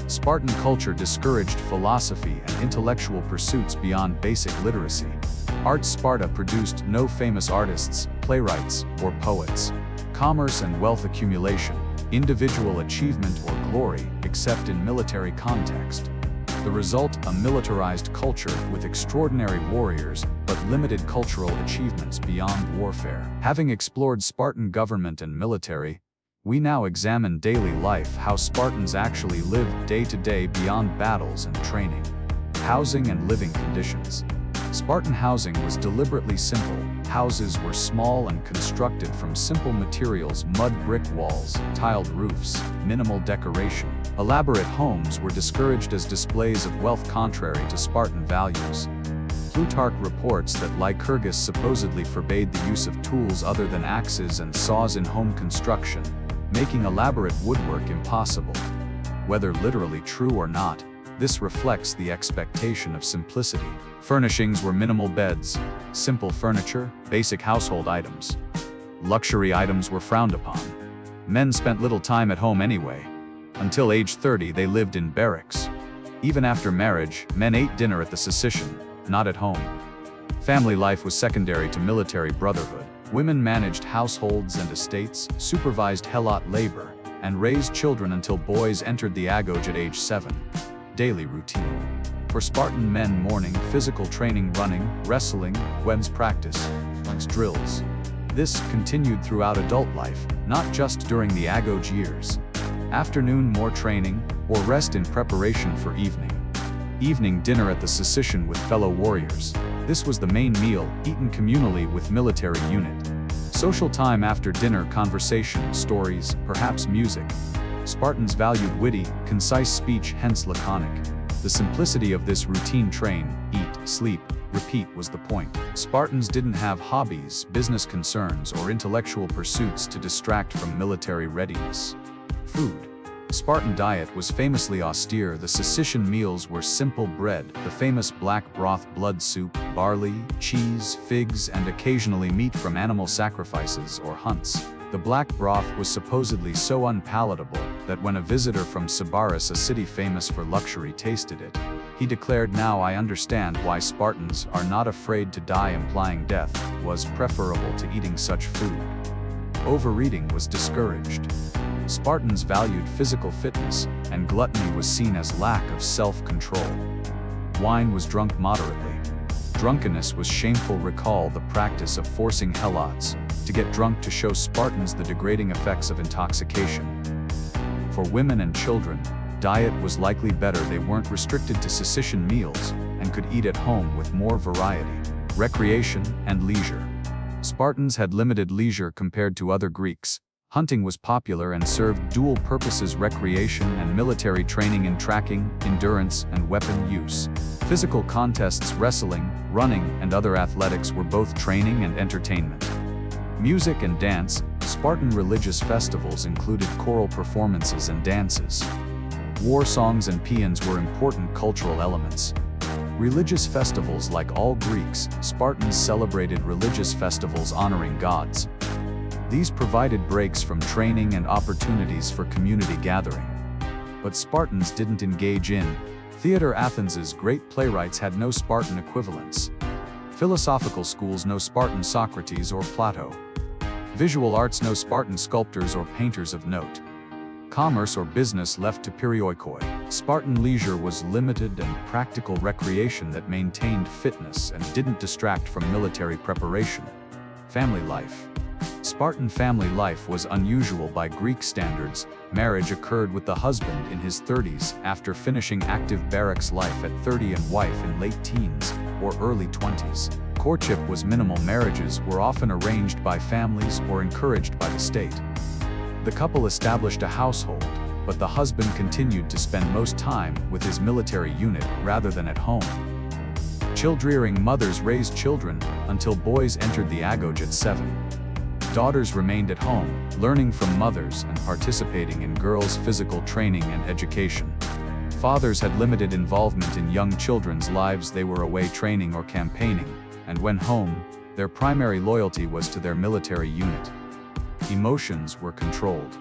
Spartan culture discouraged philosophy and intellectual pursuits beyond basic literacy. Art. Sparta produced no famous artists, playwrights, or poets. Commerce and wealth accumulation, individual achievement or glory, except in military context. The result, a militarized culture with extraordinary warriors, but limited cultural achievements beyond warfare. Having explored Spartan government and military, we now examine daily life, how Spartans actually lived day to day beyond battles and training. Housing and living conditions. Spartan housing was deliberately simple. Houses were small and constructed from simple materials: mud brick walls, tiled roofs, minimal decoration. Elaborate homes were discouraged as displays of wealth contrary to Spartan values. Plutarch reports that Lycurgus supposedly forbade the use of tools other than axes and saws in home construction, making elaborate woodwork impossible. Whether literally true or not, this reflects the expectation of simplicity. Furnishings were minimal beds, simple furniture, basic household items. Luxury items were frowned upon. Men spent little time at home anyway. Until age 30, they lived in barracks. Even after marriage, men ate dinner at the Syssitia, not at home. Family life was secondary to military brotherhood. Women managed households and estates, supervised Helot labor, and raised children until boys entered the Agoge at age 7. Daily routine. For Spartan men, morning, physical training, running, wrestling, weapons practice, drills. This continued throughout adult life, not just during the Agoge years. Afternoon, more training, or rest in preparation for evening. Evening dinner at the Syssitia with fellow warriors. This was the main meal, eaten communally with military unit. Social time after dinner, conversation, stories, perhaps music. Spartans valued witty, concise speech, hence laconic. The simplicity of this routine: train, eat, sleep, repeat was the point. Spartans didn't have hobbies, business concerns, or intellectual pursuits to distract from military readiness. Food. Spartan diet was famously austere. The Syssitian meals were simple: bread, the famous black broth, blood soup, barley, cheese, figs, and occasionally meat from animal sacrifices or hunts. The black broth was supposedly so unpalatable that when a visitor from Sybaris, a city famous for luxury, tasted it, he declared, "Now I understand why Spartans are not afraid to die," implying death was preferable to eating such food. Overeating was discouraged. Spartans valued physical fitness, and gluttony was seen as lack of self-control. Wine was drunk moderately. Drunkenness was shameful. Recall the practice of forcing Helots to get drunk to show Spartans the degrading effects of intoxication. For women and children, diet was likely better. They weren't restricted to Syssitian meals and could eat at home with more variety. Recreation and leisure. Spartans had limited leisure compared to other Greeks. Hunting was popular and served dual purposes: recreation and military training in tracking, endurance, and weapon use. Physical contests, wrestling, running, and other athletics were both training and entertainment. Music and dance. Spartan religious festivals included choral performances and dances. War songs and paeans were important cultural elements. Religious festivals. Like all Greeks, Spartans celebrated religious festivals honoring gods. These provided breaks from training and opportunities for community gathering. But Spartans didn't engage in theater. Athens's great playwrights had no Spartan equivalents. Philosophical schools, no Spartan Socrates or Plato. Visual arts, no Spartan sculptors or painters of note. Commerce or business left to perioikoi. Spartan leisure was limited and practical recreation that maintained fitness and didn't distract from military preparation. Family life. Spartan family life was unusual by Greek standards. Marriage occurred with the husband in his 30s after finishing active barracks life at 30 and wife in late teens or early 20s. Courtship was minimal. Marriages were often arranged by families or encouraged by the state. The couple established a household, but the husband continued to spend most time with his military unit rather than at home. Childrearing. Mothers raised children until boys entered the Agoge at 7. Daughters remained at home, learning from mothers and participating in girls' physical training and education. Fathers had limited involvement in young children's lives. They were away training or campaigning, and when home, Their primary loyalty was to their military unit. Emotions were controlled.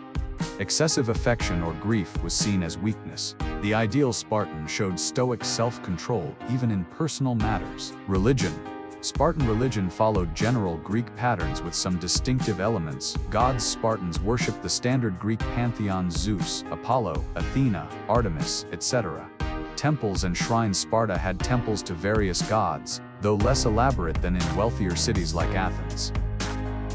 Excessive affection or grief was seen as weakness. The ideal Spartan showed stoic self-control even in personal matters. Religion. Spartan religion followed general Greek patterns with some distinctive elements. Gods. Spartans worshipped the standard Greek pantheons: Zeus, Apollo, Athena, Artemis, etc. Temples and shrines. Sparta had temples to various gods, though less elaborate than in wealthier cities like Athens.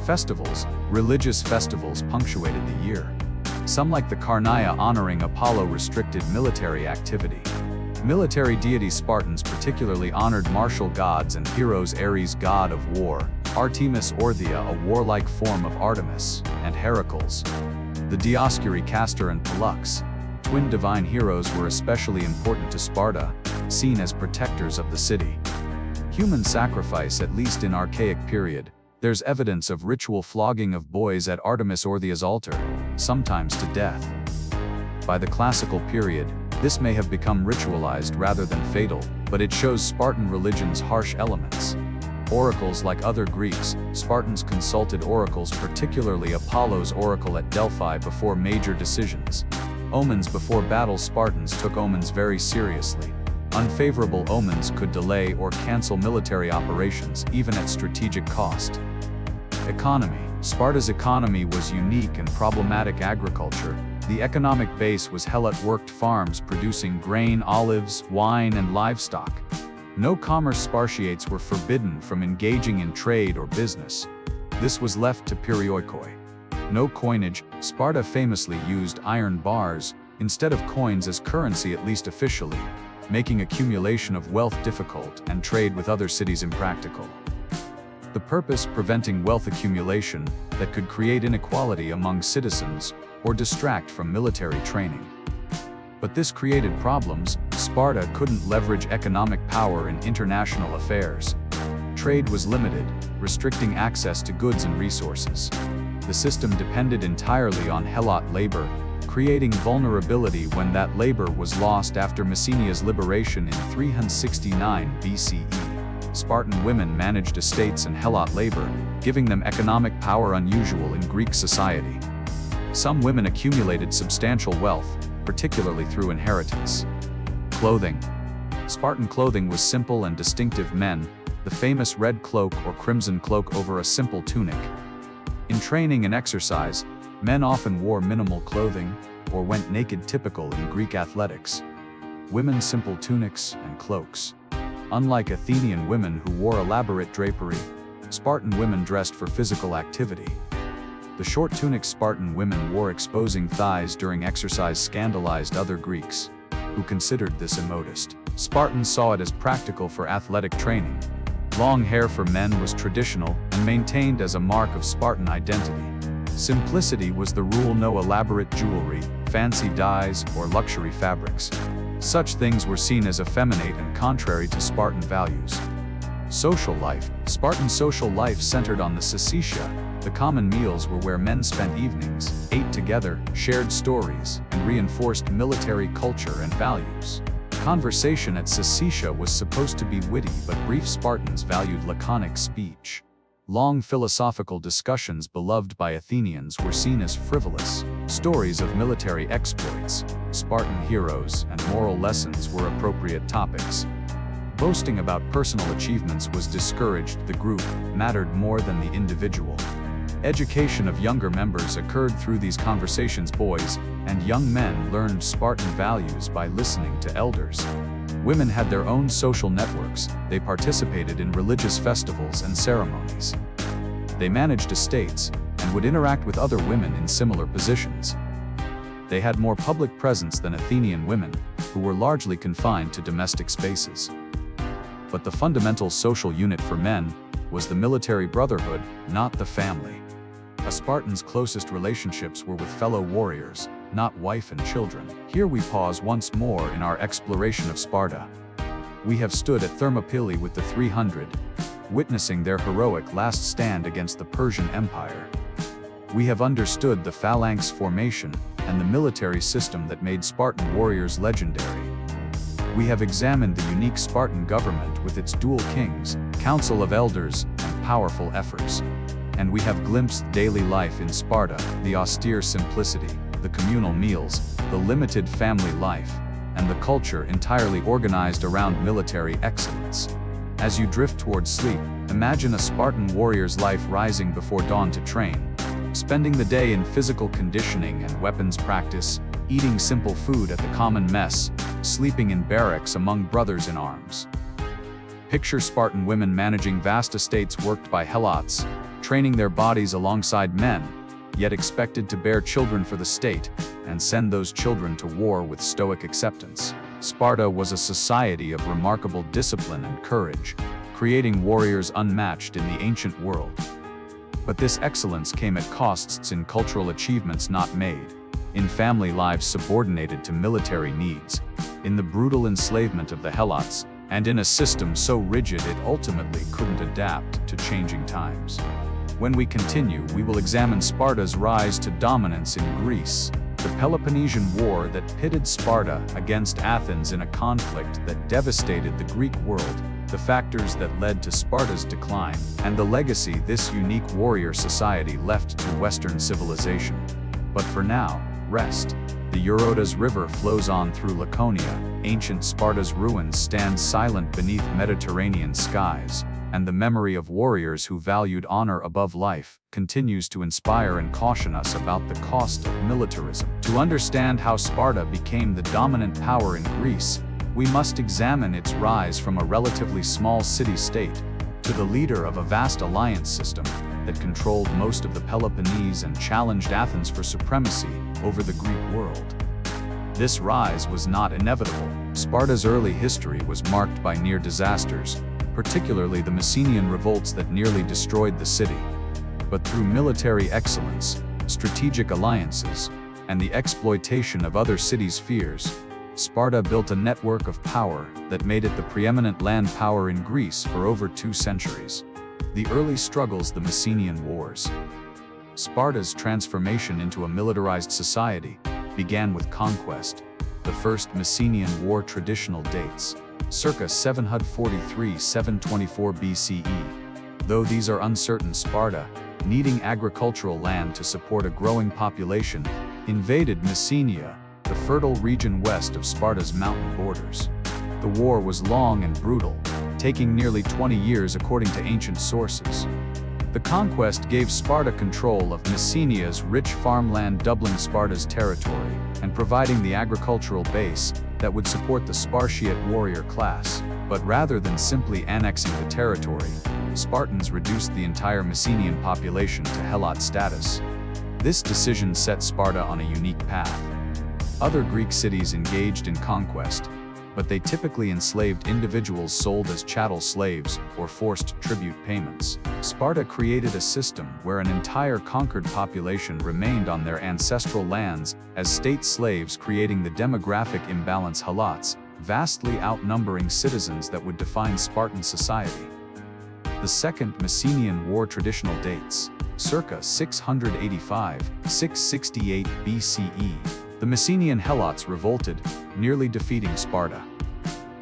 Festivals. Religious festivals punctuated the year. Some, like the Krypteia honoring Apollo, restricted military activity. Military deities. Spartans particularly honored martial gods and heroes: Ares, god of war; Artemis or Thea, a warlike form of Artemis; and Heracles. The Dioscuri, Castor and Pollux, twin divine heroes, were especially important to Sparta, seen as protectors of the city. Human sacrifice. At least in archaic period, there's evidence of ritual flogging of boys at Artemis or Thea's altar, sometimes to death. By the classical period, this may have become ritualized rather than fatal, but it shows Spartan religion's harsh elements. Oracles. Like other Greeks, Spartans consulted oracles, particularly Apollo's oracle at Delphi before major decisions. Omens. Before battle, Spartans took omens very seriously. Unfavorable omens could delay or cancel military operations, even at strategic cost. Economy. Sparta's economy was unique and problematic. Agriculture. The economic base was Helot worked farms producing grain, olives, wine, and livestock. No commerce. Spartiates were forbidden from engaging in trade or business. This was left to perioikoi. No coinage. Sparta famously used iron bars instead of coins as currency, at least officially, making accumulation of wealth difficult and trade with other cities impractical. The purpose: preventing wealth accumulation that could create inequality among citizens or distract from military training. But this created problems. Sparta couldn't leverage economic power in international affairs. Trade was limited, restricting access to goods and resources. The system depended entirely on Helot labor, creating vulnerability when that labor was lost. After Messenia's liberation in 369 BCE, Spartan women managed estates and Helot labor, giving them economic power unusual in Greek society. Some women accumulated substantial wealth, particularly through inheritance. Clothing. Spartan clothing was simple and distinctive. Men, the famous red cloak or crimson cloak over a simple tunic. In training and exercise, men often wore minimal clothing or went naked, typical in Greek athletics. Women simple tunics and cloaks. Unlike Athenian women who wore elaborate drapery, Spartan women dressed for physical activity. The short tunics Spartan women wore exposing thighs during exercise scandalized other Greeks, who considered this immodest. Spartans saw it as practical for athletic training. Long hair for men was traditional and maintained as a mark of Spartan identity. Simplicity was the rule: no elaborate jewelry, fancy dyes, or luxury fabrics. Such things were seen as effeminate and contrary to Spartan values. Social life. Spartan social life centered on the syssitia. The common meals were where men spent evenings, ate together, shared stories, and reinforced military culture and values. Conversation at syssitia was supposed to be witty but brief. Spartans valued laconic speech. Long philosophical discussions beloved by Athenians were seen as frivolous. Stories of military exploits, Spartan heroes, and moral lessons were appropriate topics. Boasting about personal achievements was discouraged. The group mattered more than the individual. Education of younger members occurred through these conversations. Boys and young men learned Spartan values by listening to elders. Women had their own social networks. They participated in religious festivals and ceremonies. They managed estates and would interact with other women in similar positions. They had more public presence than Athenian women, who were largely confined to domestic spaces. But the fundamental social unit for men was the military brotherhood, not the family. A Spartan's closest relationships were with fellow warriors, not wife and children. Here we pause once more in our exploration of Sparta. We have stood at Thermopylae with the 300, witnessing their heroic last stand against the Persian Empire. We have understood the Phalanx formation and the military system that made Spartan warriors legendary. We have examined the unique Spartan government with its dual kings, council of elders, and powerful Ephors. And we have glimpsed daily life in Sparta, the austere simplicity, the communal meals, the limited family life, and the culture entirely organized around military excellence. As you drift towards sleep, imagine a Spartan warrior's life rising before dawn to train, spending the day in physical conditioning and weapons practice, eating simple food at the common mess, sleeping in barracks among brothers in arms. Picture Spartan women managing vast estates worked by Helots, training their bodies alongside men, yet expected to bear children for the state, and send those children to war with stoic acceptance. Sparta was a society of remarkable discipline and courage, creating warriors unmatched in the ancient world. But this excellence came at costs in cultural achievements not made, in family lives subordinated to military needs, in the brutal enslavement of the Helots, and in a system so rigid it ultimately couldn't adapt to changing times. When we continue, we will examine Sparta's rise to dominance in Greece, the Peloponnesian War that pitted Sparta against Athens in a conflict that devastated the Greek world, the factors that led to Sparta's decline, and the legacy this unique warrior society left to Western civilization. But for now, rest. The Eurotas River flows on through Laconia, ancient Sparta's ruins stand silent beneath Mediterranean skies, and the memory of warriors who valued honor above life continues to inspire and caution us about the cost of militarism. To understand how Sparta became the dominant power in Greece, we must examine its rise from a relatively small city-state to the leader of a vast alliance system that controlled most of the Peloponnese and challenged Athens for supremacy over the Greek world. This rise was not inevitable. Sparta's early history was marked by near disasters, particularly the Messenian revolts that nearly destroyed the city. But through military excellence, strategic alliances, and the exploitation of other cities' fears, Sparta built a network of power that made it the preeminent land power in Greece for over 2 centuries. The early struggles, the Messenian Wars. Sparta's transformation into a militarized society began with conquest. The first Messenian War traditional dates circa 743–724 BCE. Though these are uncertain, Sparta, needing agricultural land to support a growing population, invaded Messenia, the fertile region west of Sparta's mountain borders. The war was long and brutal, taking nearly 20 years according to ancient sources. The conquest gave Sparta control of Messenia's rich farmland, doubling Sparta's territory and providing the agricultural base that would support the Spartiate warrior class. But rather than simply annexing the territory, Spartans reduced the entire Messenian population to Helot status. This decision set Sparta on a unique path. Other Greek cities engaged in conquest, but they typically enslaved individuals sold as chattel slaves or forced tribute payments. Sparta created a system where an entire conquered population remained on their ancestral lands as state slaves, creating the demographic imbalance, Helots vastly outnumbering citizens that would define Spartan society. The Second Messenian War traditional dates circa 685–668 BCE. The Messenian Helots revolted, nearly defeating Sparta.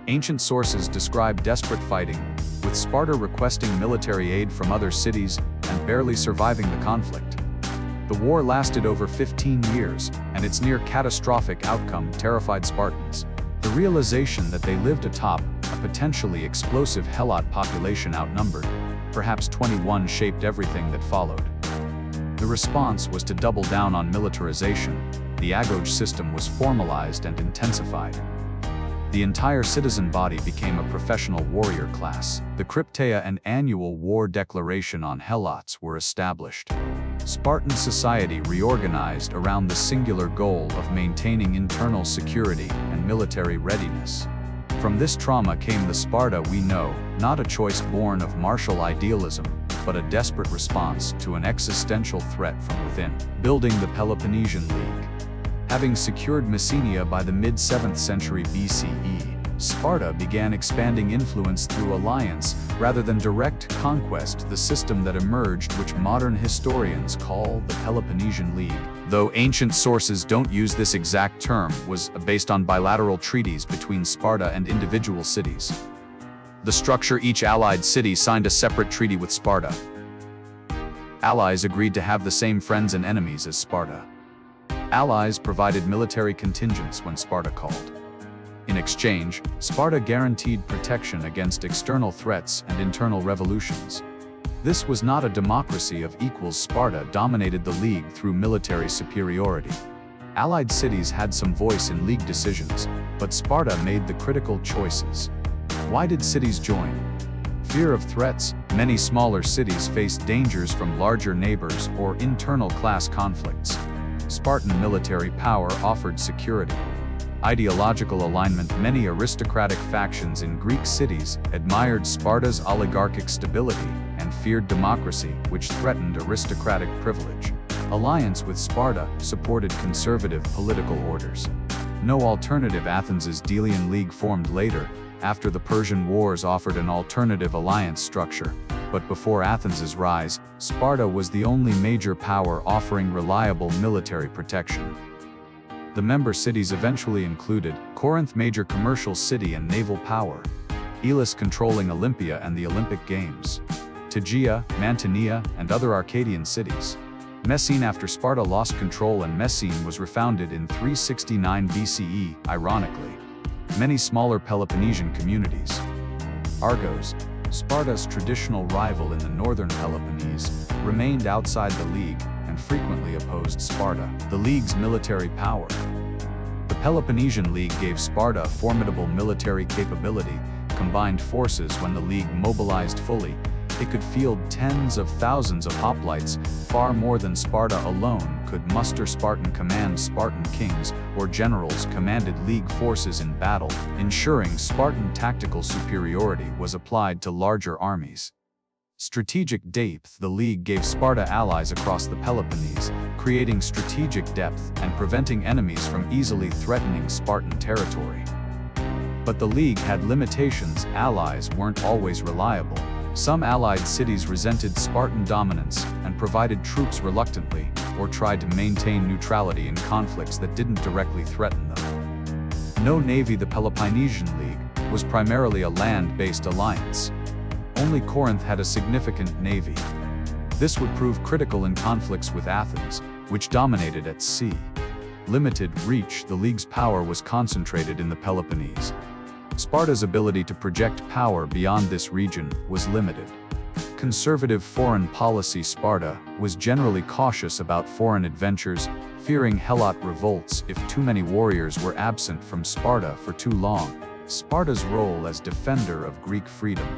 Ancient sources describe desperate fighting, with Sparta requesting military aid from other cities and barely surviving the conflict. The war lasted over 15 years, and its near catastrophic outcome terrified Spartans. The realization that they lived atop a potentially explosive Helot population outnumbered, perhaps 21, shaped everything that followed. The response was to double down on militarization. The Agoge system was formalized and intensified. The entire citizen body became a professional warrior class. The Krypteia and annual war declaration on Helots were established. Spartan society reorganized around the singular goal of maintaining internal security and military readiness. From this trauma came the Sparta we know, not a choice born of martial idealism, but a desperate response to an existential threat from within. Building the Peloponnesian League. Having secured Messenia by the mid-7th century BCE, Sparta began expanding influence through alliance rather than direct conquest, the system that emerged, which modern historians call the Peloponnesian League. Though ancient sources don't use this exact term, was based on bilateral treaties between Sparta and individual cities. The structure: each allied city signed a separate treaty with Sparta. Allies agreed to have the same friends and enemies as Sparta. Allies provided military contingents when Sparta called. In exchange, Sparta guaranteed protection against external threats and internal revolutions. This was not a democracy of equals. Sparta dominated the league through military superiority. Allied cities had some voice in league decisions, but Sparta made the critical choices. Why did cities join? Fear of threats. Many smaller cities faced dangers from larger neighbors or internal class conflicts. Spartan military power offered security. Ideological alignment. Many aristocratic factions in Greek cities admired Sparta's oligarchic stability and feared democracy, which threatened aristocratic privilege. Alliance with Sparta supported conservative political orders. No alternative. Athens's Delian League formed later, after the Persian Wars, offered an alternative alliance structure. But before Athens's rise, Sparta was the only major power offering reliable military protection. The member cities eventually included Corinth, major commercial city and naval power; Elis, controlling Olympia and the Olympic Games; Tegea, Mantinea, and other Arcadian cities; Messene. After Sparta lost control and Messene was refounded in 369 BCE, ironically. Many smaller Peloponnesian communities. Argos, Sparta's traditional rival in the northern Peloponnese, remained outside the league and frequently opposed Sparta. The league's military power. The Peloponnesian League gave Sparta formidable military capability. Combined forces. When the league mobilized fully, it could field tens of thousands of hoplites, far more than Sparta alone could muster. Spartan command. Spartan kings or generals commanded league forces in battle, ensuring Spartan tactical superiority was applied to larger armies. Strategic depth. The league gave Sparta allies across the Peloponnese, creating strategic depth and preventing enemies from easily threatening Spartan territory. But the league had limitations. Allies weren't always reliable. Some allied cities resented Spartan dominance and provided troops reluctantly, or tried to maintain neutrality in conflicts that didn't directly threaten them. No navy. The Peloponnesian League was primarily a land-based alliance. Only Corinth had a significant navy. This would prove critical in conflicts with Athens, which dominated at sea. Limited reach. The league's power was concentrated in the Peloponnese. Sparta's ability to project power beyond this region was limited. Conservative foreign policy. Sparta was generally cautious about foreign adventures, fearing Helot revolts if too many warriors were absent from Sparta for too long. Sparta's role as defender of Greek freedom.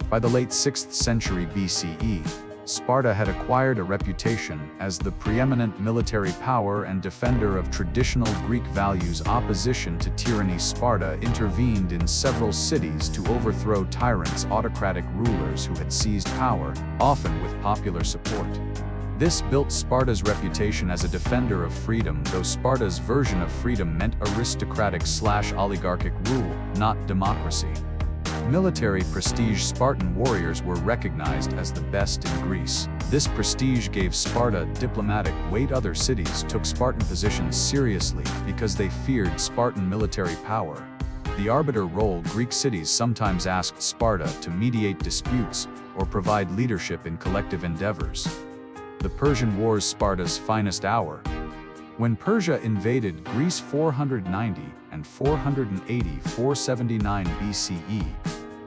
By the late 6th century BCE, Sparta had acquired a reputation as the preeminent military power and defender of traditional Greek values. Opposition to tyranny. Sparta intervened in several cities to overthrow tyrants, autocratic rulers who had seized power, often with popular support. This built Sparta's reputation as a defender of freedom, though Sparta's version of freedom meant aristocratic/oligarchic rule, not democracy. Military prestige. Spartan warriors were recognized as the best in Greece. This prestige gave Sparta diplomatic weight. Other cities took Spartan positions seriously because they feared Spartan military power. The arbiter role. Greek cities sometimes asked Sparta to mediate disputes or provide leadership in collective endeavors. The Persian Wars. Sparta's finest hour. When Persia invaded Greece 490 and 480–479 BCE,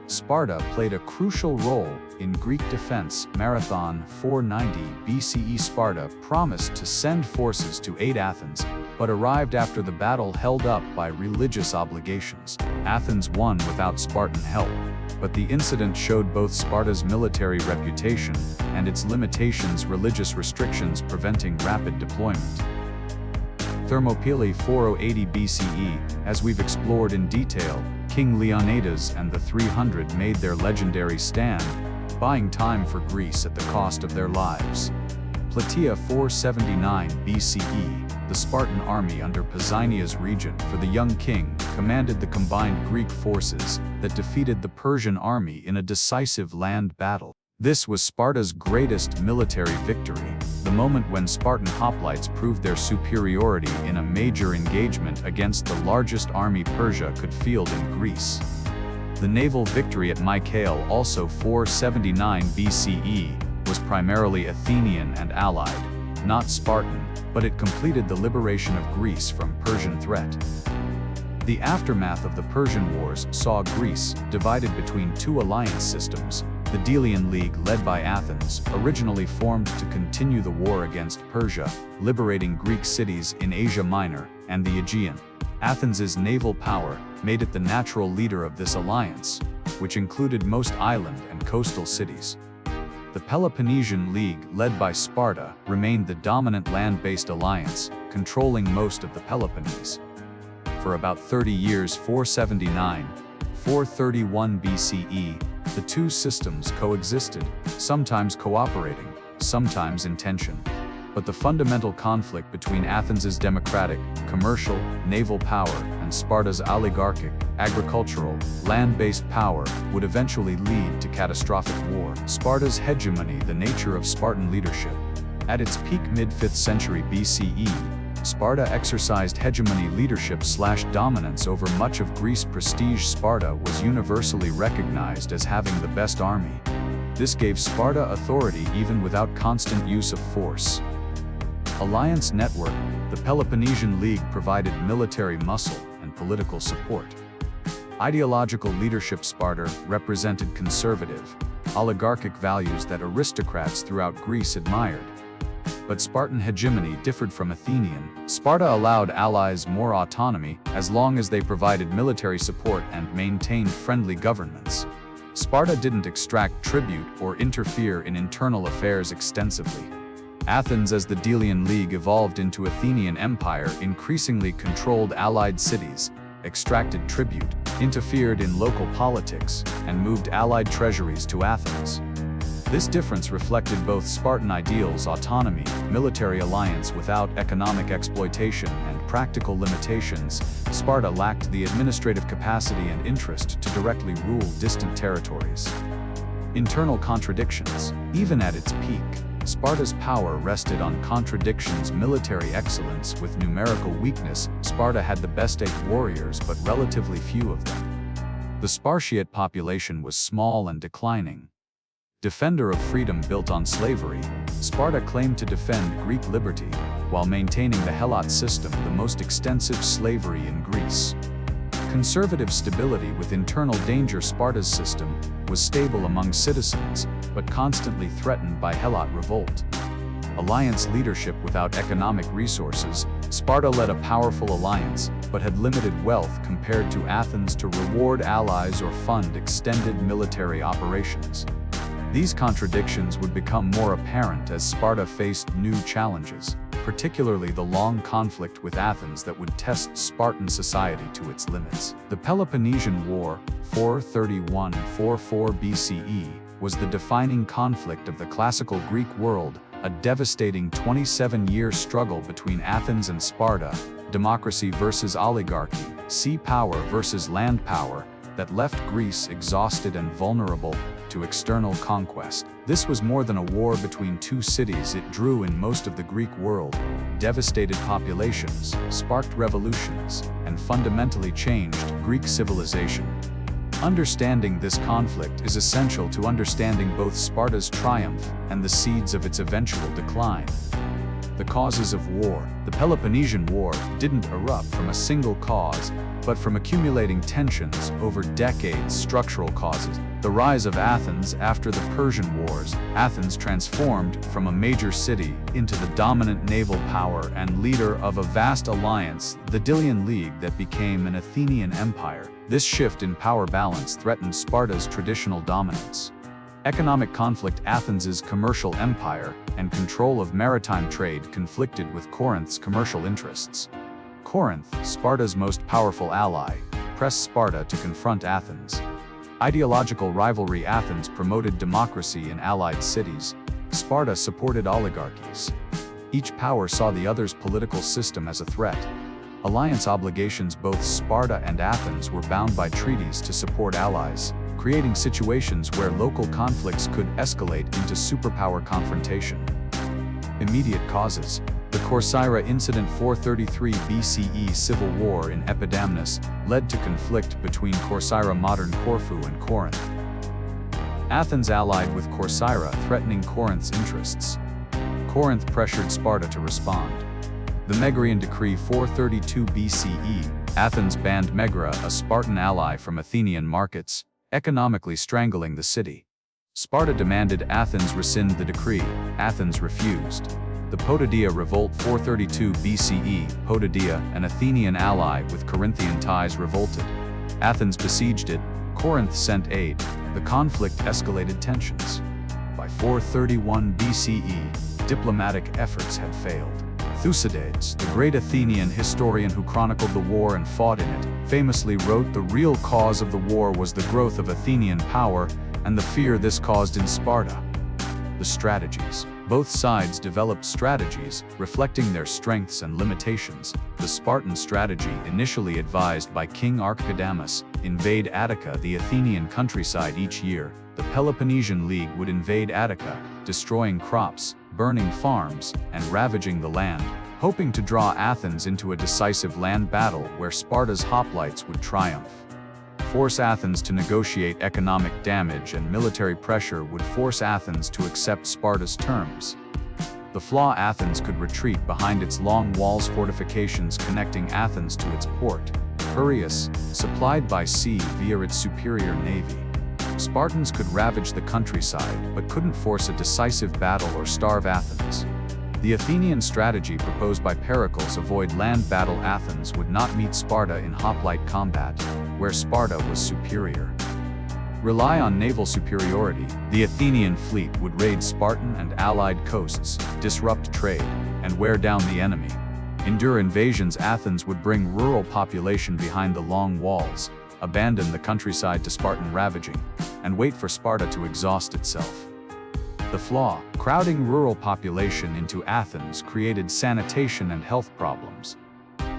Sparta played a crucial role in Greek defense. Marathon 490 BCE. Sparta promised to send forces to aid Athens, but arrived after the battle, held up by religious obligations. Athens won without Spartan help, but the incident showed both Sparta's military reputation and its limitations. Religious restrictions preventing rapid deployment. Thermopylae 4080 BCE. As we've explored in detail, King Leonidas and the 300 made their legendary stand, buying time for Greece at the cost of their lives. Plataea 479 BCE. The Spartan army under Pausanias regent for the young king commanded the combined Greek forces that defeated the Persian army in a decisive land battle. This was Sparta's greatest military victory, the moment when Spartan hoplites proved their superiority in a major engagement against the largest army Persia could field in Greece. The naval victory at Mycale, also 479 BCE, was primarily Athenian and allied, not Spartan, but it completed the liberation of Greece from Persian threat. The aftermath of the Persian Wars saw Greece divided between two alliance systems, the Delian League led by Athens, originally formed to continue the war against Persia, liberating Greek cities in Asia Minor, and the Aegean. Athens's naval power made it the natural leader of this alliance, which included most island and coastal cities. The Peloponnesian League, led by Sparta, remained the dominant land-based alliance, controlling most of the Peloponnese. For about 30 years, 479–431 BCE, the two systems coexisted, sometimes cooperating, sometimes in tension. But the fundamental conflict between Athens's democratic, commercial, naval power and Sparta's oligarchic, agricultural, land-based power would eventually lead to catastrophic war. Sparta's hegemony, the nature of Spartan leadership. At its peak mid-5th century BCE, Sparta exercised hegemony leadership/dominance over much of Greece. Prestige. Sparta was universally recognized as having the best army. This gave Sparta authority even without constant use of force. Alliance network. The Peloponnesian League provided military muscle and political support. Ideological leadership. Sparta represented conservative, oligarchic values that aristocrats throughout Greece admired. But Spartan hegemony differed from Athenian. Sparta allowed allies more autonomy as long as they provided military support and maintained friendly governments. Sparta didn't extract tribute or interfere in internal affairs extensively. Athens, as the Delian League evolved into Athenian Empire, increasingly controlled allied cities, extracted tribute, interfered in local politics, and moved allied treasuries to Athens. This difference reflected both Spartan ideals: autonomy, military alliance without economic exploitation, and practical limitations. Sparta lacked the administrative capacity and interest to directly rule distant territories. Internal contradictions. Even at its peak, Sparta's power rested on contradictions: military excellence with numerical weakness. Sparta had the best 8 warriors, but relatively few of them. The Spartiate population was small and declining. Defender of freedom built on slavery, Sparta claimed to defend Greek liberty, while maintaining the Helot system, the most extensive slavery in Greece. Conservative stability with internal danger. Sparta's system was stable among citizens, but constantly threatened by Helot revolt. Alliance leadership without economic resources. Sparta led a powerful alliance, but had limited wealth compared to Athens to reward allies or fund extended military operations. These contradictions would become more apparent as Sparta faced new challenges, particularly the long conflict with Athens that would test Spartan society to its limits. The Peloponnesian War, 431–44 BCE, was the defining conflict of the classical Greek world, a devastating 27-year struggle between Athens and Sparta, democracy versus oligarchy, sea power versus land power, that left Greece exhausted and vulnerable to external conquest. This was more than a war between two cities. It drew in most of the Greek world, devastated populations, sparked revolutions, and fundamentally changed Greek civilization. Understanding this conflict is essential to understanding both Sparta's triumph and the seeds of its eventual decline. The causes of war. The Peloponnesian War didn't erupt from a single cause, but from accumulating tensions over decades. Structural causes. The rise of Athens after the Persian Wars. Athens transformed from a major city into the dominant naval power and leader of a vast alliance, the Delian League, that became an Athenian empire. This shift in power balance threatened Sparta's traditional dominance. Economic conflict. Athens's commercial empire and control of maritime trade conflicted with Corinth's commercial interests. Corinth, Sparta's most powerful ally, pressed Sparta to confront Athens. Ideological rivalry. Athens promoted democracy in allied cities. Sparta supported oligarchies. Each power saw the other's political system as a threat. Alliance obligations. Both Sparta and Athens were bound by treaties to support allies, creating situations where local conflicts could escalate into superpower confrontation. Immediate causes. The Corcyra incident 433 BCE civil war in Epidamnus led to conflict between Corcyra modern Corfu and Corinth. Athens allied with Corcyra, threatening Corinth's interests. Corinth pressured Sparta to respond. The Megarian decree 432 BCE, Athens banned Megara, a Spartan ally, from Athenian markets, economically strangling the city. Sparta demanded Athens rescind the decree. Athens refused. The Potidæa revolt 432 BCE, Potidæa, an Athenian ally with Corinthian ties, revolted. Athens besieged it. Corinth sent aid. The conflict escalated tensions. By 431 BCE, diplomatic efforts had failed. Thucydides, the great Athenian historian who chronicled the war and fought in it, famously wrote, "The real cause of the war was the growth of Athenian power and the fear this caused in Sparta." The strategies. Both sides developed strategies, reflecting their strengths and limitations. The Spartan strategy, initially advised by King Archidamus, invade Attica, the Athenian countryside, each year. The Peloponnesian League would invade Attica, destroying crops, burning farms, and ravaging the land, hoping to draw Athens into a decisive land battle where Sparta's hoplites would triumph. Force Athens to negotiate. Economic damage and military pressure would force Athens to accept Sparta's terms. The flaw: Athens could retreat behind its long walls, fortifications connecting Athens to its port, Piraeus, supplied by sea via its superior navy. Spartans could ravage the countryside, but couldn't force a decisive battle or starve Athens. The Athenian strategy proposed by Pericles: avoid land battle. Athens would not meet Sparta in hoplite combat, where Sparta was superior. Rely on naval superiority. The Athenian fleet would raid Spartan and allied coasts, disrupt trade, and wear down the enemy. Endure invasions. Athens would bring rural population behind the long walls, abandon the countryside to Spartan ravaging, and wait for Sparta to exhaust itself. The flaw: crowding rural population into Athens created sanitation and health problems.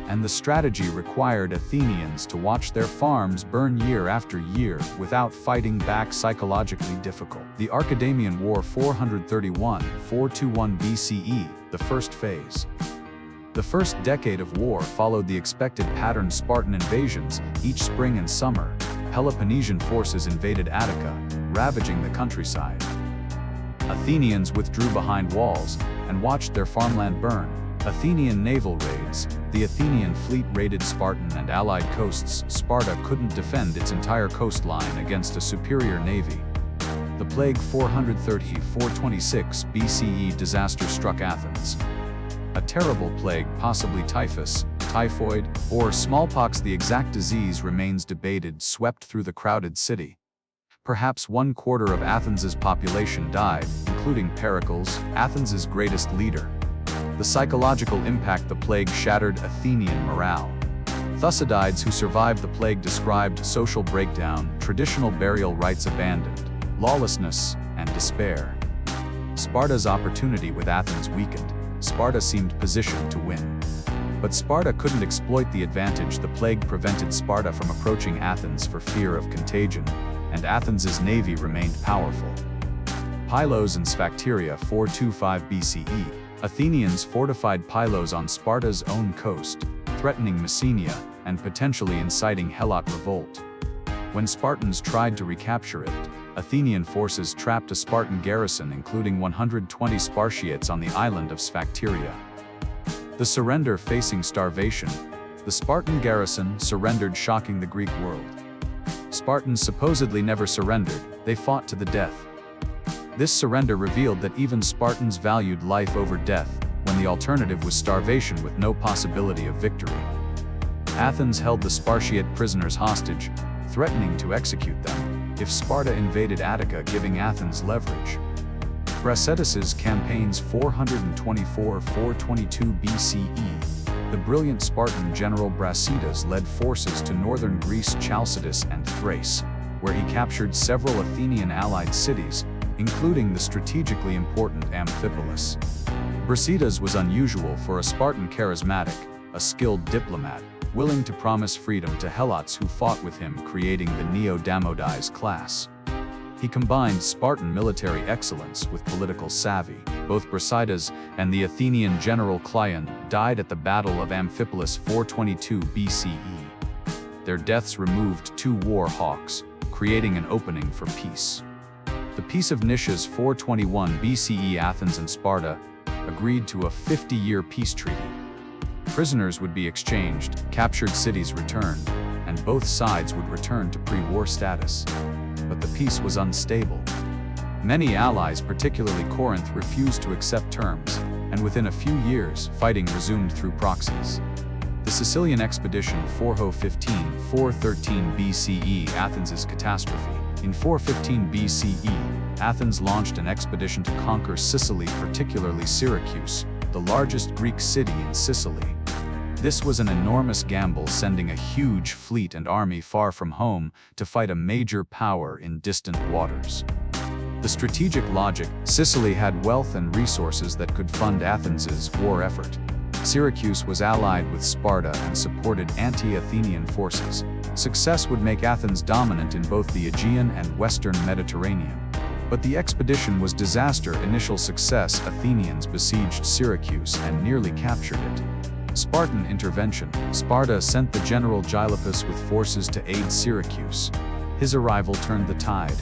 And the strategy required Athenians to watch their farms burn year after year without fighting back, psychologically difficult. The Archidamian War 431-421 BCE, the first phase. The first decade of war followed the expected pattern: Spartan invasions. Each spring and summer, Peloponnesian forces invaded Attica, ravaging the countryside. Athenians withdrew behind walls and watched their farmland burn. Athenian naval raids. The Athenian fleet raided Spartan and allied coasts. Sparta couldn't defend its entire coastline against a superior navy. The plague 430-426 BCE disaster struck Athens. A terrible plague, possibly typhus, typhoid, or smallpox, the exact disease remains debated, swept through the crowded city. Perhaps 1/4 of Athens's population died, including Pericles, Athens's greatest leader. The psychological impact: the plague shattered Athenian morale. Thucydides, who survived the plague, described social breakdown, traditional burial rites abandoned, lawlessness, and despair. Sparta's opportunity with Athens weakened. Sparta seemed positioned to win. But Sparta couldn't exploit the advantage. The plague prevented Sparta from approaching Athens for fear of contagion, and Athens's navy remained powerful. Pylos and Sphacteria 425 BCE. Athenians fortified Pylos on Sparta's own coast, threatening Messenia and potentially inciting Helot revolt. When Spartans tried to recapture it, Athenian forces trapped a Spartan garrison, including 120 Spartiates, on the island of Sphacteria. The surrender: facing starvation, the Spartan garrison surrendered, shocking the Greek world. Spartans supposedly never surrendered; they fought to the death. This surrender revealed that even Spartans valued life over death, when the alternative was starvation with no possibility of victory. Athens held the Spartiate prisoners hostage, threatening to execute them if Sparta invaded Attica, giving Athens leverage. Brasidas' campaigns 424-422 BCE. The brilliant Spartan general Brasidas led forces to northern Greece, Chalcidice, and Thrace, where he captured several Athenian allied cities, including the strategically important Amphipolis. Brasidas was unusual for a Spartan: charismatic, a skilled diplomat, willing to promise freedom to Helots who fought with him, creating the Neo-Damodes class. He combined Spartan military excellence with political savvy. Both Brasidas and the Athenian general Cleon died at the Battle of Amphipolis 422 BCE. Their deaths removed two war hawks, creating an opening for peace. The Peace of Nicias 421 BCE. Athens and Sparta agreed to a 50-year peace treaty. Prisoners would be exchanged, captured cities returned, and both sides would return to pre-war status. But the peace was unstable. Many allies, particularly Corinth, refused to accept terms, and within a few years, fighting resumed through proxies. The Sicilian expedition 413 BCE. Athens' catastrophe. In 415 BCE, Athens launched an expedition to conquer Sicily, particularly Syracuse, the largest Greek city in Sicily. This was an enormous gamble, sending a huge fleet and army far from home to fight a major power in distant waters. The strategic logic: Sicily had wealth and resources that could fund Athens' war effort. Syracuse was allied with Sparta and supported anti-Athenian forces. Success would make Athens dominant in both the Aegean and Western Mediterranean. But the expedition was disaster. Initial success: Athenians besieged Syracuse and nearly captured it. Spartan intervention: Sparta sent the general Gylippus with forces to aid Syracuse. His arrival turned the tide.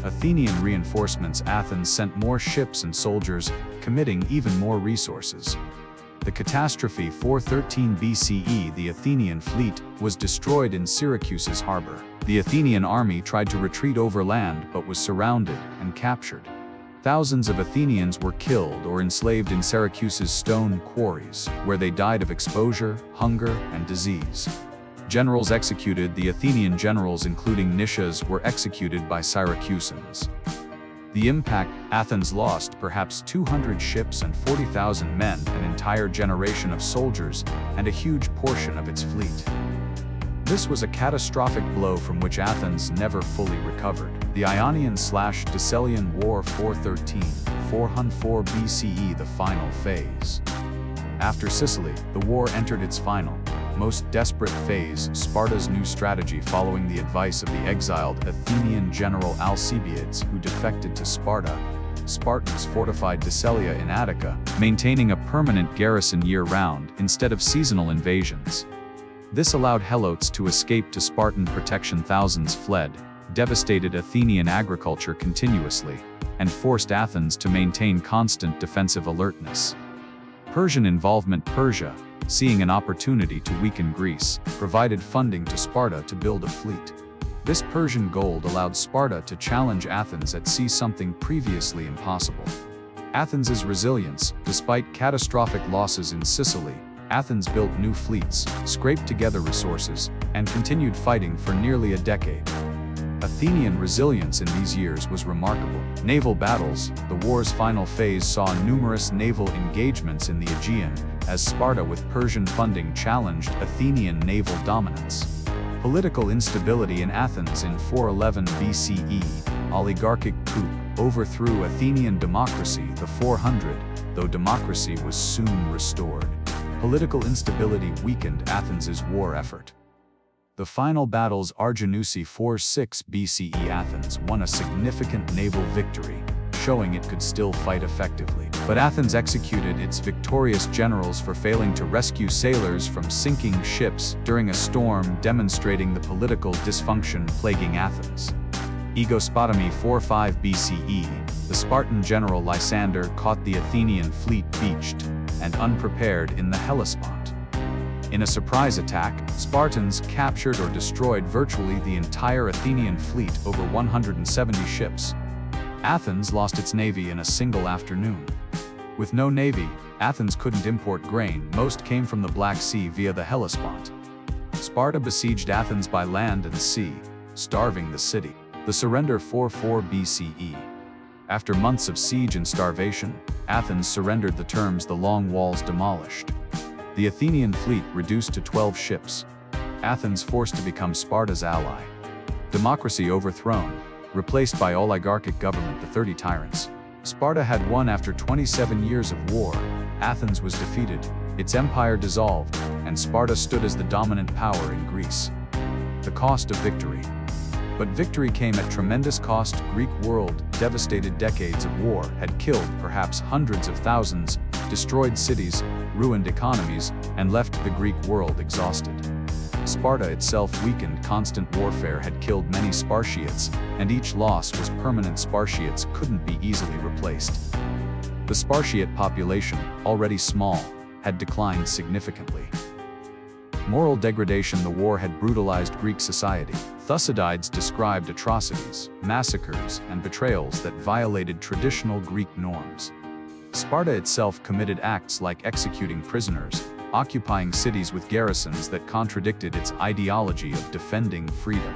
Athenian reinforcements: Athens sent more ships and soldiers, committing even more resources. The catastrophe 413 BCE. The Athenian fleet was destroyed in Syracuse's harbor. The Athenian army tried to retreat overland but was surrounded and captured. Thousands of Athenians were killed or enslaved in Syracuse's stone quarries, where they died of exposure, hunger, and disease. Generals executed: the Athenian generals, including Nicias, were executed by Syracusans. The impact: Athens lost perhaps 200 ships and 40,000 men, an entire generation of soldiers, and a huge portion of its fleet. This was a catastrophic blow from which Athens never fully recovered. The Ionian/Decelean War 413-404 BCE. The final phase. After Sicily, the war entered its final, most desperate phase: Sparta's new strategy. Following the advice of the exiled Athenian general Alcibiades, who defected to Sparta, Spartans fortified Decelia in Attica, maintaining a permanent garrison year-round instead of seasonal invasions. This allowed Helots to escape to Spartan protection. Thousands fled, devastated Athenian agriculture continuously, and forced Athens to maintain constant defensive alertness. Persian involvement: Persia, seeing an opportunity to weaken Greece, provided funding to Sparta to build a fleet. This Persian gold allowed Sparta to challenge Athens at sea, something previously impossible. Athens' resilience: despite catastrophic losses in Sicily, Athens built new fleets, scraped together resources, and continued fighting for nearly a decade. Athenian resilience in these years was remarkable. Naval battles: the war's final phase saw numerous naval engagements in the Aegean, as Sparta, with Persian funding, challenged Athenian naval dominance. Political instability in Athens in 411 BCE. Oligarchic coup overthrew Athenian democracy. The 400, though democracy was soon restored. Political instability weakened Athens' war effort. The final battles: Arginusi 4-6 BCE. Athens won a significant naval victory, showing it could still fight effectively. But Athens executed its victorious generals for failing to rescue sailors from sinking ships during a storm, demonstrating the political dysfunction plaguing Athens. Aegospotami 4-5 BCE. The Spartan general Lysander caught the Athenian fleet beached and unprepared in the Hellespont. In a surprise attack, Spartans captured or destroyed virtually the entire Athenian fleet, over 170 ships. Athens lost its navy in a single afternoon. With no navy, Athens couldn't import grain. Most came from the Black Sea via the Hellespont. Sparta besieged Athens by land and sea, starving the city. The surrender 4-4 BCE. After months of siege and starvation, Athens surrendered the terms: the long walls demolished. The Athenian fleet reduced to 12 ships. Athens forced to become Sparta's ally. Democracy overthrown, replaced by oligarchic government, the 30 tyrants. Sparta had won after 27 years of war. Athens was defeated, its empire dissolved, and Sparta stood as the dominant power in Greece. The cost of victory. But victory came at tremendous cost. Greek world, devastated. Decades of war had killed perhaps hundreds of thousands, destroyed cities, ruined economies, and left the Greek world exhausted. Sparta itself weakened. Constant warfare had killed many Spartiates, and each loss was permanent. Spartiates couldn't be easily replaced. The Spartiate population, already small, had declined significantly. Moral degradation. The war had brutalized Greek society. Thucydides described atrocities, massacres, and betrayals that violated traditional Greek norms. Sparta itself committed acts like executing prisoners, occupying cities with garrisons that contradicted its ideology of defending freedom.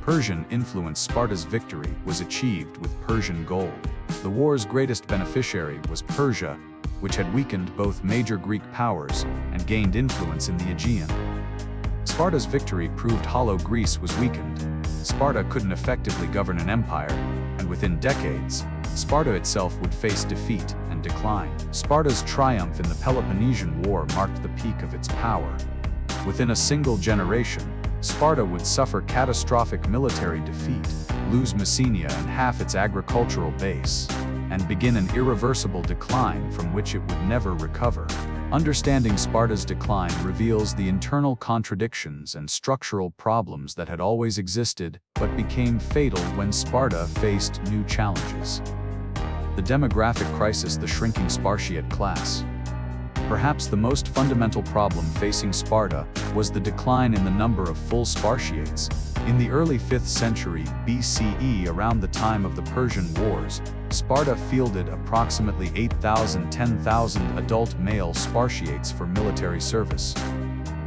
Persian influence. Sparta's victory was achieved with Persian gold. The war's greatest beneficiary was Persia, which had weakened both major Greek powers and gained influence in the Aegean. Sparta's victory proved hollow. Greece was weakened. Sparta couldn't effectively govern an empire, and within decades, Sparta itself would face defeat and decline. Sparta's triumph in the Peloponnesian War marked the peak of its power. Within a single generation, Sparta would suffer catastrophic military defeat, lose Messenia and half its agricultural base, and begin an irreversible decline from which it would never recover. Understanding Sparta's decline reveals the internal contradictions and structural problems that had always existed but became fatal when Sparta faced new challenges. The demographic crisis. The shrinking Spartiate class. Perhaps the most fundamental problem facing Sparta was the decline in the number of full Spartiates. In the early 5th century BCE, around the time of the Persian Wars, Sparta fielded approximately 8,000–10,000 adult male Spartiates for military service.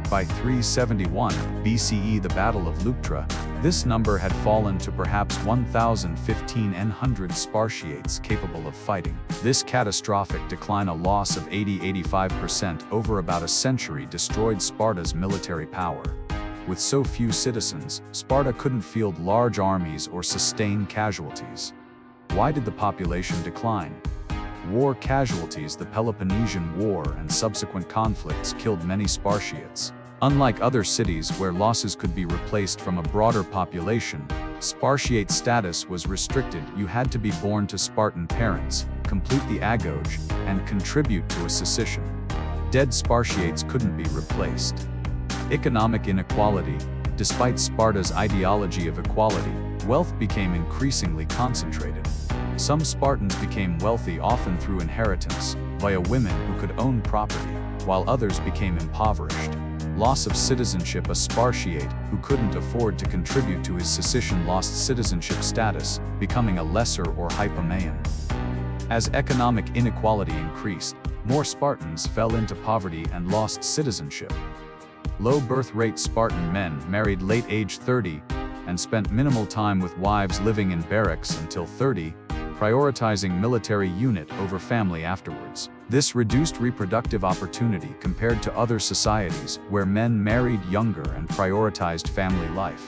By 371 BCE, the Battle of Leuctra, this number had fallen to perhaps 1,015–100 Spartiates capable of fighting. This catastrophic decline, a loss of 80–85% over about a century, destroyed Sparta's military power. With so few citizens, Sparta couldn't field large armies or sustain casualties. Why did the population decline? War casualties. The Peloponnesian War and subsequent conflicts killed many Spartiates. Unlike other cities where losses could be replaced from a broader population, Spartiate status was restricted. You had to be born to Spartan parents, complete the Agoge, and contribute to a succession. Dead Spartiates couldn't be replaced. Economic inequality. Despite Sparta's ideology of equality, wealth became increasingly concentrated. Some Spartans became wealthy, often through inheritance, via women who could own property, while others became impoverished. Loss of citizenship. A Spartiate who couldn't afford to contribute to his succession lost citizenship status, becoming a lesser or hypomaean. As economic inequality increased, more Spartans fell into poverty and lost citizenship. Low birth rate. Spartan men married late age 30 and spent minimal time with wives, living in barracks until 30, prioritizing military unit over family afterwards. This reduced reproductive opportunity compared to other societies where men married younger and prioritized family life.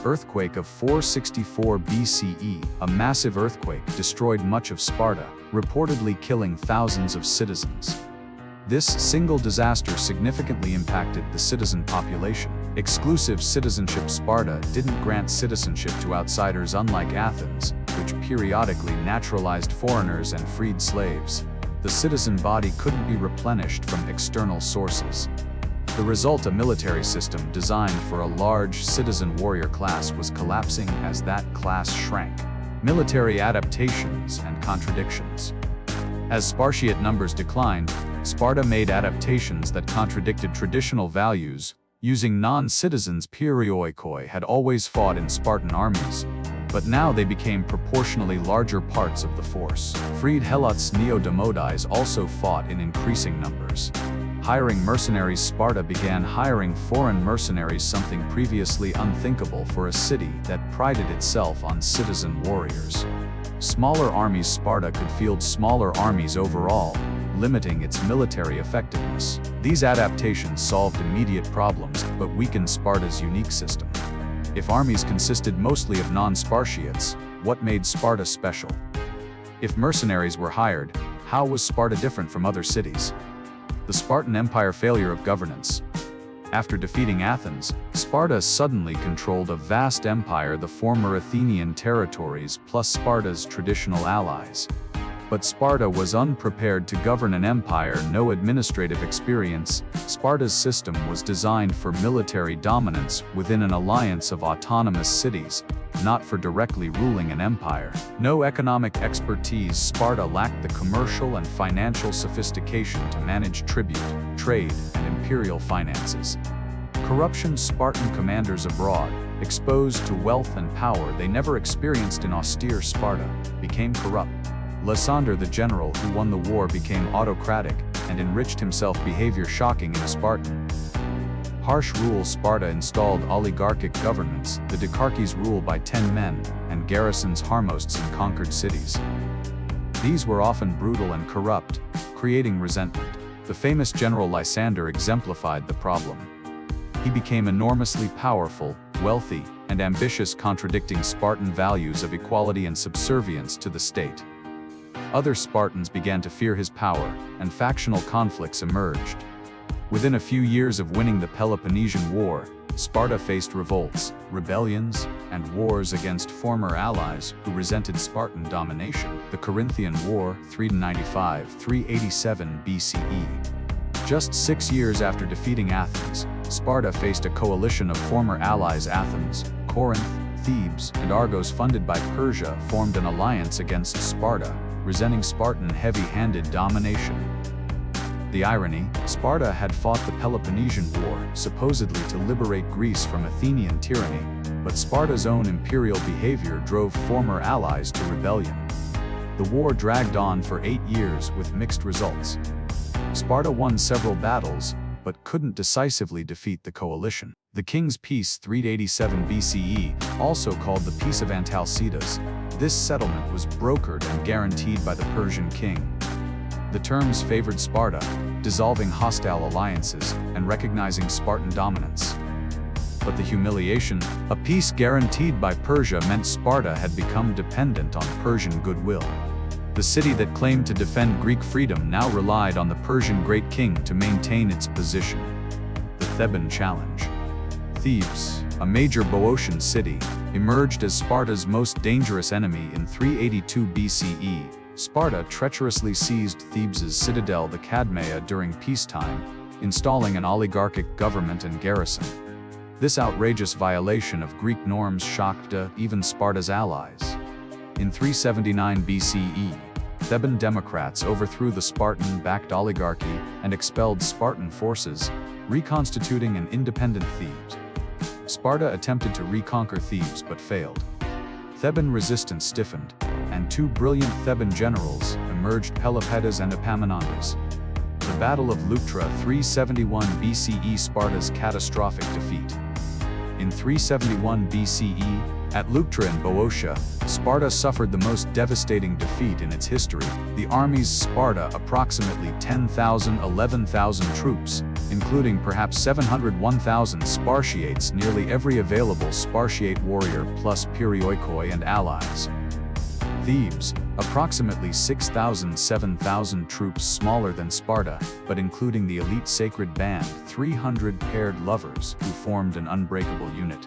Earthquake of 464 BCE, a massive earthquake destroyed much of Sparta, reportedly killing thousands of citizens. This single disaster significantly impacted the citizen population. Exclusive citizenship. Sparta didn't grant citizenship to outsiders, unlike Athens, which periodically naturalized foreigners and freed slaves. The citizen body couldn't be replenished from external sources. The result, a military system designed for a large citizen warrior class, was collapsing as that class shrank. Military adaptations and contradictions. As Spartiate numbers declined, Sparta made adaptations that contradicted traditional values. Using non-citizens, perioikoi had always fought in Spartan armies, but now they became proportionally larger parts of the force. Freed Helots, neo-demodies, also fought in increasing numbers. Hiring mercenaries. Sparta began hiring foreign mercenaries, something previously unthinkable for a city that prided itself on citizen warriors. Smaller armies. Sparta could field smaller armies overall, limiting its military effectiveness. These adaptations solved immediate problems but weakened Sparta's unique system. If armies consisted mostly of non-Spartiates, what made Sparta special? If mercenaries were hired, how was Sparta different from other cities? The Spartan Empire. Failure of governance. After defeating Athens, Sparta suddenly controlled a vast empire, the former Athenian territories plus Sparta's traditional allies. But Sparta was unprepared to govern an empire, no administrative experience. Sparta's system was designed for military dominance within an alliance of autonomous cities, not for directly ruling an empire. No economic expertise, Sparta lacked the commercial and financial sophistication to manage tribute, trade, and imperial finances. Corruption, Spartan commanders abroad, exposed to wealth and power they never experienced in austere Sparta, became corrupt. Lysander the general who won the war became autocratic and enriched himself, behavior shocking in a Spartan. Harsh rule, Sparta installed oligarchic governments, the dicarchies rule by 10 men, and garrisons harmosts in conquered cities. These were often brutal and corrupt, creating resentment. The famous general Lysander exemplified the problem. He became enormously powerful, wealthy, and ambitious, contradicting Spartan values of equality and subservience to the state. Other Spartans began to fear his power, and factional conflicts emerged. Within a few years of winning the Peloponnesian War, Sparta faced revolts, rebellions, and wars against former allies who resented Spartan domination. The Corinthian War, 395–387 BCE. Just 6 years after defeating Athens, Sparta faced a coalition of former allies. Athens, Corinth, Thebes, and Argos, funded by Persia, formed an alliance against Sparta, resenting Spartan heavy-handed domination. The irony: Sparta had fought the Peloponnesian War, supposedly to liberate Greece from Athenian tyranny, but Sparta's own imperial behavior drove former allies to rebellion. The war dragged on for 8 years with mixed results. Sparta won several battles, but couldn't decisively defeat the coalition. The King's Peace, 387 BCE, also called the Peace of Antalcidas. This settlement was brokered and guaranteed by the Persian king. The terms favored Sparta, dissolving hostile alliances and recognizing Spartan dominance. But the humiliation: a peace guaranteed by Persia meant Sparta had become dependent on Persian goodwill. The city that claimed to defend Greek freedom now relied on the Persian great king to maintain its position. The Theban Challenge. Thebes, a major Boeotian city, emerged as Sparta's most dangerous enemy in 382 BCE. Sparta treacherously seized Thebes's citadel, the Cadmea, during peacetime, installing an oligarchic government and garrison. This outrageous violation of Greek norms shocked even Sparta's allies. In 379 BCE, Theban Democrats overthrew the Spartan-backed oligarchy and expelled Spartan forces, reconstituting an independent Thebes. Sparta attempted to reconquer Thebes but failed. Theban resistance stiffened, and 2 brilliant Theban generals emerged, Pelopidas and Epaminondas. The Battle of Leuctra, 371 BCE, Sparta's catastrophic defeat. In 371 BCE, at Leuctra in Boeotia, Sparta suffered the most devastating defeat in its history. The armies Sparta, approximately 10,000, 11,000 troops, including perhaps 701,000 Spartiates, nearly every available Spartiate warrior plus Perioikoi and allies. Thebes, approximately 6,000, 7,000 troops, smaller than Sparta, but including the elite sacred band, 300 paired lovers who formed an unbreakable unit.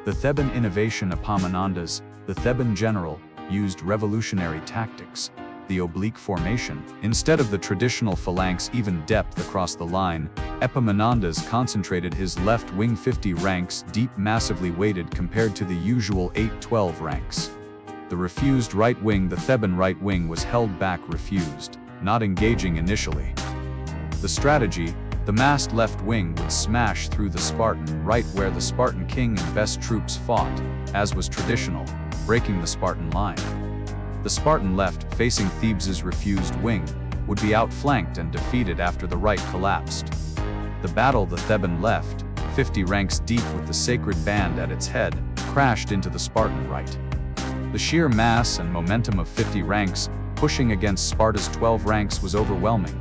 The Theban innovation: Epaminondas, the Theban general, used revolutionary tactics. The oblique formation. Instead of the traditional phalanx, even depth across the line, Epaminondas concentrated his left wing 50 ranks deep, massively weighted compared to the usual 8-12 ranks. The refused right wing, the Theban right wing, was held back, refused, not engaging initially. The strategy: the massed left wing would smash through the Spartan right where the Spartan king and best troops fought, as was traditional, breaking the Spartan line. The Spartan left, facing Thebes's refused wing, would be outflanked and defeated after the right collapsed. The battle: the Theban left, 50 ranks deep with the sacred band at its head, crashed into the Spartan right. The sheer mass and momentum of 50 ranks, pushing against Sparta's 12 ranks, was overwhelming.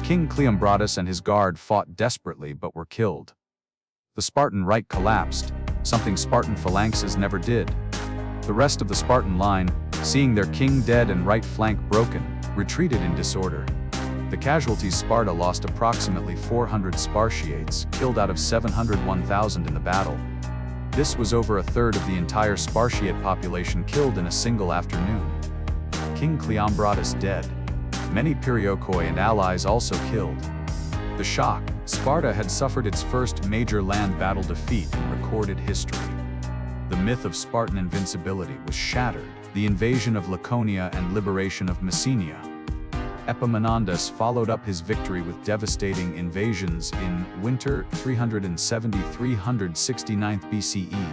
King Cleombrotus and his guard fought desperately but were killed. The Spartan right collapsed, something Spartan phalanxes never did. The rest of the Spartan line, seeing their king dead and right flank broken, retreated in disorder. The casualties: Sparta lost approximately 400 Spartiates, killed out of 701,000 in the battle. This was over a third of the entire Spartiate population killed in a single afternoon. King Cleombrotus dead. Many Perioikoi and allies also killed. The shock: Sparta had suffered its first major land battle defeat in recorded history. The myth of Spartan invincibility was shattered. The invasion of Laconia and liberation of Messenia. Epaminondas followed up his victory with devastating invasions in winter 370–369 BCE.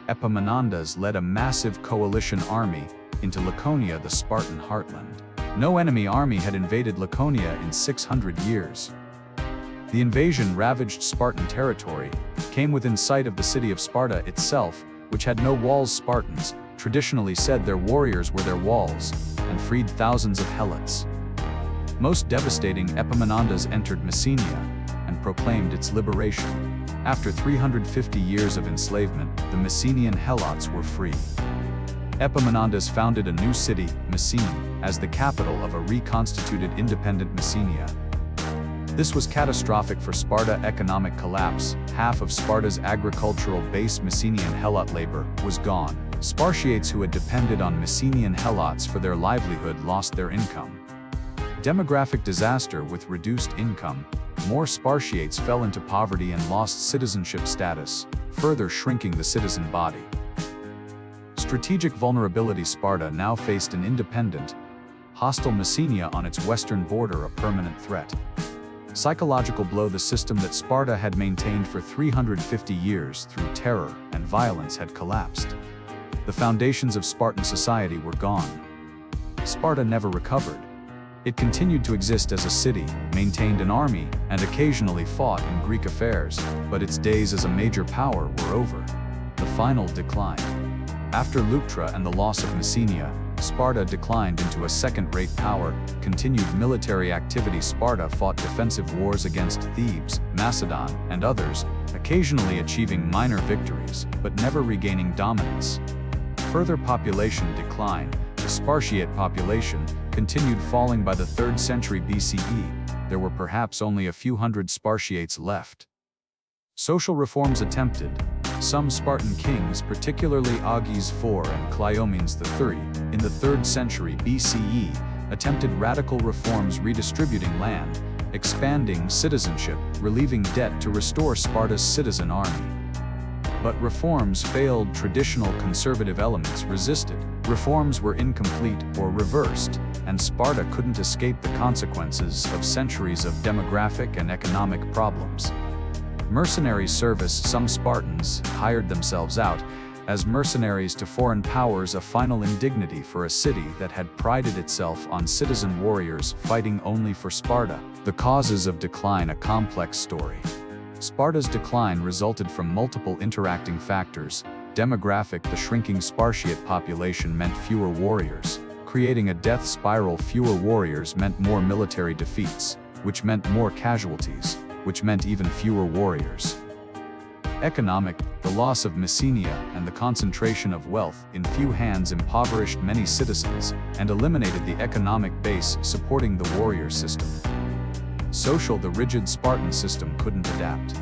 Epaminondas led a massive coalition army into Laconia, the Spartan heartland. No enemy army had invaded Laconia in 600 years. The invasion ravaged Spartan territory, came within sight of the city of Sparta itself, which had no walls. Spartans traditionally said their warriors were their walls, and freed thousands of Helots. Most devastating, Epaminondas entered Messenia and proclaimed its liberation. After 350 years of enslavement, the Messenian Helots were free. Epaminondas founded a new city, Messene, as the capital of a reconstituted independent Messenia. This was catastrophic for Sparta. Economic collapse: half of Sparta's agricultural base, Messenian Helot labor, was gone. Spartiates who had depended on Messenian Helots for their livelihood lost their income. Demographic disaster: with reduced income, more Spartiates fell into poverty and lost citizenship status, further shrinking the citizen body. Strategic vulnerability: Sparta now faced an independent, hostile Messenia on its western border, a permanent threat. Psychological blow: the system that Sparta had maintained for 350 years through terror and violence had collapsed. The foundations of Spartan society were gone. Sparta never recovered. It continued to exist as a city, maintained an army, and occasionally fought in Greek affairs, but its days as a major power were over. The final decline. After Leuctra and the loss of Messenia, Sparta declined into a second-rate power. Continued military activity: Sparta fought defensive wars against Thebes, Macedon, and others, occasionally achieving minor victories, but never regaining dominance. Further population decline: the Spartiate population continued falling. By the 3rd century BCE, there were perhaps only a few hundred Spartiates left. Social reforms attempted. Some Spartan kings, particularly Agoge IV and Cleomenes III, in the 3rd century BCE, attempted radical reforms, redistributing land, expanding citizenship, relieving debt to restore Sparta's citizen army. But reforms failed. Traditional conservative elements resisted. Reforms were incomplete or reversed, and Sparta couldn't escape the consequences of centuries of demographic and economic problems. Mercenary service: some Spartans hired themselves out as mercenaries to foreign powers, a final indignity for a city that had prided itself on citizen warriors fighting only for Sparta. The causes of decline: a complex story. Sparta's decline resulted from multiple interacting factors. Demographic: the shrinking Spartiate population meant fewer warriors, creating a death spiral. Fewer warriors meant more military defeats, which meant more casualties, which meant even fewer warriors. Economic: the loss of Messenia and the concentration of wealth in few hands impoverished many citizens and eliminated the economic base supporting the warrior system. Social: the rigid Spartan system couldn't adapt.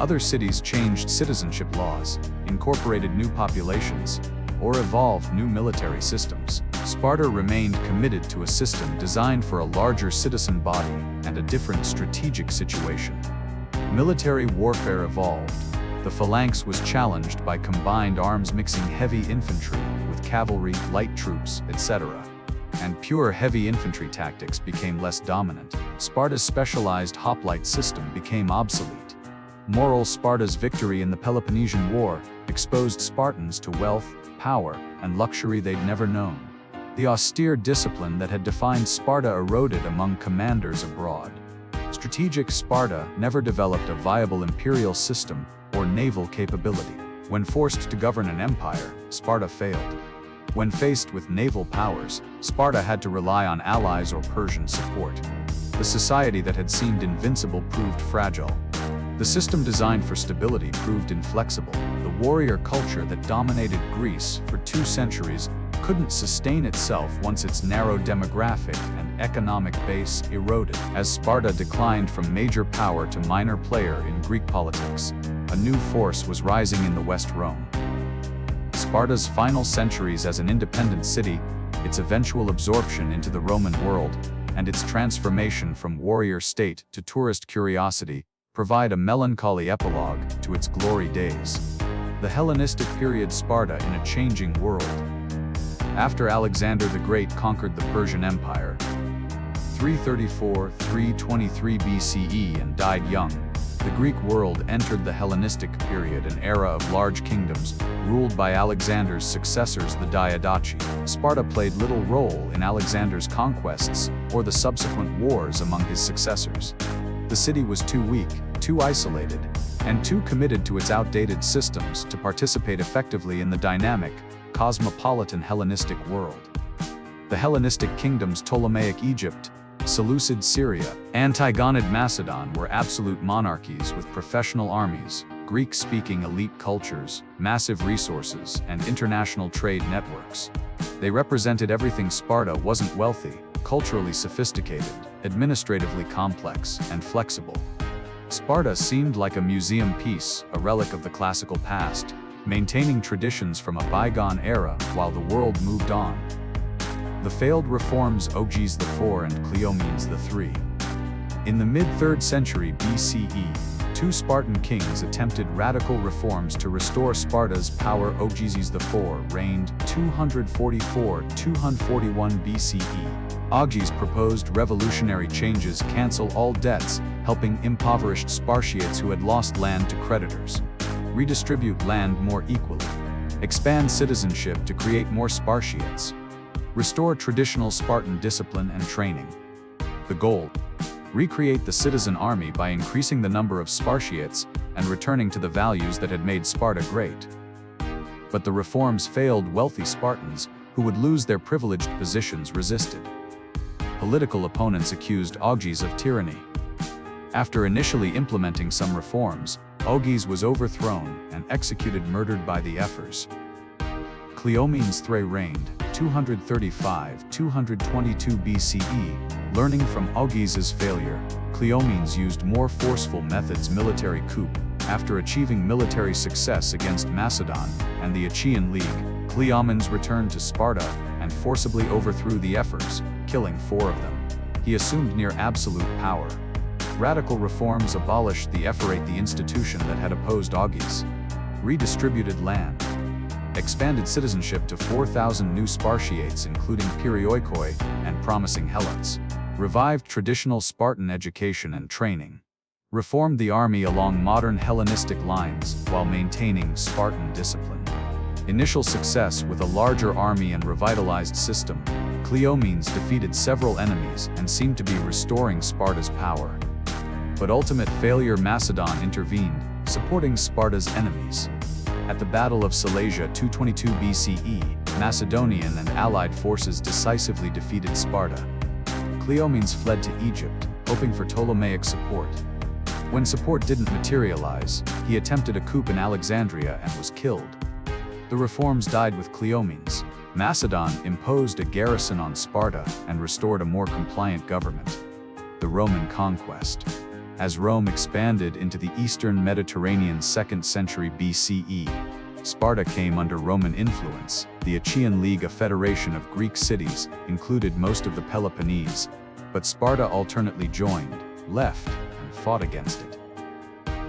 Other cities changed citizenship laws, incorporated new populations, or evolved new military systems. Sparta remained committed to a system designed for a larger citizen body and a different strategic situation. Military warfare evolved. The Phalanx was challenged by combined arms, mixing heavy infantry with cavalry, light troops, etc. And pure heavy infantry tactics became less dominant. Sparta's specialized hoplite system became obsolete. Moral: Sparta's victory in the Peloponnesian War exposed Spartans to wealth, power, and luxury they'd never known. The austere discipline that had defined Sparta eroded among commanders abroad. Strategic: Sparta never developed a viable imperial system or naval capability. When forced to govern an empire, Sparta failed. When faced with naval powers, Sparta had to rely on allies or Persian support. The society that had seemed invincible proved fragile. The system designed for stability proved inflexible. The warrior culture that dominated Greece for 2 centuries couldn't sustain itself once its narrow demographic and economic base eroded. As Sparta declined from major power to minor player in Greek politics, a new force was rising in the West Rome. Sparta's final centuries as an independent city, its eventual absorption into the Roman world, and its transformation from warrior state to tourist curiosity provide a melancholy epilogue to its glory days. The Hellenistic period, Sparta in a changing world. After Alexander the Great conquered the Persian Empire, 334–323 BCE, and died young, the Greek world entered the Hellenistic period, an era of large kingdoms, ruled by Alexander's successors, the Diadochi. Sparta played little role in Alexander's conquests or the subsequent wars among his successors. The city was too weak, too isolated, and too committed to its outdated systems to participate effectively in the dynamic, cosmopolitan Hellenistic world. The Hellenistic kingdoms, Ptolemaic Egypt, Seleucid Syria, Antigonid Macedon, were absolute monarchies with professional armies, Greek-speaking elite cultures, massive resources, and international trade networks. They represented everything Sparta wasn't: wealthy, culturally sophisticated, administratively complex, and flexible. Sparta seemed like a museum piece, a relic of the classical past, maintaining traditions from a bygone era while the world moved on. The failed reforms Agoges IV and Cleomenes III. In the mid-3rd century BCE, two Spartan kings attempted radical reforms to restore Sparta's power. Agoges IV reigned 244–241 BCE. Agoges proposed revolutionary changes: cancel all debts, helping impoverished Spartiates who had lost land to creditors; redistribute land more equally; expand citizenship to create more Spartiates; restore traditional Spartan discipline and training. The goal: recreate the citizen army by increasing the number of Spartiates and returning to the values that had made Sparta great. But the reforms failed. Wealthy Spartans, who would lose their privileged positions, resisted. Political opponents accused Agoges of tyranny. After initially implementing some reforms, Agoges was overthrown and executed, murdered by the Ephors. Cleomenes III reigned 235–222 BCE. Learning from Agoges' failure, Cleomenes used more forceful methods: military coup. After achieving military success against Macedon and the Achaean League, Cleomenes returned to Sparta and forcibly overthrew the Ephors, killing 4 of them. He assumed near absolute power. Radical reforms abolished the Ephorate, the institution that had opposed Agoges, redistributed land, expanded citizenship to 4,000 new Spartiates, including Perioikoi and promising Helots, revived traditional Spartan education and training, reformed the army along modern Hellenistic lines while maintaining Spartan discipline. Initial success with a larger army and revitalized system, Cleomenes defeated several enemies and seemed to be restoring Sparta's power. But ultimate failure: Macedon intervened, supporting Sparta's enemies. At the Battle of Silesia 222 BCE, Macedonian and allied forces decisively defeated Sparta. Cleomenes fled to Egypt, hoping for Ptolemaic support. When support didn't materialize, he attempted a coup in Alexandria and was killed. The reforms died with Cleomenes. Macedon imposed a garrison on Sparta and restored a more compliant government. The Roman conquest. As Rome expanded into the eastern Mediterranean 2nd century BCE, Sparta came under Roman influence. The Achaean League, a federation of Greek cities, included most of the Peloponnese, but Sparta alternately joined, left, and fought against it.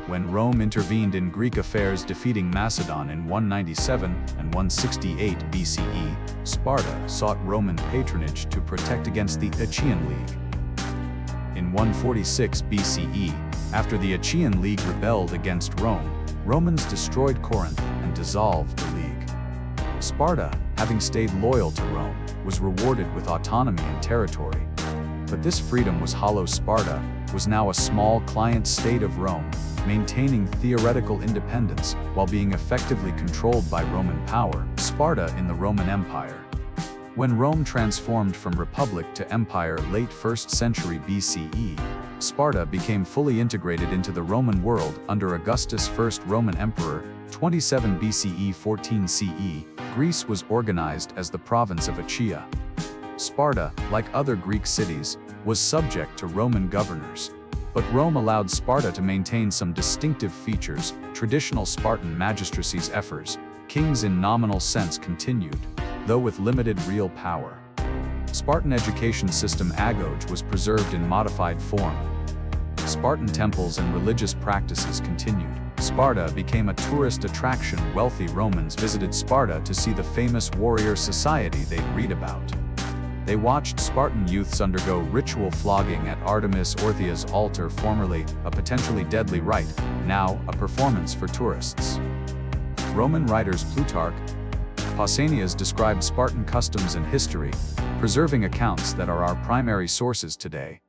When Rome intervened in Greek affairs, defeating Macedon in 197 and 168 BCE, Sparta sought Roman patronage to protect against the Achaean League. In 146 BCE, after the Achaean League rebelled against Rome, Romans destroyed Corinth and dissolved the league. Sparta, having stayed loyal to Rome, was rewarded with autonomy and territory. But this freedom was hollow. Sparta was now a small client state of Rome, maintaining theoretical independence while being effectively controlled by Roman power. Sparta in the Roman Empire. When Rome transformed from republic to empire late 1st century BCE, Sparta became fully integrated into the Roman world under Augustus, first Roman emperor, 27 BCE 14 CE, Greece was organized as the province of Achaea. Sparta, like other Greek cities, was subject to Roman governors. But Rome allowed Sparta to maintain some distinctive features. Traditional Spartan magistracies, Ephors, kings in nominal sense, continued, though with limited real power. Spartan education system Agoge was preserved in modified form. Spartan temples and religious practices continued. Sparta became a tourist attraction. Wealthy Romans visited Sparta to see the famous warrior society they'd read about. They watched Spartan youths undergo ritual flogging at Artemis Orthia's altar, formerly a potentially deadly rite, now a performance for tourists. Roman writers Plutarch, Pausanias described Spartan customs and history, preserving accounts that are our primary sources today.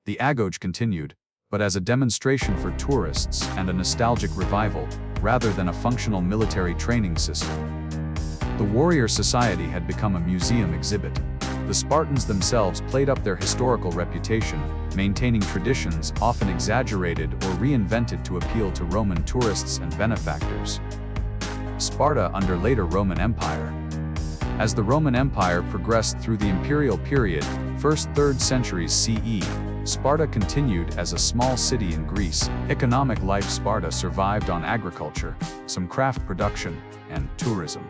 The Agoge continued, but as a demonstration for tourists and a nostalgic revival, rather than a functional military training system. The warrior society had become a museum exhibit. The Spartans themselves played up their historical reputation, maintaining traditions often exaggerated or reinvented to appeal to Roman tourists and benefactors. Sparta under later Roman Empire. As the Roman Empire progressed through the imperial period, 1st–3rd centuries CE, Sparta continued as a small city in Greece. Economic life: Sparta survived on agriculture, some craft production, and tourism.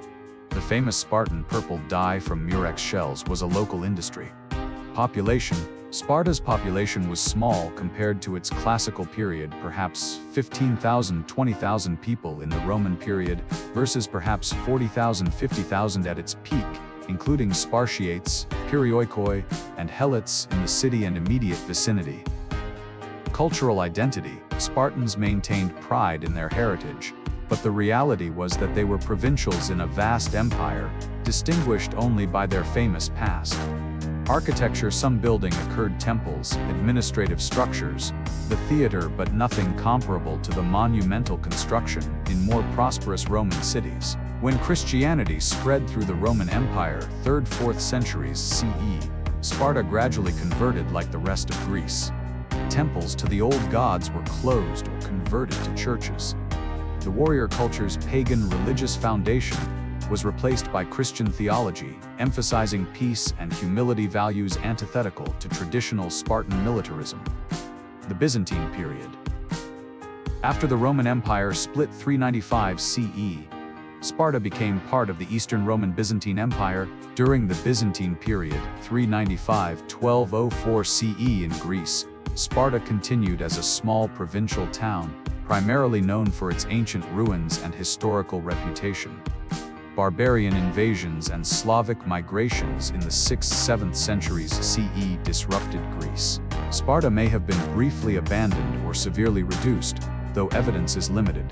The famous Spartan purple dye from murex shells was a local industry. Population: Sparta's population was small compared to its classical period, perhaps 15,000–20,000 people in the Roman period, versus perhaps 40,000–50,000 at its peak, including Spartiates, Perioikoi, and Helots in the city and immediate vicinity. Cultural identity: Spartans maintained pride in their heritage, but the reality was that they were provincials in a vast empire, distinguished only by their famous past. Architecture: some building occurred temples, administrative structures, the theater, but nothing comparable to the monumental construction in more prosperous Roman cities. When Christianity spread through the Roman Empire, 3rd–4th centuries CE, Sparta gradually converted like the rest of Greece. Temples to the old gods were closed or converted to churches. The warrior culture's pagan religious foundation was replaced by Christian theology, emphasizing peace and humility, values antithetical to traditional Spartan militarism. The Byzantine period. After the Roman Empire split 395 CE, Sparta became part of the Eastern Roman Byzantine Empire. During the Byzantine period, 395–1204 CE in Greece, Sparta continued as a small provincial town, primarily known for its ancient ruins and historical reputation. Barbarian invasions and Slavic migrations in the 6th–7th centuries CE disrupted Greece. Sparta may have been briefly abandoned or severely reduced, though evidence is limited.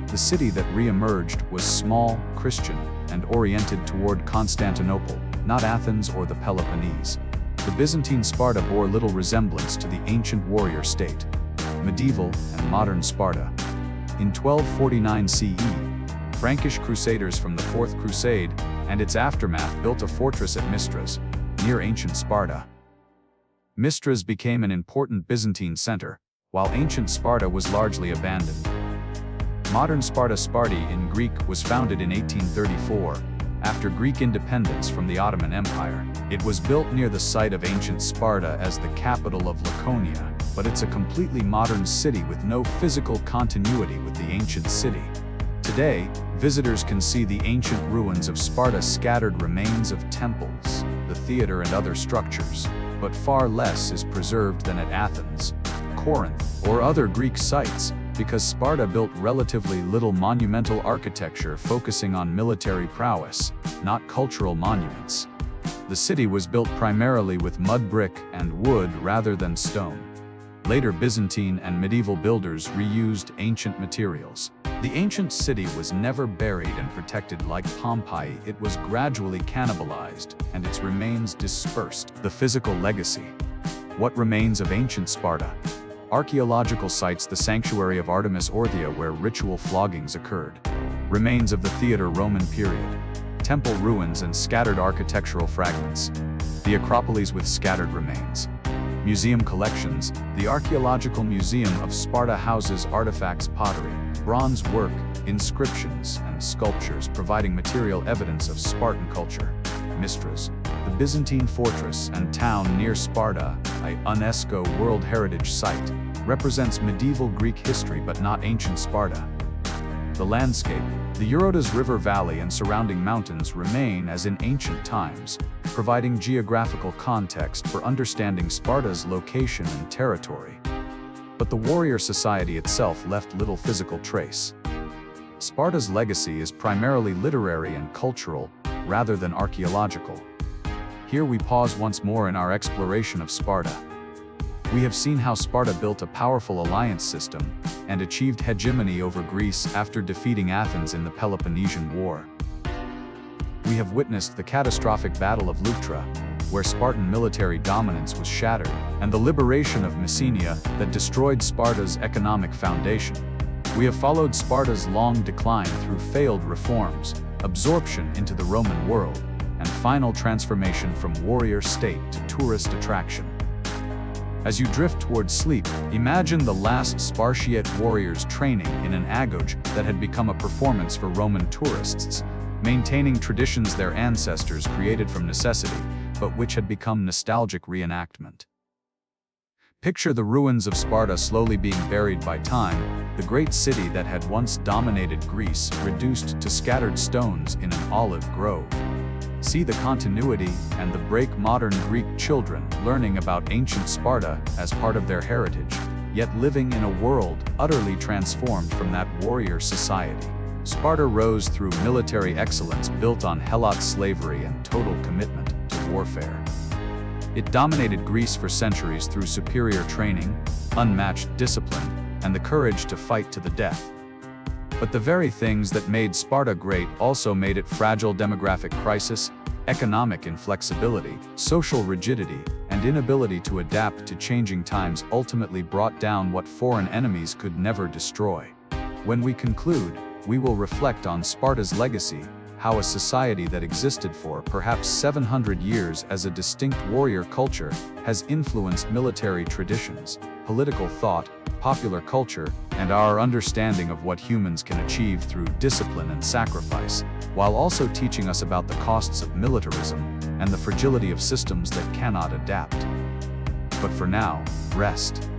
The city that re-emerged was small, Christian, and oriented toward Constantinople, not Athens or the Peloponnese. The Byzantine Sparta bore little resemblance to the ancient warrior state. Medieval and modern Sparta. In 1249 CE, Frankish crusaders from the Fourth Crusade and its aftermath built a fortress at Mistras, near ancient Sparta. Mistras became an important Byzantine center, while ancient Sparta was largely abandoned. Modern Sparta, Sparti in Greek, was founded in 1834, after Greek independence from the Ottoman Empire. It was built near the site of ancient Sparta as the capital of Laconia, but it's a completely modern city with no physical continuity with the ancient city. Today, visitors can see the ancient ruins of Sparta, scattered remains of temples, the theater, and other structures, but far less is preserved than at Athens, Corinth, or other Greek sites, because Sparta built relatively little monumental architecture focusing on military prowess, not cultural monuments. The city was built primarily with mud brick and wood rather than stone. Later Byzantine and medieval builders reused ancient materials. The ancient city was never buried and protected like Pompeii. It was gradually cannibalized, and its remains dispersed. The physical legacy. What remains of ancient Sparta? Archaeological sites: the sanctuary of Artemis Orthia where ritual floggings occurred. Remains of the theater, Roman period. Temple ruins and scattered architectural fragments. The Acropolis with scattered remains. Museum collections. The Archaeological Museum of Sparta houses artifacts, pottery, bronze work, inscriptions, and sculptures providing material evidence of Spartan culture. Mistras. The Byzantine fortress and town near Sparta, a UNESCO World Heritage Site, represents medieval Greek history but not ancient Sparta. The landscape. The Eurotas River Valley and surrounding mountains remain as in ancient times, providing geographical context for understanding Sparta's location and territory. But the warrior society itself left little physical trace. Sparta's legacy is primarily literary and cultural, rather than archaeological. Here we pause once more in our exploration of Sparta. We have seen how Sparta built a powerful alliance system and achieved hegemony over Greece after defeating Athens in the Peloponnesian War. We have witnessed the catastrophic Battle of Leuctra, where Spartan military dominance was shattered, and the liberation of Messenia that destroyed Sparta's economic foundation. We have followed Sparta's long decline through failed reforms, absorption into the Roman world, and final transformation from warrior state to tourist attraction. As you drift towards sleep, imagine the last Spartiate warriors training in an Agoge that had become a performance for Roman tourists, maintaining traditions their ancestors created from necessity, but which had become nostalgic reenactment. Picture the ruins of Sparta slowly being buried by time, the great city that had once dominated Greece reduced to scattered stones in an olive grove. See the continuity and the break. Modern Greek children learning about ancient Sparta as part of their heritage, yet living in a world utterly transformed from that warrior society. Sparta rose through military excellence built on Helot slavery and total commitment to warfare. It dominated Greece for centuries through superior training, unmatched discipline, and the courage to fight to the death. But the very things that made Sparta great also made it fragile. Demographic crisis, economic inflexibility, social rigidity, and inability to adapt to changing times ultimately brought down what foreign enemies could never destroy. When we conclude, we will reflect on Sparta's legacy, how a society that existed for perhaps 700 years as a distinct warrior culture has influenced military traditions, political thought, popular culture, and our understanding of what humans can achieve through discipline and sacrifice, while also teaching us about the costs of militarism and the fragility of systems that cannot adapt. But for now, rest.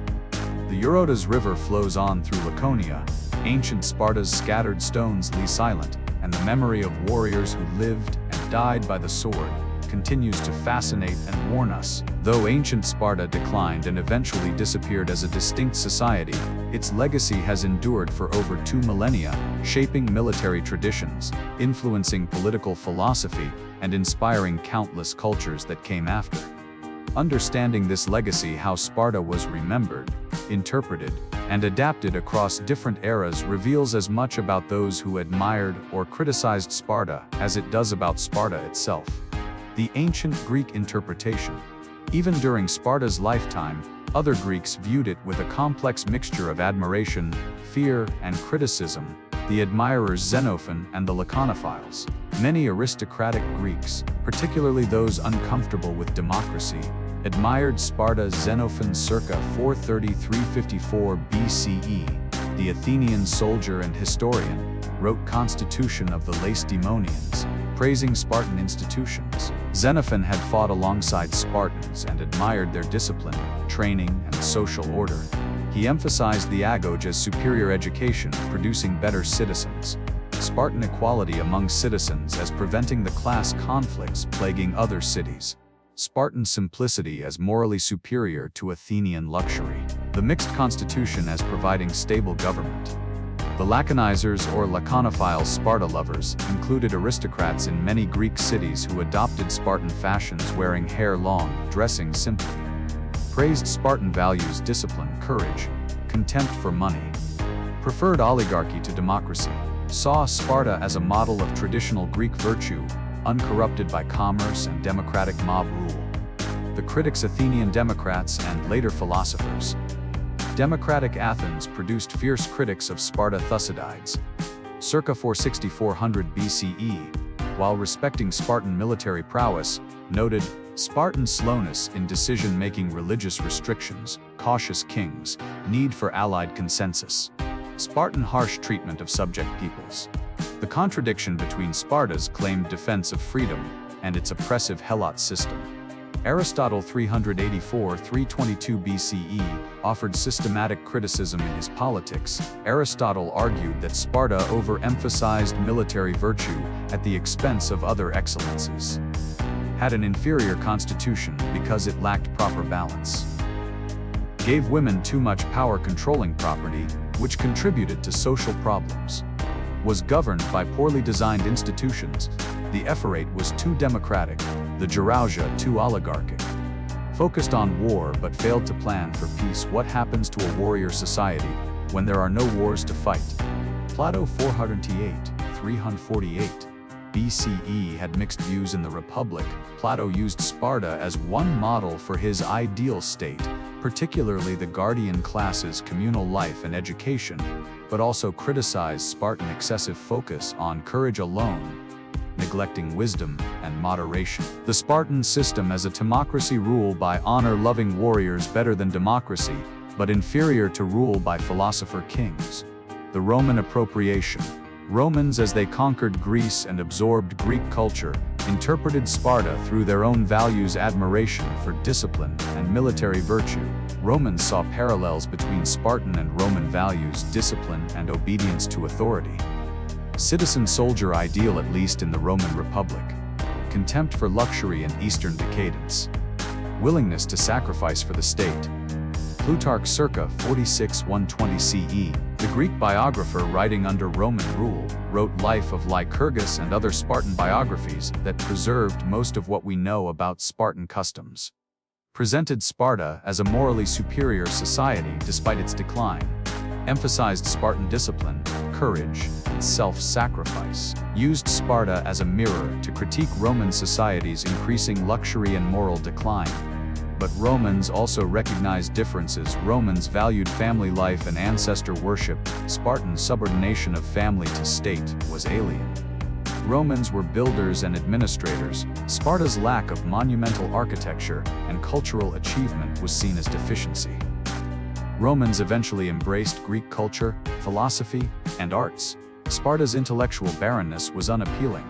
The Eurotas River flows on through Laconia. Ancient Sparta's scattered stones lie silent, and the memory of warriors who lived and died by the sword continues to fascinate and warn us. Though ancient Sparta declined and eventually disappeared as a distinct society, its legacy has endured for over 2 millennia, shaping military traditions, influencing political philosophy, and inspiring countless cultures that came after. Understanding this legacy, how Sparta was remembered, interpreted, and adapted across different eras reveals as much about those who admired or criticized Sparta as it does about Sparta itself. The ancient Greek interpretation. Even during Sparta's lifetime, other Greeks viewed it with a complex mixture of admiration, fear, and criticism. The admirers Xenophon and the Laconophiles. Many aristocratic Greeks, particularly those uncomfortable with democracy, admired Sparta. Xenophon circa 430–354 BCE, the Athenian soldier and historian, wrote Constitution of the Lacedaemonians, praising Spartan institutions. Xenophon had fought alongside Spartans and admired their discipline, training, and social order. He emphasized the Agoge as superior education, producing better citizens. Spartan equality among citizens as preventing the class conflicts plaguing other cities. Spartan simplicity as morally superior to Athenian luxury. The mixed constitution as providing stable government. The Laconizers or Laconophiles, Sparta lovers, included aristocrats in many Greek cities who adopted Spartan fashions, wearing hair long, dressing simply. Praised Spartan values, discipline, courage, contempt for money. Preferred oligarchy to democracy. Saw Sparta as a model of traditional Greek virtue, uncorrupted by commerce and democratic mob rule. The critics Athenian democrats and later philosophers. Democratic Athens produced fierce critics of Sparta. Thucydides, circa 460–400 BCE, while respecting Spartan military prowess, noted, Spartan slowness in decision-making, religious restrictions, cautious kings, need for allied consensus. Spartan harsh treatment of subject peoples. The contradiction between Sparta's claimed defense of freedom and its oppressive Helot system. Aristotle 384–322 BCE offered systematic criticism in his Politics. Aristotle argued that Sparta overemphasized military virtue at the expense of other excellences. Had an inferior constitution because it lacked proper balance. Gave women too much power controlling property, which contributed to social problems. Was governed by poorly designed institutions. The Ephorate was too democratic, the Gerousia too oligarchic. Focused on war but failed to plan for peace. What happens to a warrior society when there are no wars to fight? Plato 408–348 BCE had mixed views in the Republic. Plato used Sparta as one model for his ideal state, particularly the guardian classes' communal life and education, but also criticized Spartan excessive focus on courage alone, neglecting wisdom and moderation. The Spartan system as a timocracy, rule by honor-loving warriors, better than democracy, but inferior to rule by philosopher kings. The Roman appropriation. Romans, as they conquered Greece and absorbed Greek culture, interpreted Sparta through their own values: admiration for discipline and military virtue. Romans saw parallels between Spartan and Roman values: discipline and obedience to authority. Citizen-soldier ideal, at least in the Roman Republic. Contempt for luxury and Eastern decadence. Willingness to sacrifice for the state. Plutarch circa 46–120 CE, the Greek biographer writing under Roman rule, wrote Life of Lycurgus and other Spartan biographies that preserved most of what we know about Spartan customs. Presented Sparta as a morally superior society despite its decline. Emphasized Spartan discipline, courage, and self-sacrifice. Used Sparta as a mirror to critique Roman society's increasing luxury and moral decline. But Romans also recognized differences. Romans valued family life and ancestor worship. Spartan subordination of family to state was alien. Romans were builders and administrators. Sparta's lack of monumental architecture and cultural achievement was seen as deficiency. Romans eventually embraced Greek culture, philosophy, and arts. Sparta's intellectual barrenness was unappealing.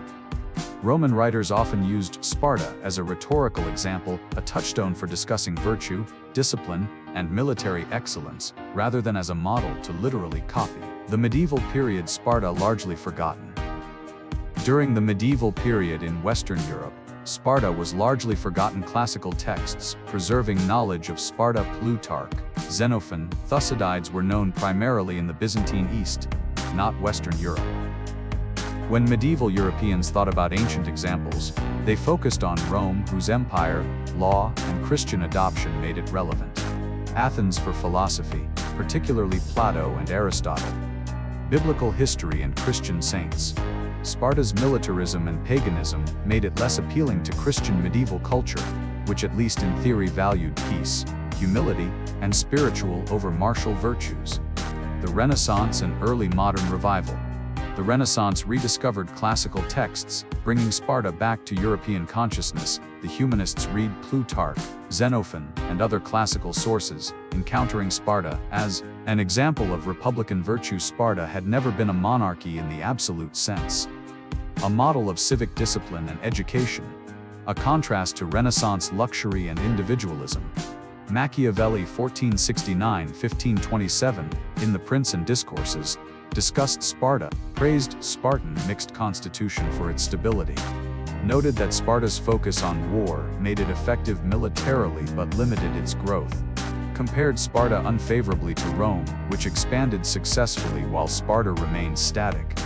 Roman writers often used Sparta as a rhetorical example, a touchstone for discussing virtue, discipline, and military excellence, rather than as a model to literally copy. The medieval period. Sparta largely forgotten. During the medieval period in Western Europe, Sparta was largely forgotten. Classical texts preserving knowledge of Sparta: Plutarch, Xenophon, Thucydides were known primarily in the Byzantine East, not Western Europe. When medieval Europeans thought about ancient examples, they focused on Rome, whose empire, law, and Christian adoption made it relevant. Athens for philosophy, particularly Plato and Aristotle. Biblical history and Christian saints. Sparta's militarism and paganism made it less appealing to Christian medieval culture, which at least in theory valued peace, humility, and spiritual over martial virtues. The Renaissance and early modern revival. The Renaissance rediscovered classical texts, bringing Sparta back to European consciousness. The humanists read Plutarch, Xenophon, and other classical sources, encountering Sparta as an example of republican virtue. Sparta had never been a monarchy in the absolute sense. A model of civic discipline and education. A contrast to Renaissance luxury and individualism. Machiavelli 1469–1527, in The Prince and Discourses, discussed Sparta, praised Spartan mixed constitution for its stability. Noted that Sparta's focus on war made it effective militarily but limited its growth. Compared Sparta unfavorably to Rome, which expanded successfully while Sparta remained static.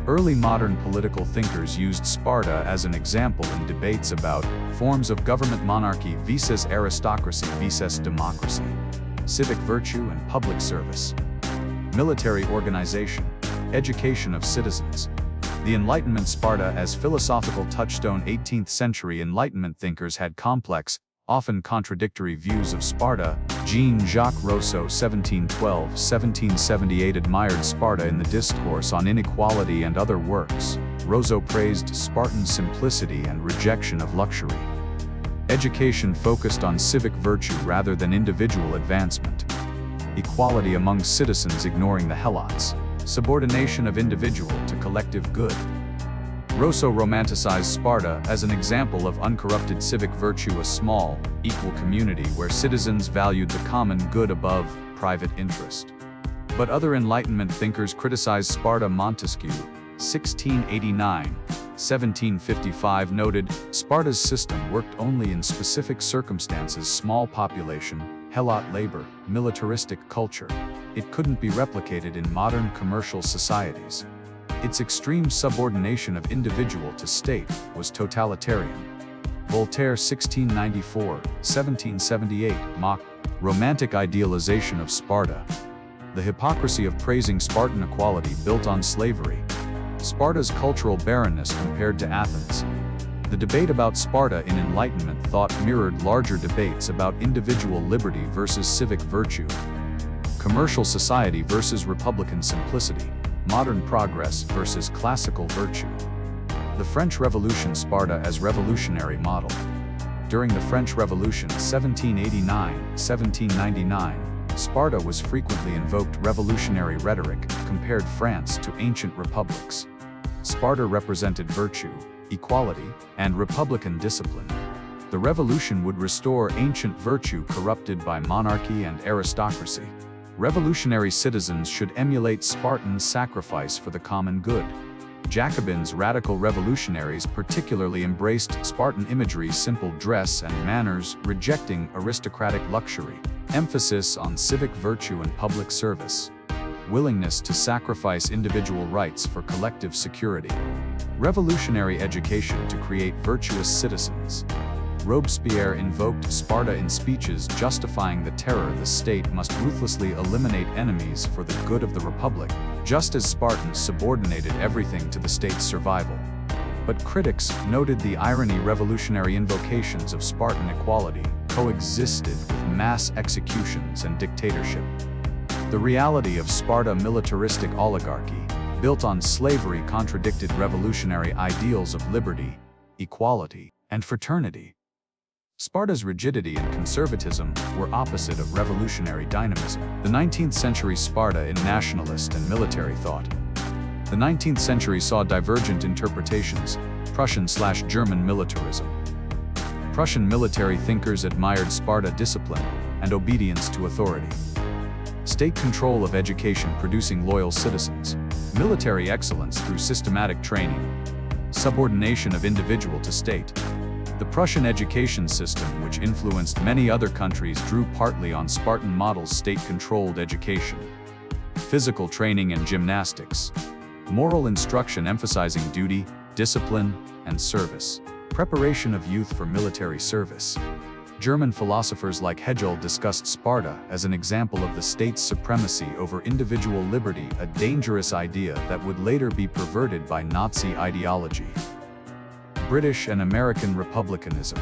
Early modern political thinkers used Sparta as an example in debates about forms of government: monarchy versus aristocracy versus democracy, civic virtue and public service, military organization, education of citizens. The Enlightenment. Sparta as philosophical touchstone. 18th century Enlightenment thinkers had complex, often contradictory views of Sparta. Jean-Jacques Rousseau 1712–1778 admired Sparta in the Discourse on Inequality and other works. Rousseau praised Spartan simplicity and rejection of luxury. Education focused on civic virtue rather than individual advancement. Equality among citizens ignoring the Helots. Subordination of individual to collective good. Rousseau romanticized Sparta as an example of uncorrupted civic virtue, a small, equal community where citizens valued the common good above private interest. But other Enlightenment thinkers criticized Sparta. Montesquieu, 1689-1755, noted, Sparta's system worked only in specific circumstances: small population, Helot labor, militaristic culture. It couldn't be replicated in modern commercial societies. Its extreme subordination of individual to state was totalitarian. Voltaire, 1694-1778, mocked romantic idealization of Sparta. The hypocrisy of praising Spartan equality built on slavery. Sparta's cultural barrenness compared to Athens. The debate about Sparta in Enlightenment thought mirrored larger debates about individual liberty versus civic virtue. Commercial society versus republican simplicity. Modern progress versus classical virtue. The French Revolution. Sparta as revolutionary model. During the French Revolution 1789-1799, Sparta was frequently invoked. Revolutionary rhetoric compared France to ancient republics. Sparta represented virtue, equality, and republican discipline. The revolution would restore ancient virtue corrupted by monarchy and aristocracy. Revolutionary citizens should emulate Spartans' sacrifice for the common good. Jacobins, radical revolutionaries, particularly embraced Spartan imagery, simple dress and manners, rejecting aristocratic luxury. Emphasis on civic virtue and public service. Willingness to sacrifice individual rights for collective security. Revolutionary education to create virtuous citizens. Robespierre invoked Sparta in speeches justifying the terror the state must ruthlessly eliminate enemies for the good of the republic, just as Spartans subordinated everything to the state's survival. But critics noted the irony: revolutionary invocations of Spartan equality coexisted with mass executions and dictatorship. The reality of Sparta, militaristic oligarchy, built on slavery, contradicted revolutionary ideals of liberty, equality, and fraternity. Sparta's rigidity and conservatism were opposite of revolutionary dynamism. The 19th century Sparta in nationalist and military thought. The 19th century saw divergent interpretations: Prussian/German militarism. Prussian military thinkers admired Sparta discipline and obedience to authority. State control of education producing loyal citizens. Military excellence through systematic training. Subordination of individual to state. The Prussian education system, which influenced many other countries, drew partly on Spartan models: state-controlled education, physical training and gymnastics, moral instruction emphasizing duty, discipline, and service, preparation of youth for military service. German philosophers like Hegel discussed Sparta as an example of the state's supremacy over individual liberty, a dangerous idea that would later be perverted by Nazi ideology. British and American republicanism.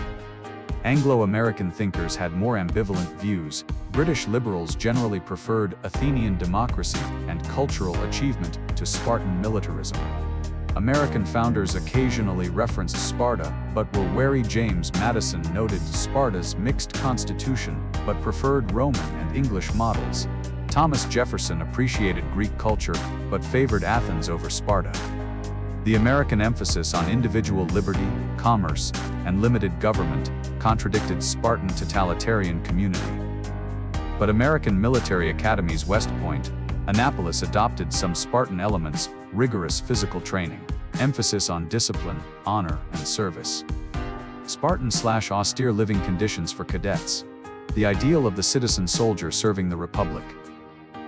Anglo-American thinkers had more ambivalent views. British liberals generally preferred Athenian democracy and cultural achievement to Spartan militarism. American founders occasionally referenced Sparta, but were wary. James Madison noted Sparta's mixed constitution, but preferred Roman and English models. Thomas Jefferson appreciated Greek culture, but favored Athens over Sparta. The American emphasis on individual liberty, commerce, and limited government contradicted Spartan totalitarian community. But American military academies West Point, Annapolis adopted some Spartan elements: rigorous physical training, emphasis on discipline, honor, and service. Spartan/austere living conditions for cadets. The ideal of the citizen soldier serving the Republic.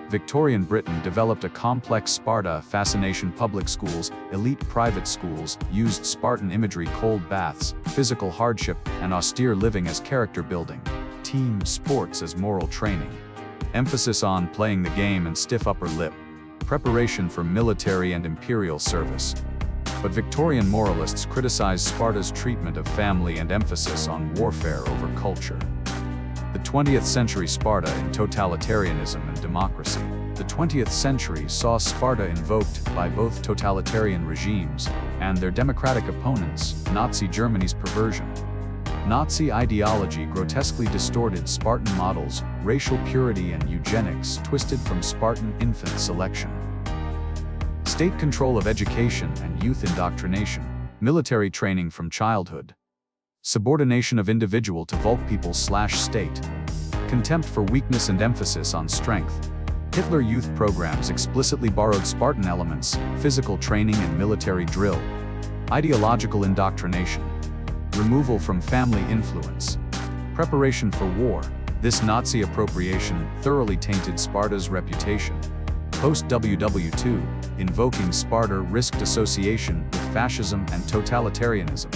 Victorian Britain developed a complex Sparta fascination. Public schools, elite private schools, used Spartan imagery: cold baths, physical hardship, and austere living as character building. Team sports as moral training. Emphasis on playing the game and stiff upper lip. Preparation for military and imperial service. But Victorian moralists criticized Sparta's treatment of family and emphasis on warfare over culture. The 20th century Sparta in totalitarianism and democracy. The 20th century saw Sparta invoked by both totalitarian regimes and their democratic opponents, Nazi Germany's perversion. Nazi ideology grotesquely distorted Spartan models, racial purity and eugenics twisted from Spartan infant selection. State control of education and youth indoctrination, military training from childhood. Subordination of individual to Volk-people/state. Contempt for weakness and emphasis on strength. Hitler youth programs explicitly borrowed Spartan elements, physical training and military drill. Ideological indoctrination. Removal from family influence. Preparation for war. This Nazi appropriation thoroughly tainted Sparta's reputation. Post-WW2, invoking Sparta risked association with fascism and totalitarianism.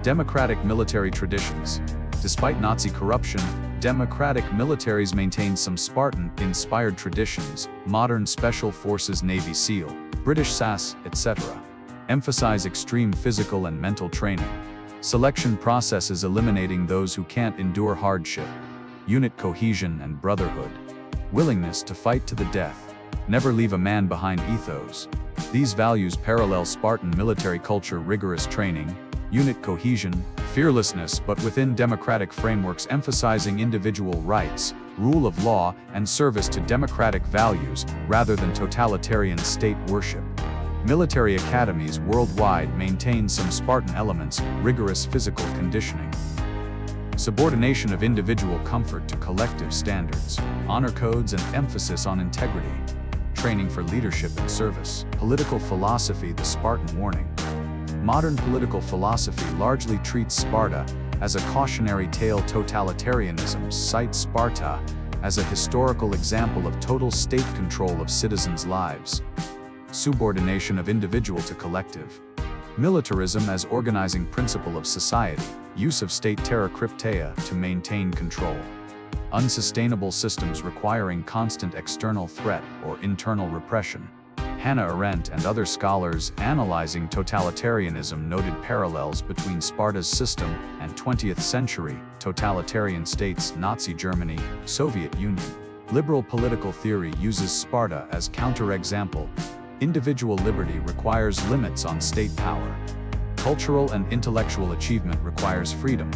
Democratic military traditions. Despite Nazi corruption, democratic militaries maintained some Spartan-inspired traditions, modern Special Forces Navy SEAL, British SAS, etc. Emphasize extreme physical and mental training. Selection processes eliminating those who can't endure hardship. Unit cohesion and brotherhood. Willingness to fight to the death. Never leave a man behind ethos. These values parallel Spartan military culture, rigorous training, unit cohesion, fearlessness but within democratic frameworks emphasizing individual rights, rule of law, and service to democratic values rather than totalitarian state worship. Military academies worldwide maintain some Spartan elements, rigorous physical conditioning. Subordination of individual comfort to collective standards, honor codes and emphasis on integrity. Training for leadership and service. Political philosophy, the Spartan warning. Modern political philosophy largely treats Sparta as a cautionary tale. Totalitarianism cites Sparta as a historical example of total state control of citizens' lives. Subordination of individual to collective. Militarism as organizing principle of society. Use of state terror Krypteia to maintain control. Unsustainable systems requiring constant external threat or internal repression. Hannah Arendt and other scholars analyzing totalitarianism noted parallels between Sparta's system and 20th century totalitarian states, Nazi Germany, Soviet Union. Liberal political theory uses Sparta as counterexample. Individual liberty requires limits on state power. Cultural and intellectual achievement requires freedom.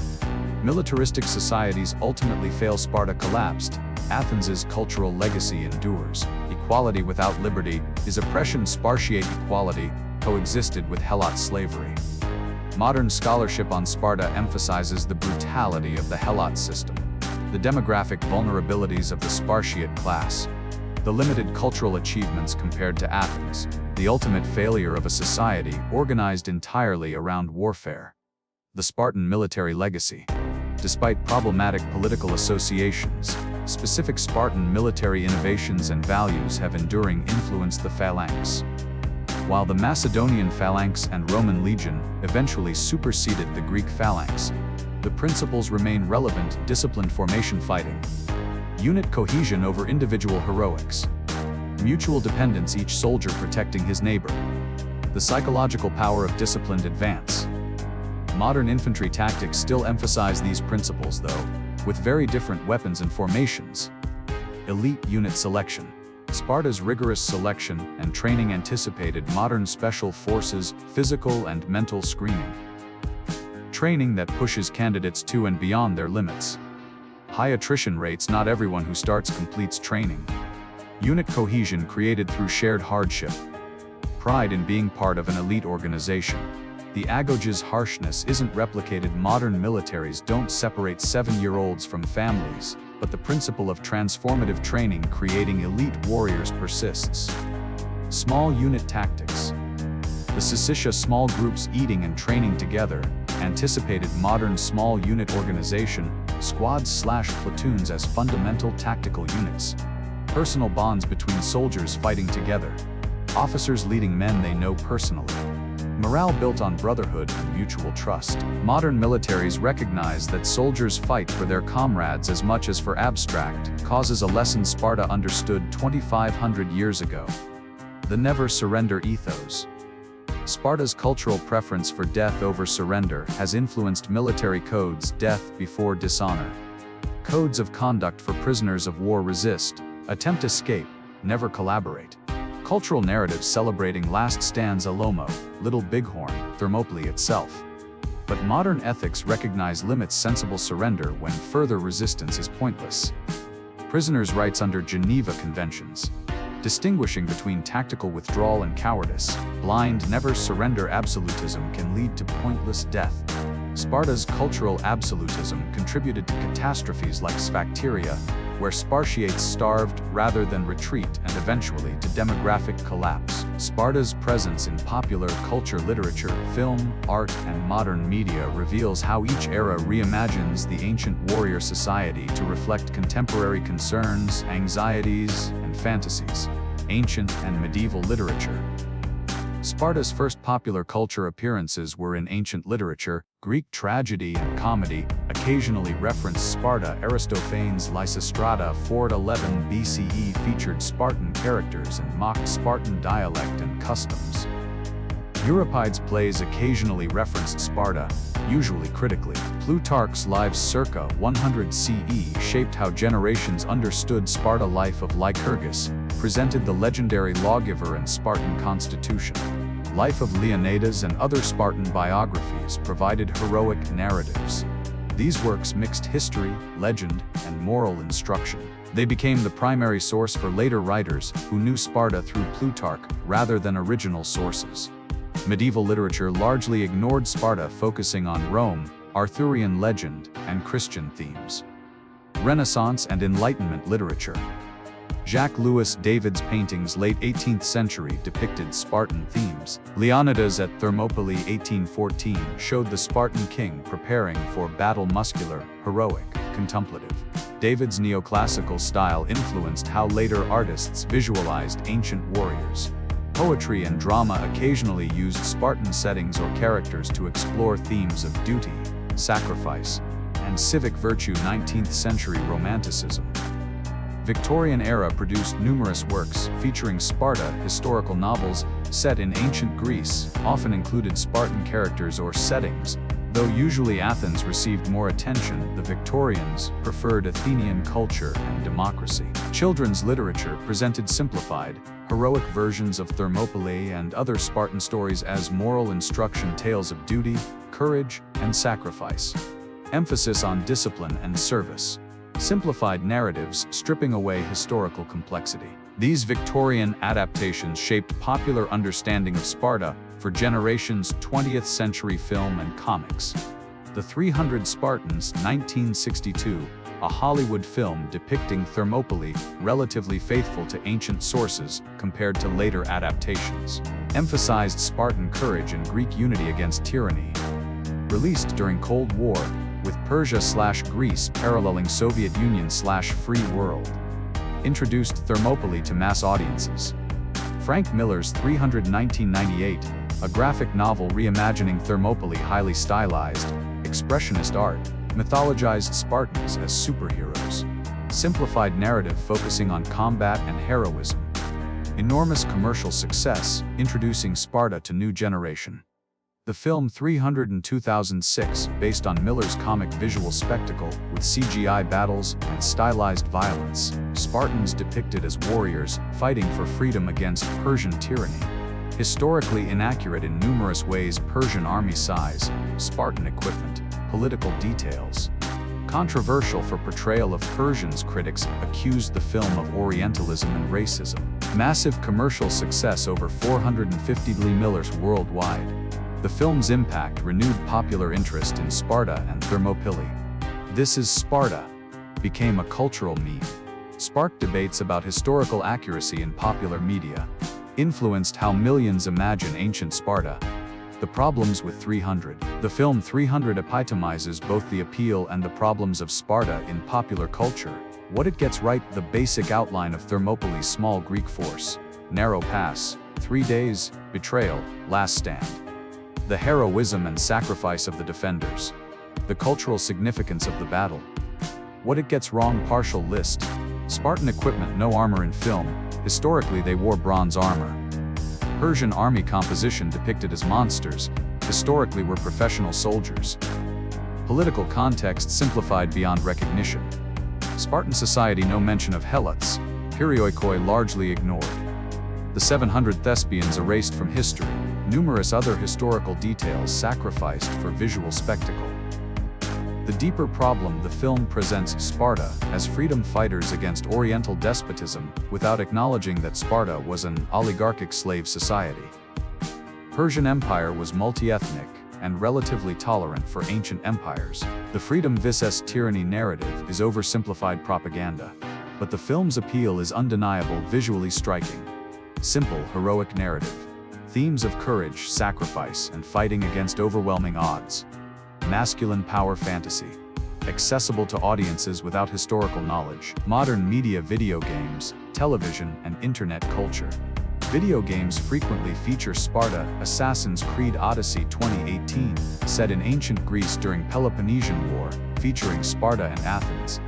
Militaristic societies ultimately fail. Sparta collapsed. Athens's cultural legacy endures. Equality without liberty is oppression. Spartiate equality coexisted with Helot slavery. Modern scholarship on Sparta emphasizes the brutality of the Helot system, the demographic vulnerabilities of the Spartiate class, the limited cultural achievements compared to Athens, the ultimate failure of a society organized entirely around warfare. The Spartan military legacy. Despite problematic political associations, specific Spartan military innovations and values have enduring influenced the Phalanx. While the Macedonian Phalanx and Roman legion eventually superseded the Greek Phalanx, the principles remain relevant. Disciplined formation fighting. Unit cohesion over individual heroics. Mutual dependence, each soldier protecting his neighbor. The psychological power of disciplined advance. Modern infantry tactics still emphasize these principles though, with very different weapons and formations. Elite unit selection. Sparta's rigorous selection and training anticipated modern special forces, physical and mental screening. Training that pushes candidates to and beyond their limits. High attrition rates, not everyone who starts completes training. Unit cohesion created through shared hardship. Pride in being part of an elite organization. The Agoge's harshness isn't replicated. Modern militaries don't separate 7-year-olds from families, but the principle of transformative training creating elite warriors persists. Small unit tactics. The Syssitia small groups eating and training together anticipated modern small unit organization, squads/platoons as fundamental tactical units. Personal bonds between soldiers fighting together. Officers leading men they know personally. Morale built on brotherhood and mutual trust. Modern militaries recognize that soldiers fight for their comrades as much as for abstract causes, a lesson Sparta understood 2,500 years ago. The never surrender ethos. Sparta's cultural preference for death over surrender has influenced military codes. Death before dishonor. Codes of conduct for prisoners of war: resist, attempt escape, never collaborate. Cultural narratives celebrating last stands Alomo, Little Bighorn, Thermopylae itself. But modern ethics recognize limits sensible surrender when further resistance is pointless. Prisoners' rights under Geneva Conventions. Distinguishing between tactical withdrawal and cowardice, blind never surrender absolutism can lead to pointless death. Sparta's cultural absolutism contributed to catastrophes like Sphacteria, where Spartiates starved rather than retreat, and eventually to demographic collapse. Sparta's presence in popular culture, literature, film, art, and modern media reveals how each era reimagines the ancient warrior society to reflect contemporary concerns, anxieties, and fantasies. Ancient and medieval literature. Sparta's first popular culture appearances were in ancient literature. Greek tragedy and comedy occasionally referenced Sparta. Aristophanes' Lysistrata 411 BCE featured Spartan characters and mocked Spartan dialect and customs. Euripides' plays occasionally referenced Sparta, usually critically. Plutarch's Lives circa 100 CE shaped how generations understood Sparta. Life of Lycurgus presented the legendary lawgiver and Spartan constitution. Life of Leonidas and other Spartan biographies provided heroic narratives. These works mixed history, legend, and moral instruction. They became the primary source for later writers who knew Sparta through Plutarch rather than original sources. Medieval literature largely ignored Sparta, focusing on Rome, Arthurian legend, and Christian themes. Renaissance and Enlightenment literature. Jacques-Louis David's paintings late 18th century depicted Spartan themes. Leonidas at Thermopylae 1814 showed the Spartan king preparing for battle, muscular, heroic, contemplative. David's neoclassical style influenced how later artists visualized ancient warriors. Poetry and drama occasionally used Spartan settings or characters to explore themes of duty, sacrifice, and civic virtue. 19th century Romanticism. Victorian era produced numerous works featuring Sparta. Historical novels set in ancient Greece often included Spartan characters or settings, though usually Athens received more attention. The Victorians preferred Athenian culture and democracy. Children's literature presented simplified, heroic versions of Thermopylae and other Spartan stories as moral instruction, tales of duty, courage, and sacrifice. Emphasis on discipline and service. Simplified narratives stripping away historical complexity. These Victorian adaptations shaped popular understanding of Sparta for generations. 20th century film and comics. The 300 Spartans, 1962, a Hollywood film depicting Thermopylae, relatively faithful to ancient sources compared to later adaptations, emphasized Spartan courage and Greek unity against tyranny. Released during Cold War, with Persia/Greece paralleling Soviet Union/Free World. Introduced Thermopylae to mass audiences. Frank Miller's 300 1998, a graphic novel reimagining Thermopylae, highly stylized, expressionist art, mythologized Spartans as superheroes. Simplified narrative focusing on combat and heroism. Enormous commercial success, introducing Sparta to new generation. The film 300 in 2006, based on Miller's comic visual spectacle, with CGI battles and stylized violence. Spartans depicted as warriors, fighting for freedom against Persian tyranny. Historically inaccurate in numerous ways. Persian army size, Spartan equipment, political details. Controversial for portrayal of Persians, critics accused the film of Orientalism and racism. Massive commercial success, over 450 million worldwide. The film's impact renewed popular interest in Sparta and Thermopylae. "This is Sparta" became a cultural meme. Sparked debates about historical accuracy in popular media. Influenced how millions imagine ancient Sparta. The problems with 300. The film 300 epitomizes both the appeal and the problems of Sparta in popular culture. What it gets right: the basic outline of Thermopylae's small Greek force. Narrow pass, 3 days, betrayal, last stand. The heroism and sacrifice of the defenders. The cultural significance of the battle. What it gets wrong: partial list. Spartan equipment, no armor in film. Historically they wore bronze armor. Persian army composition depicted as monsters, historically were professional soldiers. Political context simplified beyond recognition. Spartan society, no mention of Helots, Perioikoi largely ignored. The 700 Thespians erased from history. numerous other historical details sacrificed for visual spectacle. The deeper problem: the film presents Sparta as freedom fighters against Oriental despotism, without acknowledging that Sparta was an oligarchic slave society. Persian Empire was multi-ethnic and relatively tolerant for ancient empires. The freedom vs tyranny narrative is oversimplified propaganda, but the film's appeal is undeniable, visually striking. Simple, heroic narrative. Themes of courage, sacrifice, and fighting against overwhelming odds. Masculine power fantasy. Accessible to audiences without historical knowledge. Modern media: video games, television, and internet culture. Video games frequently feature Sparta. Assassin's Creed Odyssey 2018, set in ancient Greece during Peloponnesian War, featuring Sparta and Athens.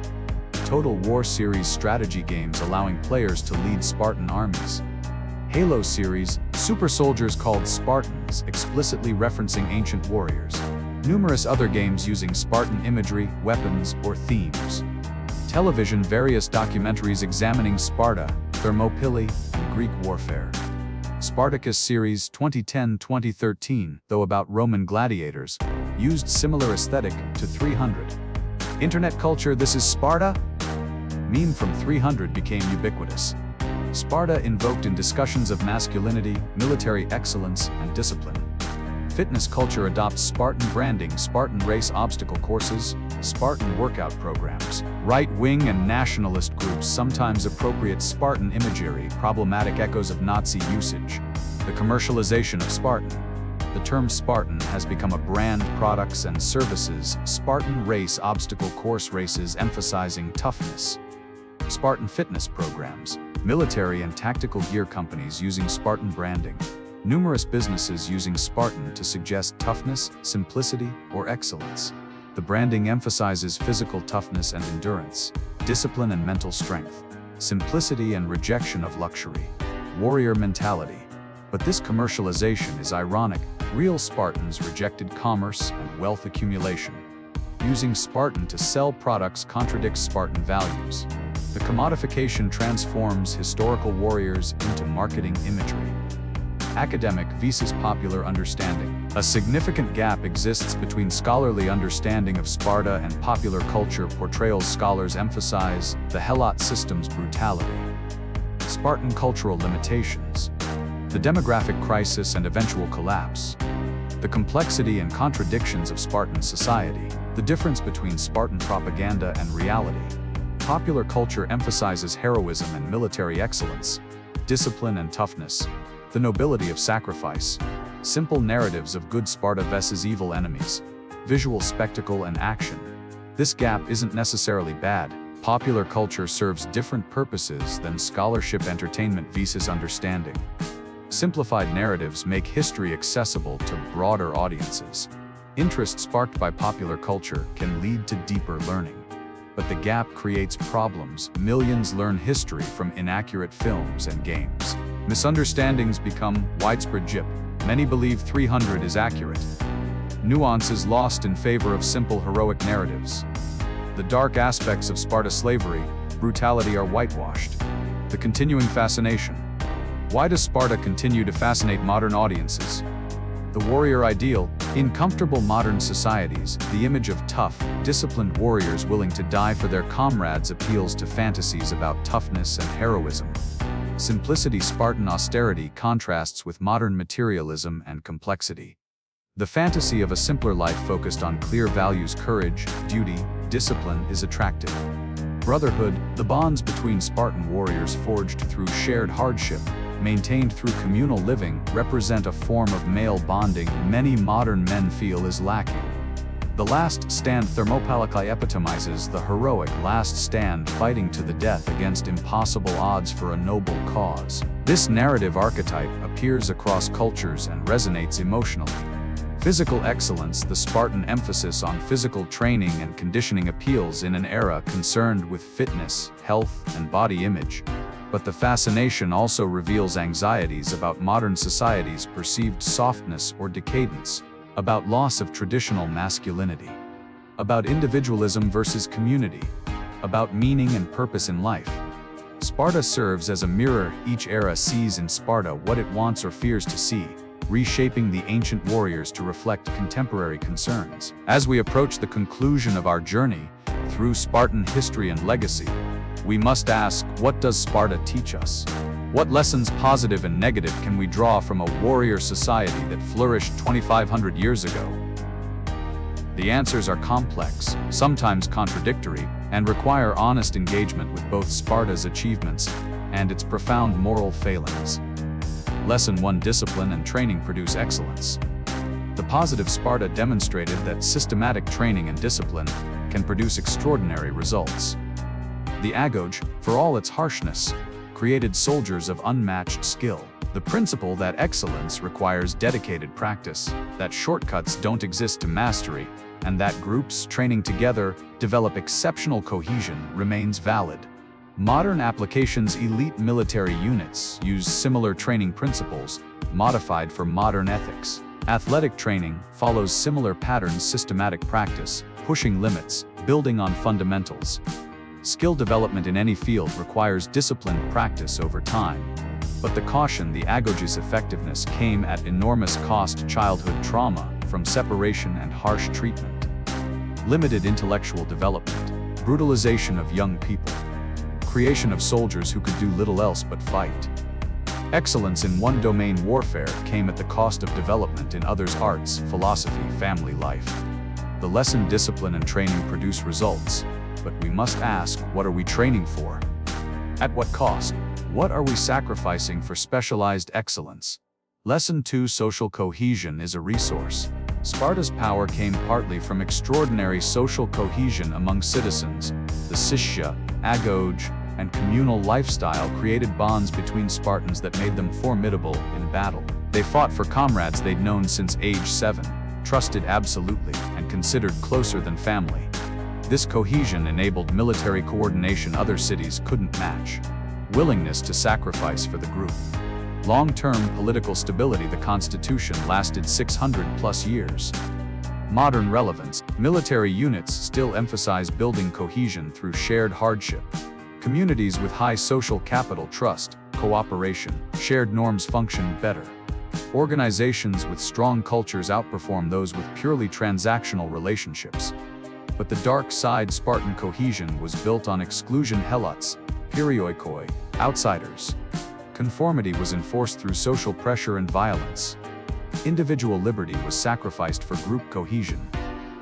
Total War series strategy games allowing players to lead Spartan armies. Halo series, super soldiers called Spartans, explicitly referencing ancient warriors. Numerous other games using Spartan imagery, weapons, or themes. Television: various documentaries examining Sparta, Thermopylae, and Greek warfare. Spartacus series 2010-2013, though about Roman gladiators, used similar aesthetic to 300. Internet culture: this is Sparta? Meme from 300 became ubiquitous. Sparta invoked in discussions of masculinity, military excellence, and discipline. Fitness culture adopts Spartan branding, Spartan race obstacle courses, Spartan workout programs. Right-wing and nationalist groups sometimes appropriate Spartan imagery, problematic echoes of Nazi usage. The commercialization of Spartan. The term Spartan has become a brand: products and services, Spartan race obstacle course races emphasizing toughness. Spartan fitness programs. Military and tactical gear companies using Spartan branding. Numerous businesses using Spartan to suggest toughness, simplicity, or excellence. The branding emphasizes physical toughness and endurance, discipline and mental strength, simplicity and rejection of luxury, warrior mentality. But this commercialization is ironic. Real Spartans rejected commerce and wealth accumulation. Using Spartan to sell products contradicts Spartan values. The commodification transforms historical warriors into marketing imagery. Academic vs popular understanding. A significant gap exists between scholarly understanding of Sparta and popular culture portrayals. Scholars emphasize the Helot system's brutality. Spartan cultural limitations. The demographic crisis and eventual collapse. The complexity and contradictions of Spartan society. The difference between Spartan propaganda and reality. Popular culture emphasizes heroism and military excellence, discipline and toughness, the nobility of sacrifice, simple narratives of good Sparta vs evil enemies, visual spectacle and action. This gap isn't necessarily bad. Popular culture serves different purposes than scholarship. Entertainment vs understanding. Simplified narratives make history accessible to broader audiences. Interest sparked by popular culture can lead to deeper learning. But the gap creates problems. Millions learn history from inaccurate films and games. Misunderstandings become widespread. Many believe 300 is accurate. Nuance is lost in favor of simple heroic narratives. The dark aspects of Sparta slavery, brutality are whitewashed. The continuing fascination. Why does Sparta continue to fascinate modern audiences? The warrior ideal. In comfortable modern societies, the image of tough, disciplined warriors willing to die for their comrades appeals to fantasies about toughness and heroism. Simplicity. Spartan austerity contrasts with modern materialism and complexity. The fantasy of a simpler life focused on clear values, courage, duty, discipline, is attractive. Brotherhood. The bonds between Spartan warriors forged through shared hardship, maintained through communal living, represent a form of male bonding many modern men feel is lacking. The last stand. Thermopylae epitomizes the heroic last stand, fighting to the death against impossible odds for a noble cause. This narrative archetype appears across cultures and resonates emotionally. Physical excellence. The Spartan emphasis on physical training and conditioning appeals in an era concerned with fitness, health, and body image. But the fascination also reveals anxieties about modern society's perceived softness or decadence, about loss of traditional masculinity, about individualism versus community, about meaning and purpose in life. Sparta serves as a mirror. Each era sees in Sparta what it wants or fears to see. reshaping the ancient warriors to reflect contemporary concerns. As we approach the conclusion of our journey through Spartan history and legacy, we must ask, what does Sparta teach us? What lessons, positive and negative, can we draw from a warrior society that flourished 2,500 years ago? The answers are complex, sometimes contradictory, and require honest engagement with both Sparta's achievements and its profound moral failings. Lesson 1: Discipline and training produce excellence. The positive Sparta demonstrated that systematic training and discipline can produce extraordinary results. The Agoge, for all its harshness, created soldiers of unmatched skill. The principle that excellence requires dedicated practice, that shortcuts don't exist to mastery, and that groups training together develop exceptional cohesion remains valid. Modern applications, elite military units use similar training principles, modified for modern ethics. Athletic training follows similar patterns, systematic practice, pushing limits, building on fundamentals. Skill development in any field requires disciplined practice over time. But the caution: the Agoge's effectiveness came at enormous cost: childhood trauma from separation and harsh treatment, limited intellectual development, brutalization of young people, creation of soldiers who could do little else but fight. Excellence in one domain, warfare, came at the cost of development in others: arts, philosophy, family life. The lesson: discipline and training produce results, but we must ask, what are we training for? At what cost? What are we sacrificing for specialized excellence? Lesson 2: Social cohesion is a resource. Sparta's power came partly from extraordinary social cohesion among citizens. The Siscia, Agoge, and communal lifestyle created bonds between Spartans that made them formidable in battle. They fought for comrades they'd known since age 7, trusted absolutely, and considered closer than family. This cohesion enabled military coordination other cities couldn't match. Willingness to sacrifice for the group. Long-term political stability: the constitution lasted 600+ years. Modern relevance: military units still emphasize building cohesion through shared hardship. Communities with high social capital trust, cooperation, shared norms function better. Organizations with strong cultures outperform those with purely transactional relationships. But the dark side: Spartan cohesion was built on exclusion. Helots, perioikoi, outsiders. Conformity was enforced through social pressure and violence. Individual liberty was sacrificed for group cohesion.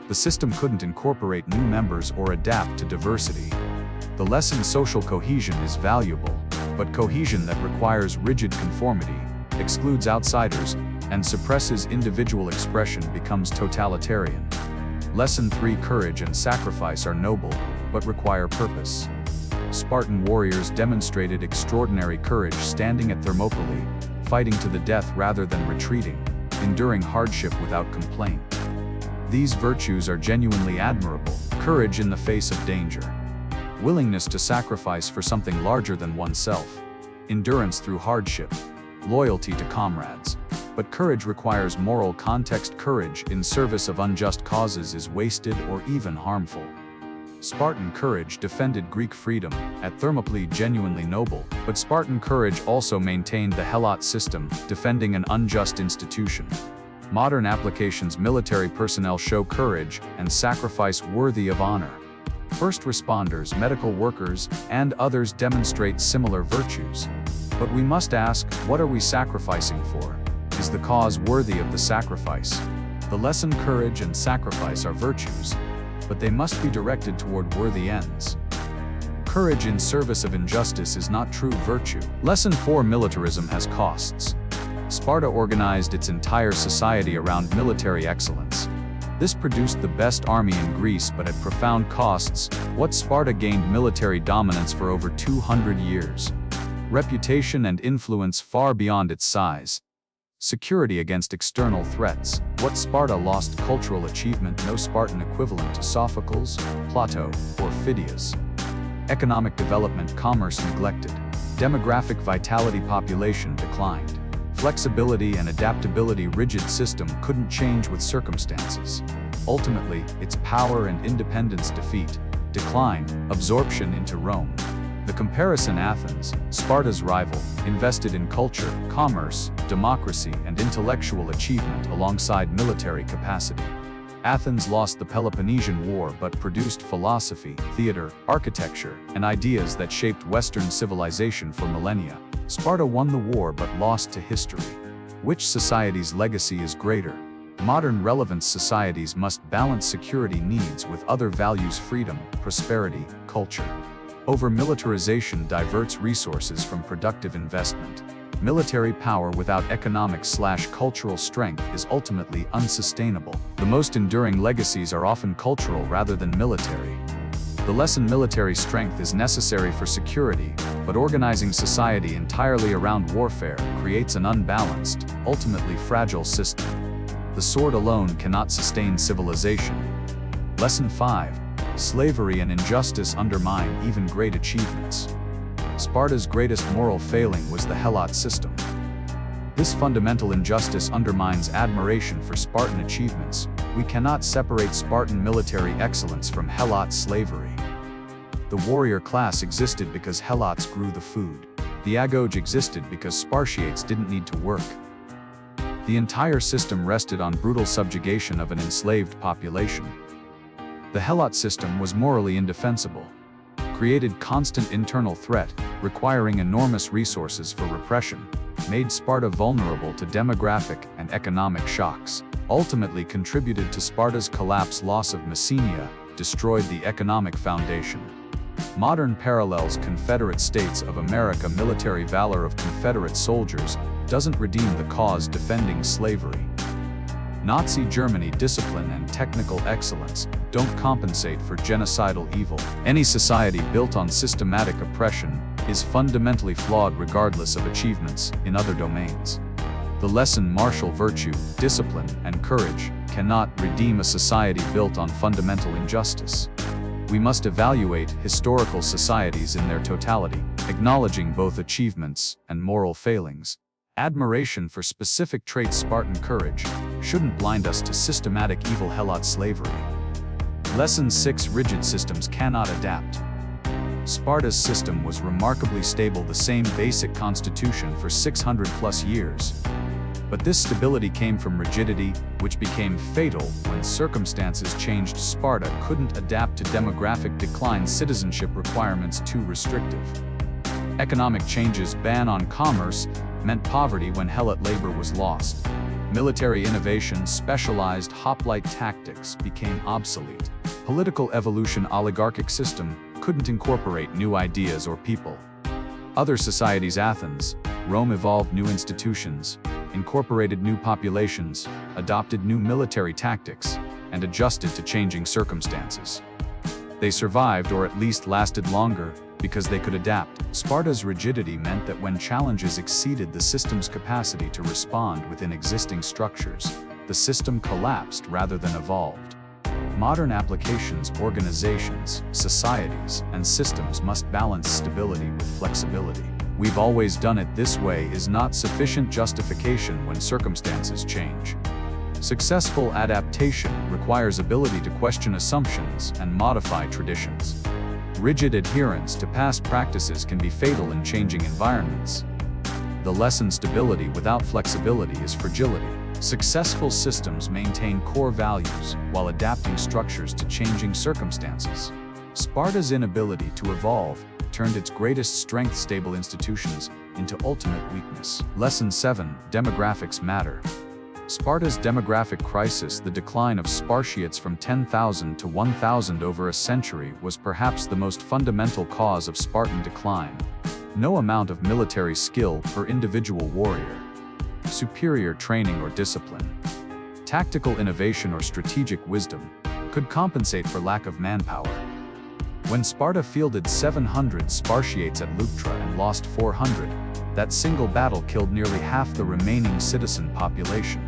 The system couldn't incorporate new members or adapt to diversity. The lesson: social cohesion is valuable, but cohesion that requires rigid conformity, excludes outsiders, and suppresses individual expression becomes totalitarian. Lesson 3: Courage and sacrifice are noble, but require purpose. Spartan warriors demonstrated extraordinary courage, standing at Thermopylae, fighting to the death rather than retreating, enduring hardship without complaint. These virtues are genuinely admirable: courage in the face of danger, willingness to sacrifice for something larger than oneself, endurance through hardship, loyalty to comrades. But courage requires moral context. Courage in service of unjust causes is wasted or even harmful. Spartan courage defended Greek freedom at Thermopylae, genuinely noble, but Spartan courage also maintained the Helot system, defending an unjust institution. Modern applications: military personnel show courage and sacrifice worthy of honor. First responders, medical workers, and others demonstrate similar virtues. But we must ask, what are we sacrificing for? Is the cause worthy of the sacrifice? The lesson: courage and sacrifice are virtues, but they must be directed toward worthy ends. Courage in service of injustice is not true virtue. Lesson 4: Militarism has costs. Sparta organized its entire society around military excellence. This produced the best army in Greece, but at profound costs. What Sparta gained: military dominance for over 200 years. Reputation and influence far beyond its size. Security against external threats. What Sparta lost: cultural achievement, no Spartan equivalent to Sophocles, Plato, or Phidias. Economic development, commerce neglected. Demographic vitality, population declined. Flexibility and adaptability, rigid system couldn't change with circumstances. Ultimately, its power and independence: defeat, decline, absorption into Rome. The comparison: Athens, Sparta's rival, invested in culture, commerce, democracy, and intellectual achievement alongside military capacity. Athens lost the Peloponnesian War but produced philosophy, theater, architecture, and ideas that shaped Western civilization for millennia. Sparta won the war but lost to history. Which society's legacy is greater? Modern relevance societies must balance security needs with other values: freedom, prosperity, culture. Over-militarization diverts resources from productive investment. Military power without economic/cultural strength is ultimately unsustainable. The most enduring legacies are often cultural rather than military. The lesson: military strength is necessary for security, but organizing society entirely around warfare creates an unbalanced, ultimately fragile system. The sword alone cannot sustain civilization. Lesson 5. Slavery and injustice undermine even great achievements. Sparta's greatest moral failing was the Helot system. This fundamental injustice undermines admiration for Spartan achievements. We cannot separate Spartan military excellence from Helot slavery. The warrior class existed because Helots grew the food. The Agoge existed because Spartiates didn't need to work. The entire system rested on brutal subjugation of an enslaved population. The Helot system was morally indefensible, created constant internal threat, requiring enormous resources for repression, made Sparta vulnerable to demographic and economic shocks, ultimately contributed to Sparta's collapse. Loss of Messenia destroyed the economic foundation. Modern parallels: Confederate States of America. Military valor of Confederate soldiers doesn't redeem the cause defending slavery. Nazi Germany: discipline and technical excellence don't compensate for genocidal evil. Any society built on systematic oppression is fundamentally flawed regardless of achievements in other domains. The lesson: martial virtue, discipline, and courage cannot redeem a society built on fundamental injustice. We must evaluate historical societies in their totality, acknowledging both achievements and moral failings. Admiration for specific traits: Spartan courage shouldn't blind us to systematic evil. Helot slavery. Lesson 6. Rigid systems cannot adapt. Sparta's system was remarkably stable, the same basic constitution for 600+ years. But this stability came from rigidity, which became fatal when circumstances changed. Sparta couldn't adapt to demographic decline, citizenship requirements too restrictive. Economic changes: ban on commerce meant poverty when Helot labor was lost. Military innovation: specialized hoplite tactics became obsolete. Political evolution: oligarchic system couldn't incorporate new ideas or people. Other societies: Athens, Rome evolved new institutions, incorporated new populations, adopted new military tactics, and adjusted to changing circumstances. They survived, or at least lasted longer, because they could adapt. Sparta's rigidity meant that when challenges exceeded the system's capacity to respond within existing structures, the system collapsed rather than evolved. Modern applications: organizations, societies, and systems must balance stability with flexibility. "We've always done it this way" is not sufficient justification when circumstances change. Successful adaptation requires ability to question assumptions and modify traditions. Rigid adherence to past practices can be fatal in changing environments. The lesson: stability without flexibility is fragility. Successful systems maintain core values while adapting structures to changing circumstances. Sparta's inability to evolve turned its greatest strength, stable institutions, into ultimate weakness. Lesson 7. Demographics matter. Sparta's demographic crisis, the decline of Spartiates from 10,000 to 1,000 over a century, was perhaps the most fundamental cause of Spartan decline. No amount of military skill per individual warrior, superior training or discipline, tactical innovation or strategic wisdom could compensate for lack of manpower. When Sparta fielded 700 Spartiates at Leuctra and lost 400, that single battle killed nearly half the remaining citizen population.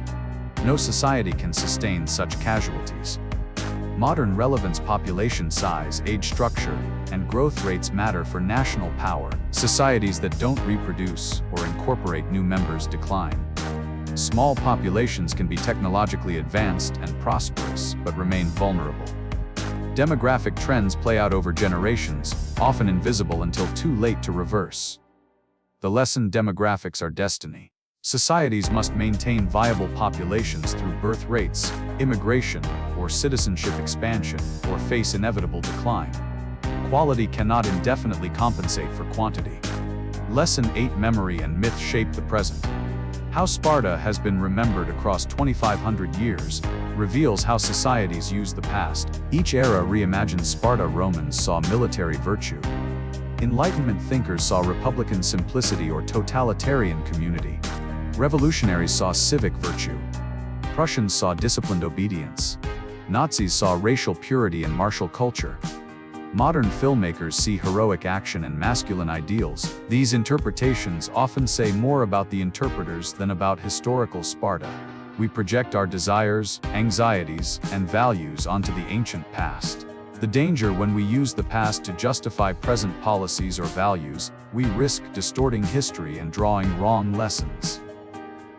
No society can sustain such casualties. Modern relevance: population size, age structure, and growth rates matter for national power. Societies that don't reproduce or incorporate new members decline. Small populations can be technologically advanced and prosperous, but remain vulnerable. Demographic trends play out over generations, often invisible until too late to reverse. The lesson: demographics are destiny. Societies must maintain viable populations through birth rates, immigration, or citizenship expansion, or face inevitable decline. Quality cannot indefinitely compensate for quantity. Lesson 8: Memory and myth shape the present. How Sparta has been remembered across 2,500 years reveals how societies use the past. Each era reimagined Sparta. Romans saw military virtue. Enlightenment thinkers saw republican simplicity or totalitarian community. Revolutionaries saw civic virtue. Prussians saw disciplined obedience. Nazis saw racial purity and martial culture. Modern filmmakers see heroic action and masculine ideals. These interpretations often say more about the interpreters than about historical Sparta. We project our desires, anxieties, and values onto the ancient past. The danger: when we use the past to justify present policies or values, we risk distorting history and drawing wrong lessons.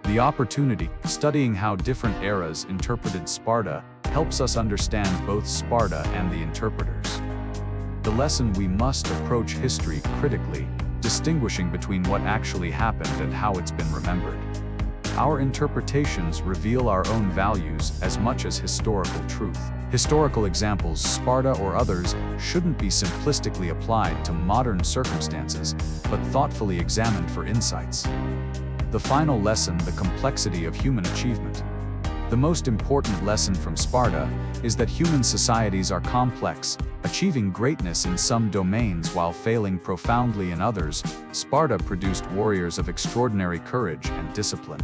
The opportunity: studying how different eras interpreted Sparta helps us understand both Sparta and the interpreters. The lesson: we must approach history critically, distinguishing between what actually happened and how it's been remembered. Our interpretations reveal our own values as much as historical truth. Historical examples, Sparta or others, shouldn't be simplistically applied to modern circumstances, but thoughtfully examined for insights. The final lesson: the complexity of human achievement. The most important lesson from Sparta is that human societies are complex, achieving greatness in some domains while failing profoundly in others. Sparta produced warriors of extraordinary courage and discipline.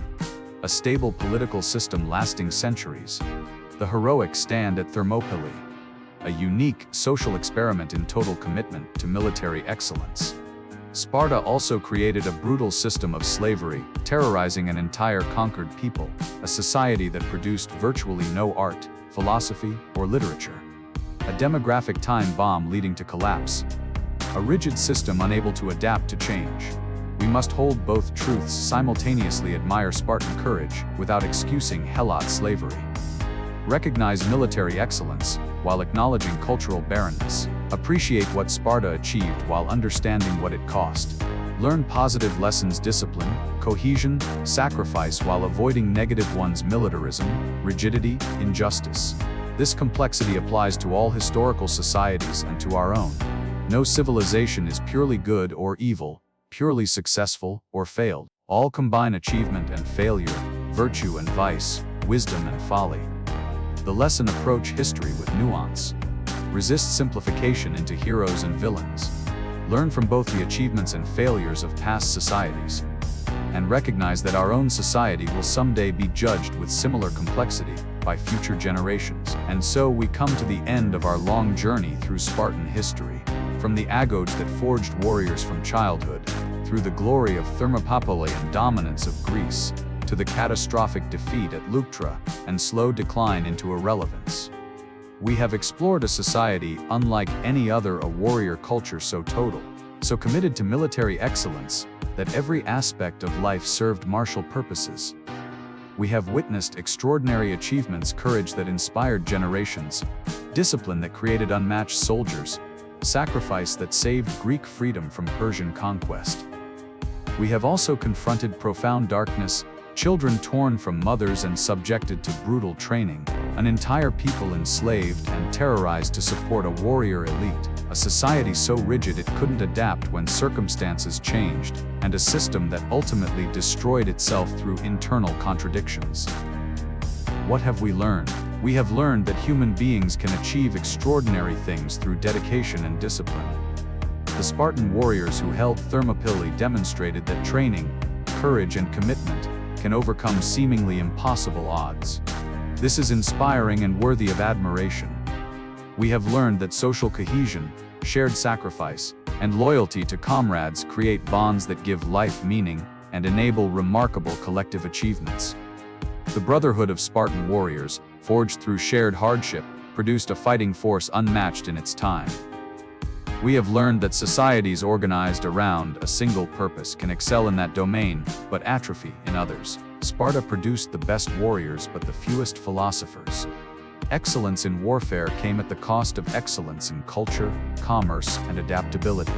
A stable political system lasting centuries. The heroic stand at Thermopylae. A unique social experiment in total commitment to military excellence. Sparta also created a brutal system of slavery, terrorizing an entire conquered people, a society that produced virtually no art, philosophy, or literature. A demographic time bomb leading to collapse. A rigid system unable to adapt to change. We must hold both truths simultaneously: admire Spartan courage without excusing Helot slavery. Recognize military excellence while acknowledging cultural barrenness. Appreciate what Sparta achieved while understanding what it cost. Learn positive lessons: discipline, cohesion, sacrifice, while avoiding negative ones: militarism, rigidity, injustice. This complexity applies to all historical societies and to our own. No civilization is purely good or evil, purely successful or failed. All combine achievement and failure, virtue and vice, wisdom and folly. The lesson: approach history with nuance. Resist simplification into heroes and villains. Learn from both the achievements and failures of past societies. And recognize that our own society will someday be judged with similar complexity by future generations. And so we come to the end of our long journey through Spartan history. From the Agoge that forged warriors from childhood, through the glory of Thermopylae and dominance of Greece, to the catastrophic defeat at Leuctra and slow decline into irrelevance. We have explored a society unlike any other, a warrior culture so total, so committed to military excellence, that every aspect of life served martial purposes. We have witnessed extraordinary achievements, courage that inspired generations, discipline that created unmatched soldiers, sacrifice that saved Greek freedom from Persian conquest. We have also confronted profound darkness, children torn from mothers and subjected to brutal training, an entire people enslaved and terrorized to support a warrior elite, a society so rigid it couldn't adapt when circumstances changed, and a system that ultimately destroyed itself through internal contradictions. What have we learned? We have learned that human beings can achieve extraordinary things through dedication and discipline. The Spartan warriors who held Thermopylae demonstrated that training, courage, and commitment can overcome seemingly impossible odds. This is inspiring and worthy of admiration. We have learned that social cohesion, shared sacrifice, and loyalty to comrades create bonds that give life meaning and enable remarkable collective achievements. The Brotherhood of Spartan warriors, forged through shared hardship, produced a fighting force unmatched in its time. We have learned that societies organized around a single purpose can excel in that domain, but atrophy in others. Sparta produced the best warriors but the fewest philosophers. Excellence in warfare came at the cost of excellence in culture, commerce, and adaptability.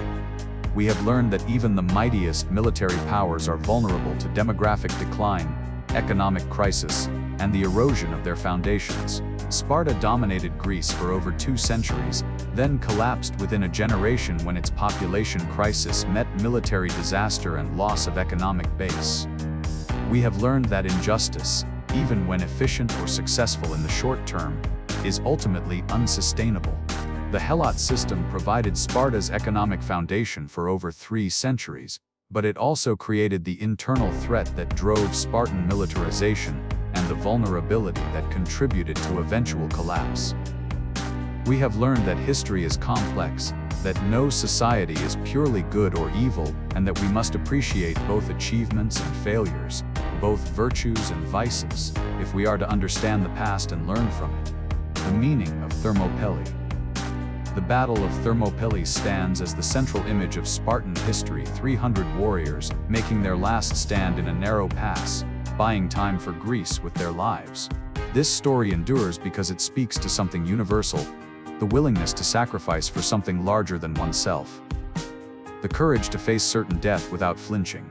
We have learned that even the mightiest military powers are vulnerable to demographic decline, economic crisis, and the erosion of their foundations. Sparta dominated Greece for over 2 centuries, then collapsed within a generation when its population crisis met military disaster and loss of economic base. We have learned that injustice, even when efficient or successful in the short term, is ultimately unsustainable. The Helot system provided Sparta's economic foundation for over 3 centuries, but it also created the internal threat that drove Spartan militarization and the vulnerability that contributed to eventual collapse. We have learned that history is complex, that no society is purely good or evil, and that we must appreciate both achievements and failures, both virtues and vices, if we are to understand the past and learn from it. The meaning of Thermopylae. The Battle of Thermopylae stands as the central image of Spartan history. 300 warriors making their last stand in a narrow pass, buying time for Greece with their lives. This story endures because it speaks to something universal, the willingness to sacrifice for something larger than oneself. The courage to face certain death without flinching.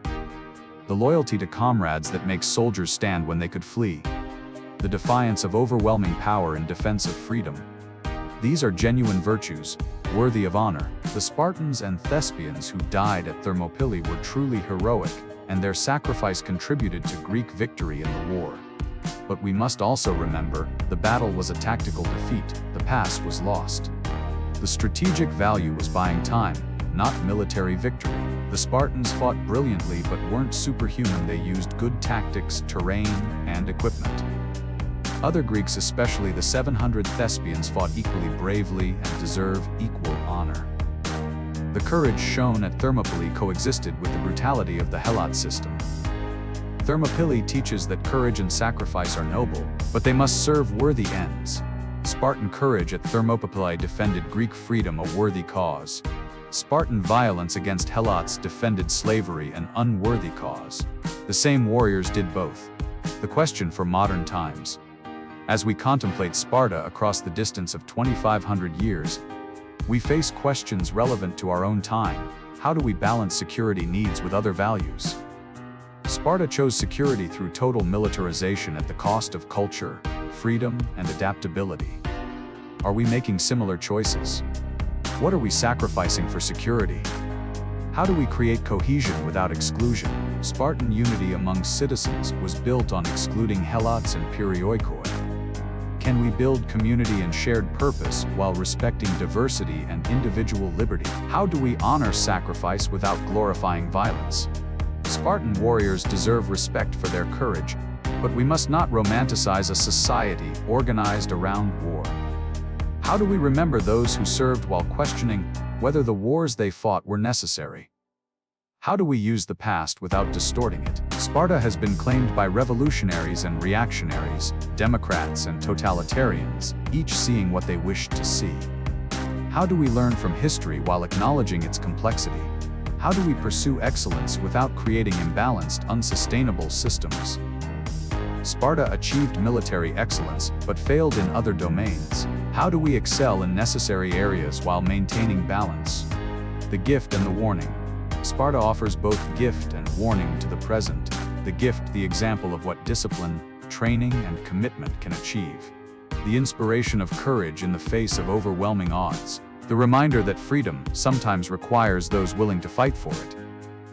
The loyalty to comrades that makes soldiers stand when they could flee. The defiance of overwhelming power in defense of freedom. These are genuine virtues, worthy of honor. The Spartans and Thespians who died at Thermopylae were truly heroic, and their sacrifice contributed to Greek victory in the war. But we must also remember, the battle was a tactical defeat, the pass was lost. The strategic value was buying time, not military victory. The Spartans fought brilliantly but weren't superhuman. They used good tactics, terrain, and equipment. Other Greeks, especially the 700 Thespians, fought equally bravely and deserve equal honor. The courage shown at Thermopylae coexisted with the brutality of the Helot system. Thermopylae teaches that courage and sacrifice are noble, but they must serve worthy ends. Spartan courage at Thermopylae defended Greek freedom, a worthy cause. Spartan violence against Helots defended slavery, an unworthy cause. The same warriors did both. The question for modern times. As we contemplate Sparta across the distance of 2,500 years, we face questions relevant to our own time. How do we balance security needs with other values? Sparta chose security through total militarization at the cost of culture, freedom, and adaptability. Are we making similar choices? What are we sacrificing for security? How do we create cohesion without exclusion? Spartan unity among citizens was built on excluding Helots and Perioikoi. Can we build community and shared purpose while respecting diversity and individual liberty? How do we honor sacrifice without glorifying violence? Spartan warriors deserve respect for their courage, but we must not romanticize a society organized around war. How do we remember those who served while questioning whether the wars they fought were necessary? How do we use the past without distorting it? Sparta has been claimed by revolutionaries and reactionaries, democrats and totalitarians, each seeing what they wished to see. How do we learn from history while acknowledging its complexity? How do we pursue excellence without creating imbalanced, unsustainable systems? Sparta achieved military excellence, but failed in other domains. How do we excel in necessary areas while maintaining balance? The gift and the warning. Sparta offers both gift and warning to the present. The gift, the example of what discipline, training, and commitment can achieve. The inspiration of courage in the face of overwhelming odds. The reminder that freedom sometimes requires those willing to fight for it.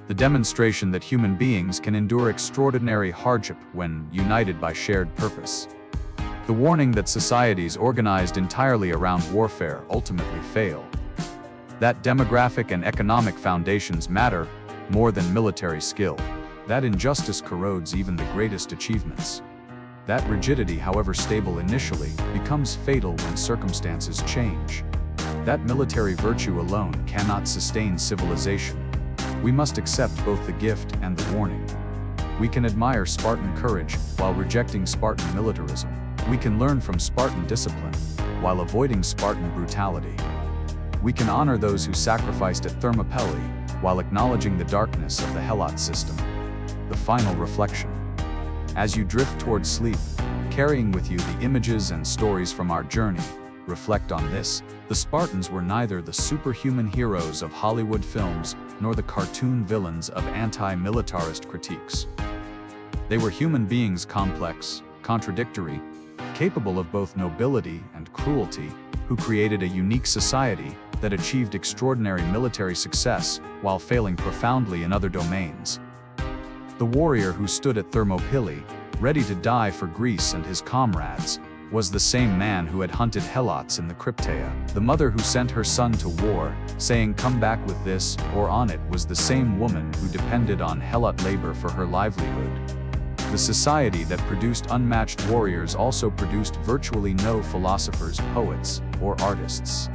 The demonstration that human beings can endure extraordinary hardship when united by shared purpose. The warning that societies organized entirely around warfare ultimately fail. That demographic and economic foundations matter more than military skill. That injustice corrodes even the greatest achievements. That rigidity, however stable initially, becomes fatal when circumstances change. That military virtue alone cannot sustain civilization. We must accept both the gift and the warning. We can admire Spartan courage while rejecting Spartan militarism. We can learn from Spartan discipline while avoiding Spartan brutality. We can honor those who sacrificed at Thermopylae while acknowledging the darkness of the Helot system. The final reflection. As you drift toward sleep, carrying with you the images and stories from our journey. Reflect on this. The Spartans were neither the superhuman heroes of Hollywood films nor the cartoon villains of anti-militarist critiques. They were human beings, complex, contradictory, capable of both nobility and cruelty, who created a unique society that achieved extraordinary military success while failing profoundly in other domains. The warrior who stood at Thermopylae, ready to die for Greece and his comrades, was the same man who had hunted Helots in the Krypteia. The mother who sent her son to war, saying come back with this or on it, was the same woman who depended on Helot labor for her livelihood. The society that produced unmatched warriors also produced virtually no philosophers, poets, or artists.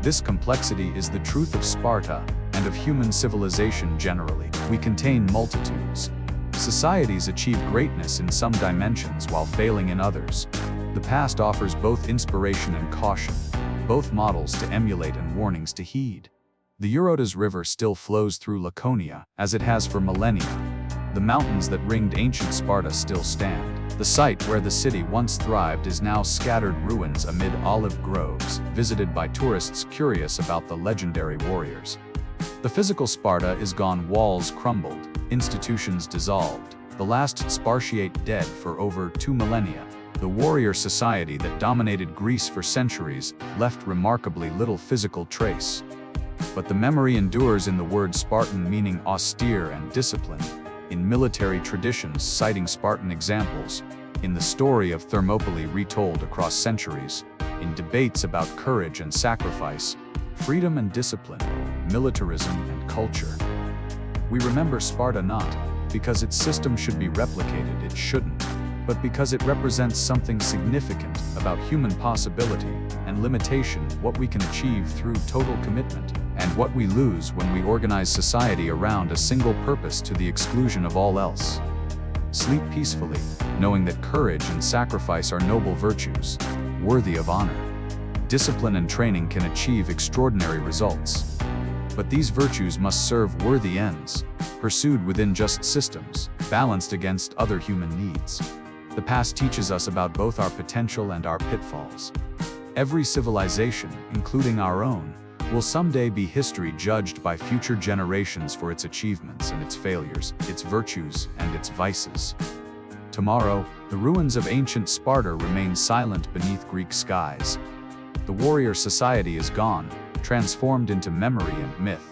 This complexity is the truth of Sparta and of human civilization generally. We contain multitudes. Societies achieve greatness in some dimensions while failing in others. The past offers both inspiration and caution, both models to emulate and warnings to heed. The Eurotas River still flows through Laconia, as it has for millennia. The mountains that ringed ancient Sparta still stand. The site where the city once thrived is now scattered ruins amid olive groves, visited by tourists curious about the legendary warriors. The physical Sparta is gone, walls crumbled, institutions dissolved, the last Spartiate dead for over 2 millennia. The warrior society that dominated Greece for centuries left remarkably little physical trace. But the memory endures in the word Spartan, meaning austere and disciplined, in military traditions citing Spartan examples, in the story of Thermopylae retold across centuries, in debates about courage and sacrifice, freedom and discipline, militarism and culture. We remember Sparta not because its system should be replicated, it shouldn't, but because it represents something significant about human possibility and limitation, what we can achieve through total commitment, and what we lose when we organize society around a single purpose to the exclusion of all else. Sleep peacefully, knowing that courage and sacrifice are noble virtues, worthy of honor. Discipline and training can achieve extraordinary results. But these virtues must serve worthy ends, pursued within just systems, balanced against other human needs. The past teaches us about both our potential and our pitfalls. Every civilization, including our own, will someday be history judged by future generations for its achievements and its failures, its virtues and its vices. Tomorrow, the ruins of ancient Sparta remain silent beneath Greek skies. The warrior society is gone, transformed into memory and myth.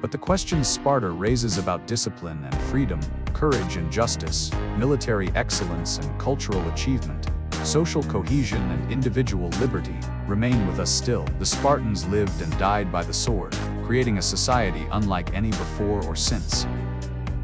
But the questions Sparta raises about discipline and freedom, courage and justice, military excellence and cultural achievement, social cohesion and individual liberty, remain with us still. The Spartans lived and died by the sword, creating a society unlike any before or since.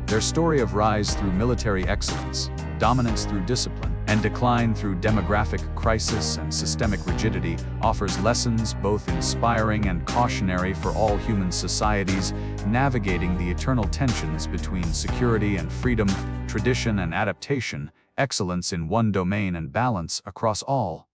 Their story of rise through military excellence, dominance through discipline, and decline through demographic crisis and systemic rigidity offers lessons both inspiring and cautionary for all human societies, navigating the eternal tensions between security and freedom, tradition and adaptation, excellence in one domain and balance across all.